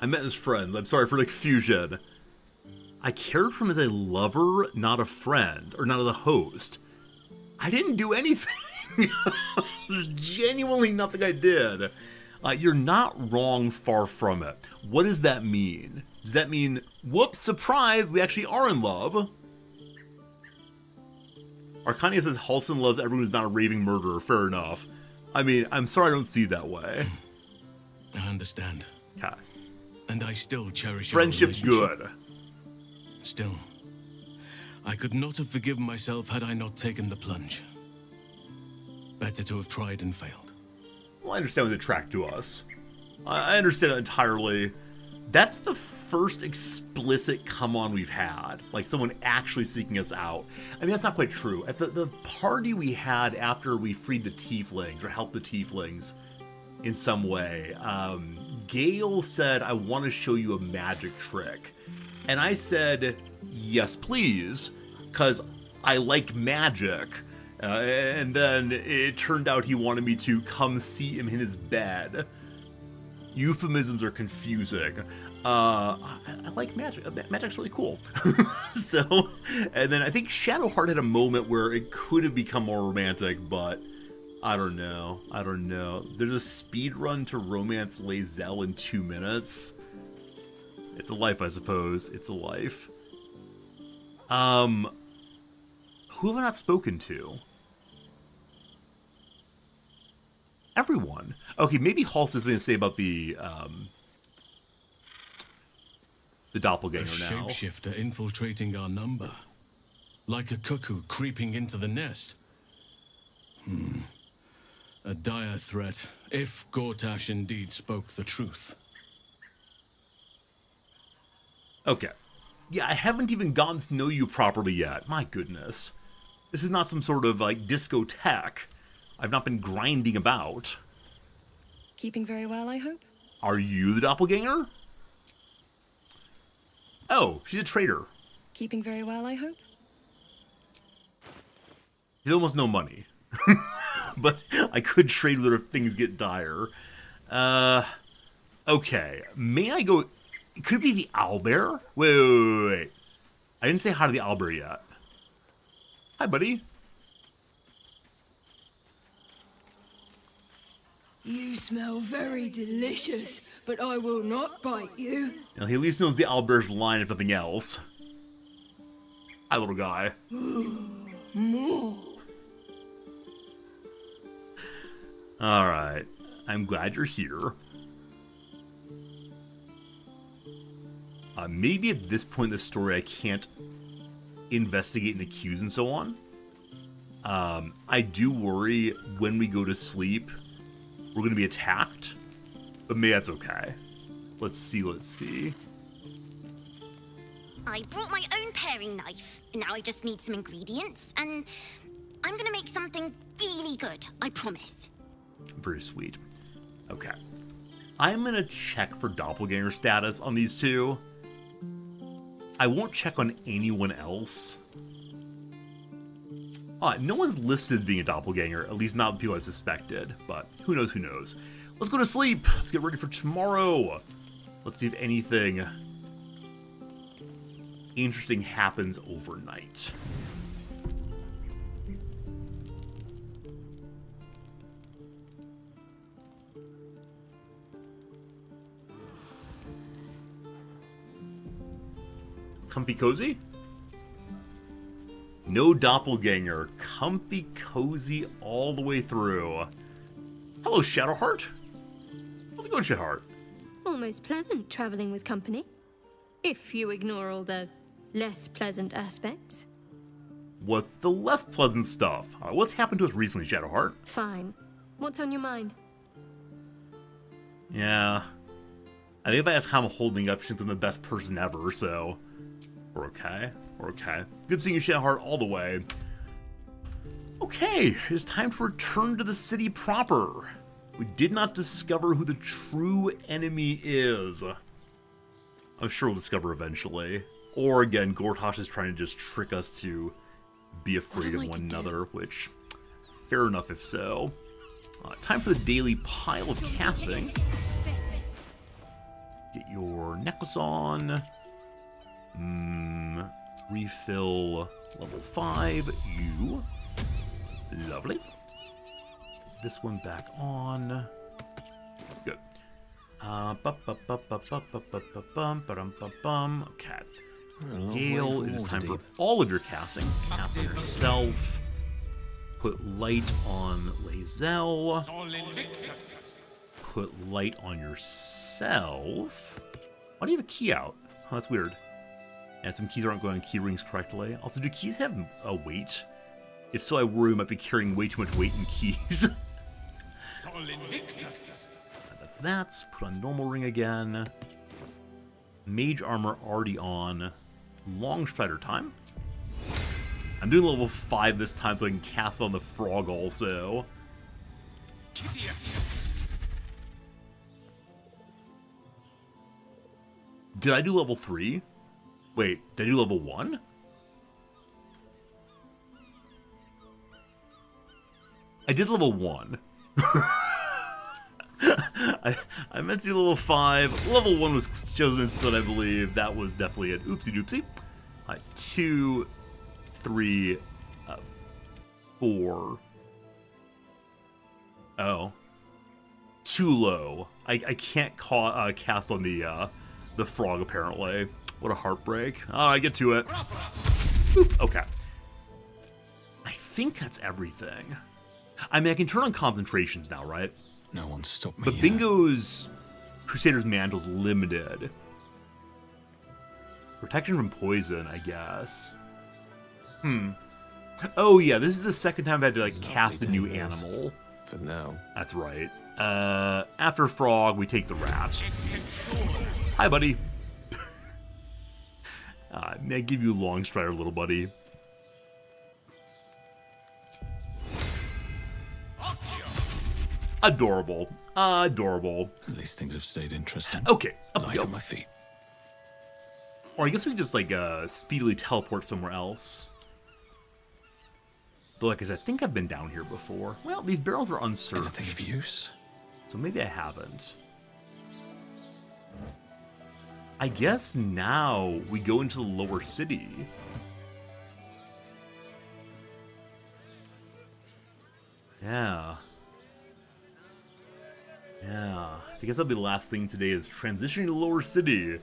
S1: I met his friends. I'm sorry for the confusion. I cared for him as a lover, not a friend, or not as a host. I didn't do anything. There's genuinely nothing I did. You're not wrong, far from it. What does that mean? Does that mean, whoops, surprise, we actually are in love? Arcania says Halson loves everyone who's not a raving murderer. Fair enough. I mean, I'm sorry I don't see it that way.
S23: I understand.
S1: Okay.
S23: And I still cherish
S1: friendship's
S23: our relationship.
S1: Good.
S23: Still, I could not have forgiven myself had I not taken the plunge. Better to have tried and failed.
S1: Well, I understand when they track to us. I understand that entirely. That's the first explicit come on we've had. Like someone actually seeking us out. I mean, that's not quite true. At the party we had after we freed the tieflings, or helped the tieflings in some way, Gale said, I want to show you a magic trick. And I said, yes, please, because I like magic. And then it turned out he wanted me to come see him in his bed. Euphemisms are confusing. I like magic. Magic's really cool. So, and then I think Shadowheart had a moment where it could have become more romantic, but I don't know. I don't know. There's a speed run to romance Lae'zel in 2 minutes. It's a life, I suppose. It's a life. Who have I not spoken to? Everyone. Okay, maybe Halsey has something to say about the doppelganger
S23: A
S1: now.
S23: shapeshifter infiltrating our number. Like a cuckoo creeping into the nest. A dire threat, if Gortash indeed spoke the truth.
S1: Okay. Yeah, I haven't even gotten to know you properly yet. My goodness. This is not some sort of, like, discotheque. I've not been grinding about.
S8: Keeping very well, I hope?
S1: Are you the doppelganger? Oh, she's a traitor.
S8: Keeping very well, I hope?
S1: She's almost no money. But I could trade with her if things get dire. Okay. May I go... It could be the owlbear? Wait. I didn't say hi to the owlbear yet. Hi, buddy.
S21: You smell very delicious, but I will not bite you.
S1: Now, he at least knows the owlbear's line, if nothing else. Hi, little guy.
S21: More.
S1: Alright. I'm glad you're here. Maybe at this point in the story I can't investigate and accuse and so on. I do worry when we go to sleep we're going to be attacked, but maybe that's okay. Let's see.
S22: I brought my own paring knife, and now I just need some ingredients, and I'm gonna make something really good, I promise.
S1: Very sweet. Okay. I'm going to check for doppelganger status on these two. I won't check on anyone else. No one's listed as being a doppelganger, at least not the people I suspected, but who knows. Let's go to sleep. Let's get ready for tomorrow. Let's see if anything interesting happens overnight. Comfy cozy? No doppelganger. Comfy cozy all the way through. Hello, Shadowheart. How's it going, Shadowheart?
S9: Almost pleasant traveling with company. If you ignore all the less pleasant aspects.
S1: What's the less pleasant stuff? What's happened to us recently, Shadowheart?
S9: Fine. What's on your mind?
S1: Yeah. I think if I ask how I'm holding up, since I'm the best person ever, so... We're okay. Good seeing you, Shadowheart, all the way. Okay, it's time to return to the city proper. We did not discover who the true enemy is. I'm sure we'll discover eventually. Or again, Gortash is trying to just trick us to be afraid of one another, which, fair enough if so. Time for the daily pile of casting. Get your necklace on. Refill level 5. You. Lovely. This one back on. Good. Okay. Gale, it is time for all of your casting. Cast on yourself. Put light on Lae'zel. Put light on yourself. Why do you have a key out? Oh, that's weird. And some keys aren't going on key rings correctly. Also, do keys have a weight? If so, I worry we might be carrying way too much weight in keys. That's that. Put on normal ring again. Mage armor already on. Long strider time. I'm doing level 5 this time so I can cast on the frog also. Did I do level 3? Wait, did I do level 1? I did level 1. I meant to do level 5. Level 1 was chosen instead, I believe. That was definitely it. Oopsie doopsie. 2, 3, 4. Oh. Too low. I can't cast on the frog, apparently. What a heartbreak. Oh, I get to it. Oop, okay. I think that's everything. I mean, I can turn on concentrations now, right?
S16: No one stopped me
S1: But
S16: yet.
S1: Bingo's Crusader's Mantle's limited. Protection from poison, I guess. Oh yeah, this is the second time I've had to like cast a new animal.
S5: For now.
S1: That's right. After Frog, we take the rat. Hi, buddy. May I give you long strider, little buddy? Adorable. Adorable.
S16: At least things have stayed interesting.
S1: Okay, up we
S16: Light
S1: go.
S16: on my feet.
S1: Or I guess we can just, like, speedily teleport somewhere else. Though, like, 'cause I think I've been down here before. Well, these barrels are unsearched.
S16: Anything of use?
S1: So maybe I haven't. I guess now we go into the lower city. Yeah. Yeah. I guess that'll be the last thing today is transitioning to lower city.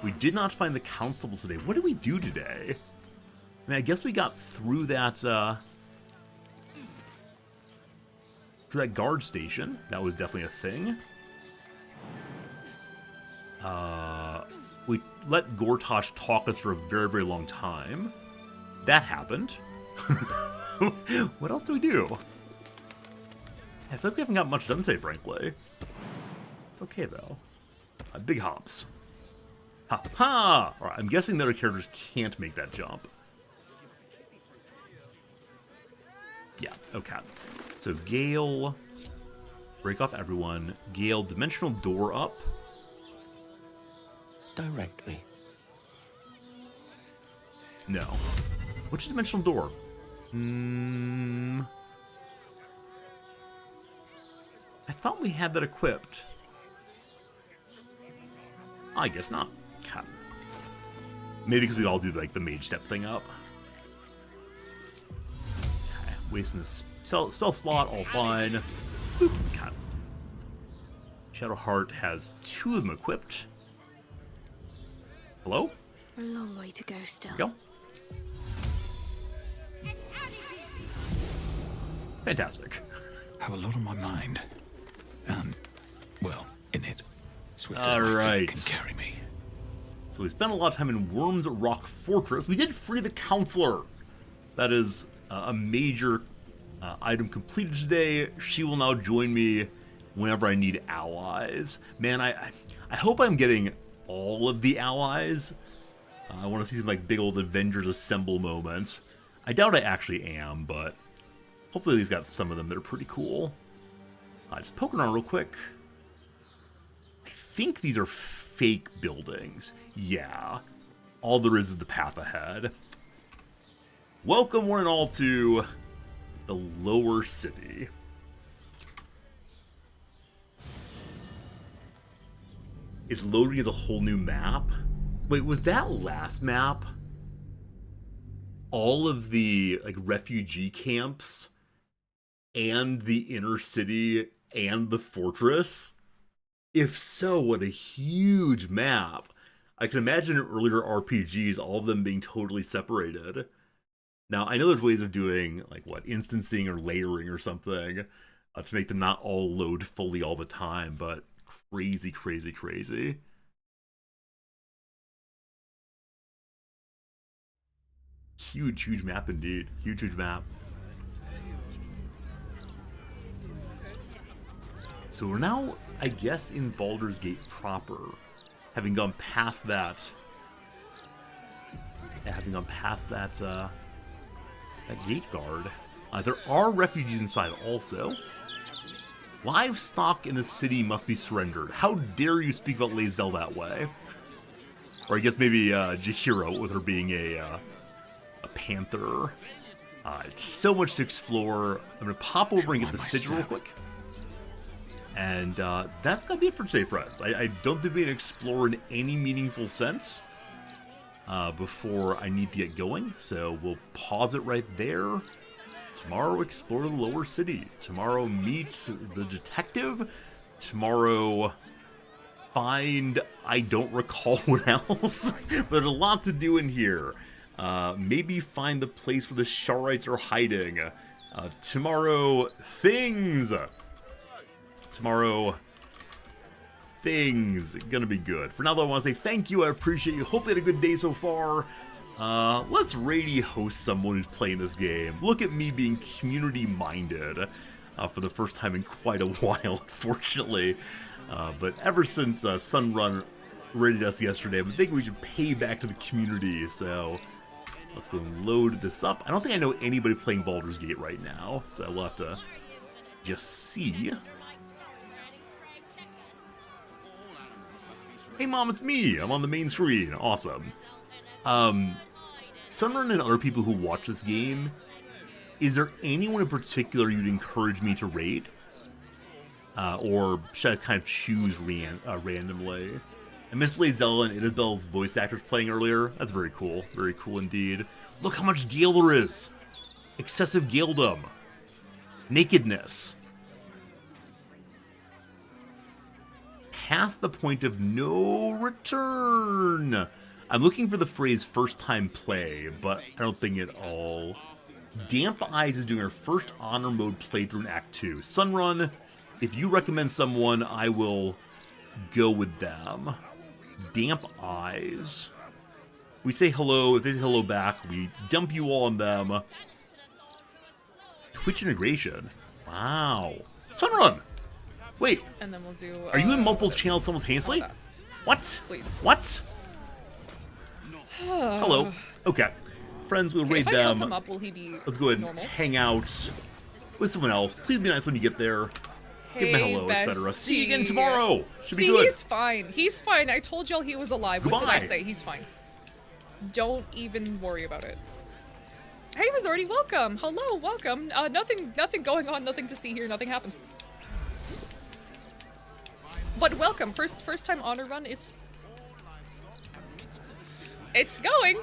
S1: We did not find the constable today. What did we do today? I mean, I guess we got through that, guard station. That was definitely a thing. We let Gortash talk us for a very, very long time. That happened. What else do we do? I feel like we haven't got much done today, frankly. It's okay, though. Big hops. Ha ha! Alright, I'm guessing the other characters can't make that jump. Yeah, okay. So Gale, break off everyone. Gale, dimensional door up.
S5: Direct me.
S1: No. Which dimensional door? I thought we had that equipped. I guess not. God. Maybe because we all do like the mage step thing up. Okay. Wasting the spell slot, all fine. Boop. God. Shadowheart has 2 of them equipped. Hello?
S22: A long way to go still.
S1: Go. Fantastic.
S16: Have a lot on my mind. And, well, in it. Swift as
S1: All
S16: my
S1: right.
S16: feet can carry me.
S1: So we spent a lot of time in Worm's Rock Fortress. We did free the Counselor. That is a major item completed today. She will now join me whenever I need allies. Man, I hope I'm getting all of the allies. I want to see some like big old Avengers Assemble moments. I doubt I actually am, but hopefully he's got some of them that are pretty cool. Just poking around real quick. I think these are fake buildings. Yeah. All there is the path ahead. Welcome one and all to the lower city. It's loading as a whole new map. Wait, was that last map all of the like refugee camps and the inner city and the fortress? If so, what a huge map. I can imagine in earlier RPGs, all of them being totally separated. Now, I know there's ways of doing, like, what, instancing or layering or something to make them not all load fully all the time, but crazy, crazy, crazy. Huge, huge map indeed. Huge, huge map. So we're now, I guess, in Baldur's Gate proper, having gone past that. Having gone past that, that gate guard. There are refugees inside also. Livestock in the city must be surrendered. How dare you speak about Lae'zel that way? Or I guess maybe Jaheira, with her being a panther. So much to explore. I'm going to pop over and get the sigil real quick. And that's going to be it for today, friends. I don't think we can explore in any meaningful sense before I need to get going. So we'll pause it right there. Tomorrow, explore the lower city. Tomorrow, meet the detective. Tomorrow, find... I don't recall what else. There's a lot to do in here. Maybe find the place where the Sharites are hiding. Tomorrow, things. Tomorrow, things. Gonna be good. For now, though, I want to say thank you. I appreciate you. Hope you had a good day so far. Let's ready host someone who's playing this game. Look at me being community-minded for the first time in quite a while, unfortunately. But ever since Sunrun raided us yesterday, I think we should pay back to the community, so let's go and load this up. I don't think I know anybody playing Baldur's Gate right now, so we'll have to just see. Hey Mom, it's me! I'm on the main screen. Awesome. Sunrun and other people who watch this game, is there anyone in particular you'd encourage me to raid? Or should I kind of choose randomly? And Miss Lazella and Isabel's voice actors playing earlier. That's very cool. Very cool indeed. Look how much Gale there is. Excessive Galedom. Nakedness. Past the point of no return. I'm looking for the phrase first time play, but I don't think it all. Damp Eyes is doing her first honor mode playthrough in Act 2. Sunrun, if you recommend someone, I will go with them. Damp Eyes. We say hello, if they say hello back, we dump you all on them. Twitch integration. Wow. Sunrun! Wait.
S3: And then we'll do.
S1: Are you in multiple channels simultaneously? What?
S3: Please.
S1: What? Hello. Okay. Friends, we'll raid
S3: if I
S1: them.
S3: help him up, will he be
S1: Let's go ahead and
S3: normal?
S1: hang out with someone else. Please be nice when you get there. Give him a hello, etc. See you again tomorrow. Should be good.
S3: He's fine. He's fine. I told y'all he was alive. What did I
S1: Goodbye.
S3: say? He's fine. Don't even worry about it. Hey, was already welcome. Hello, welcome. Nothing going on. Nothing to see here. Nothing happened. But welcome. First time honor run. It's going.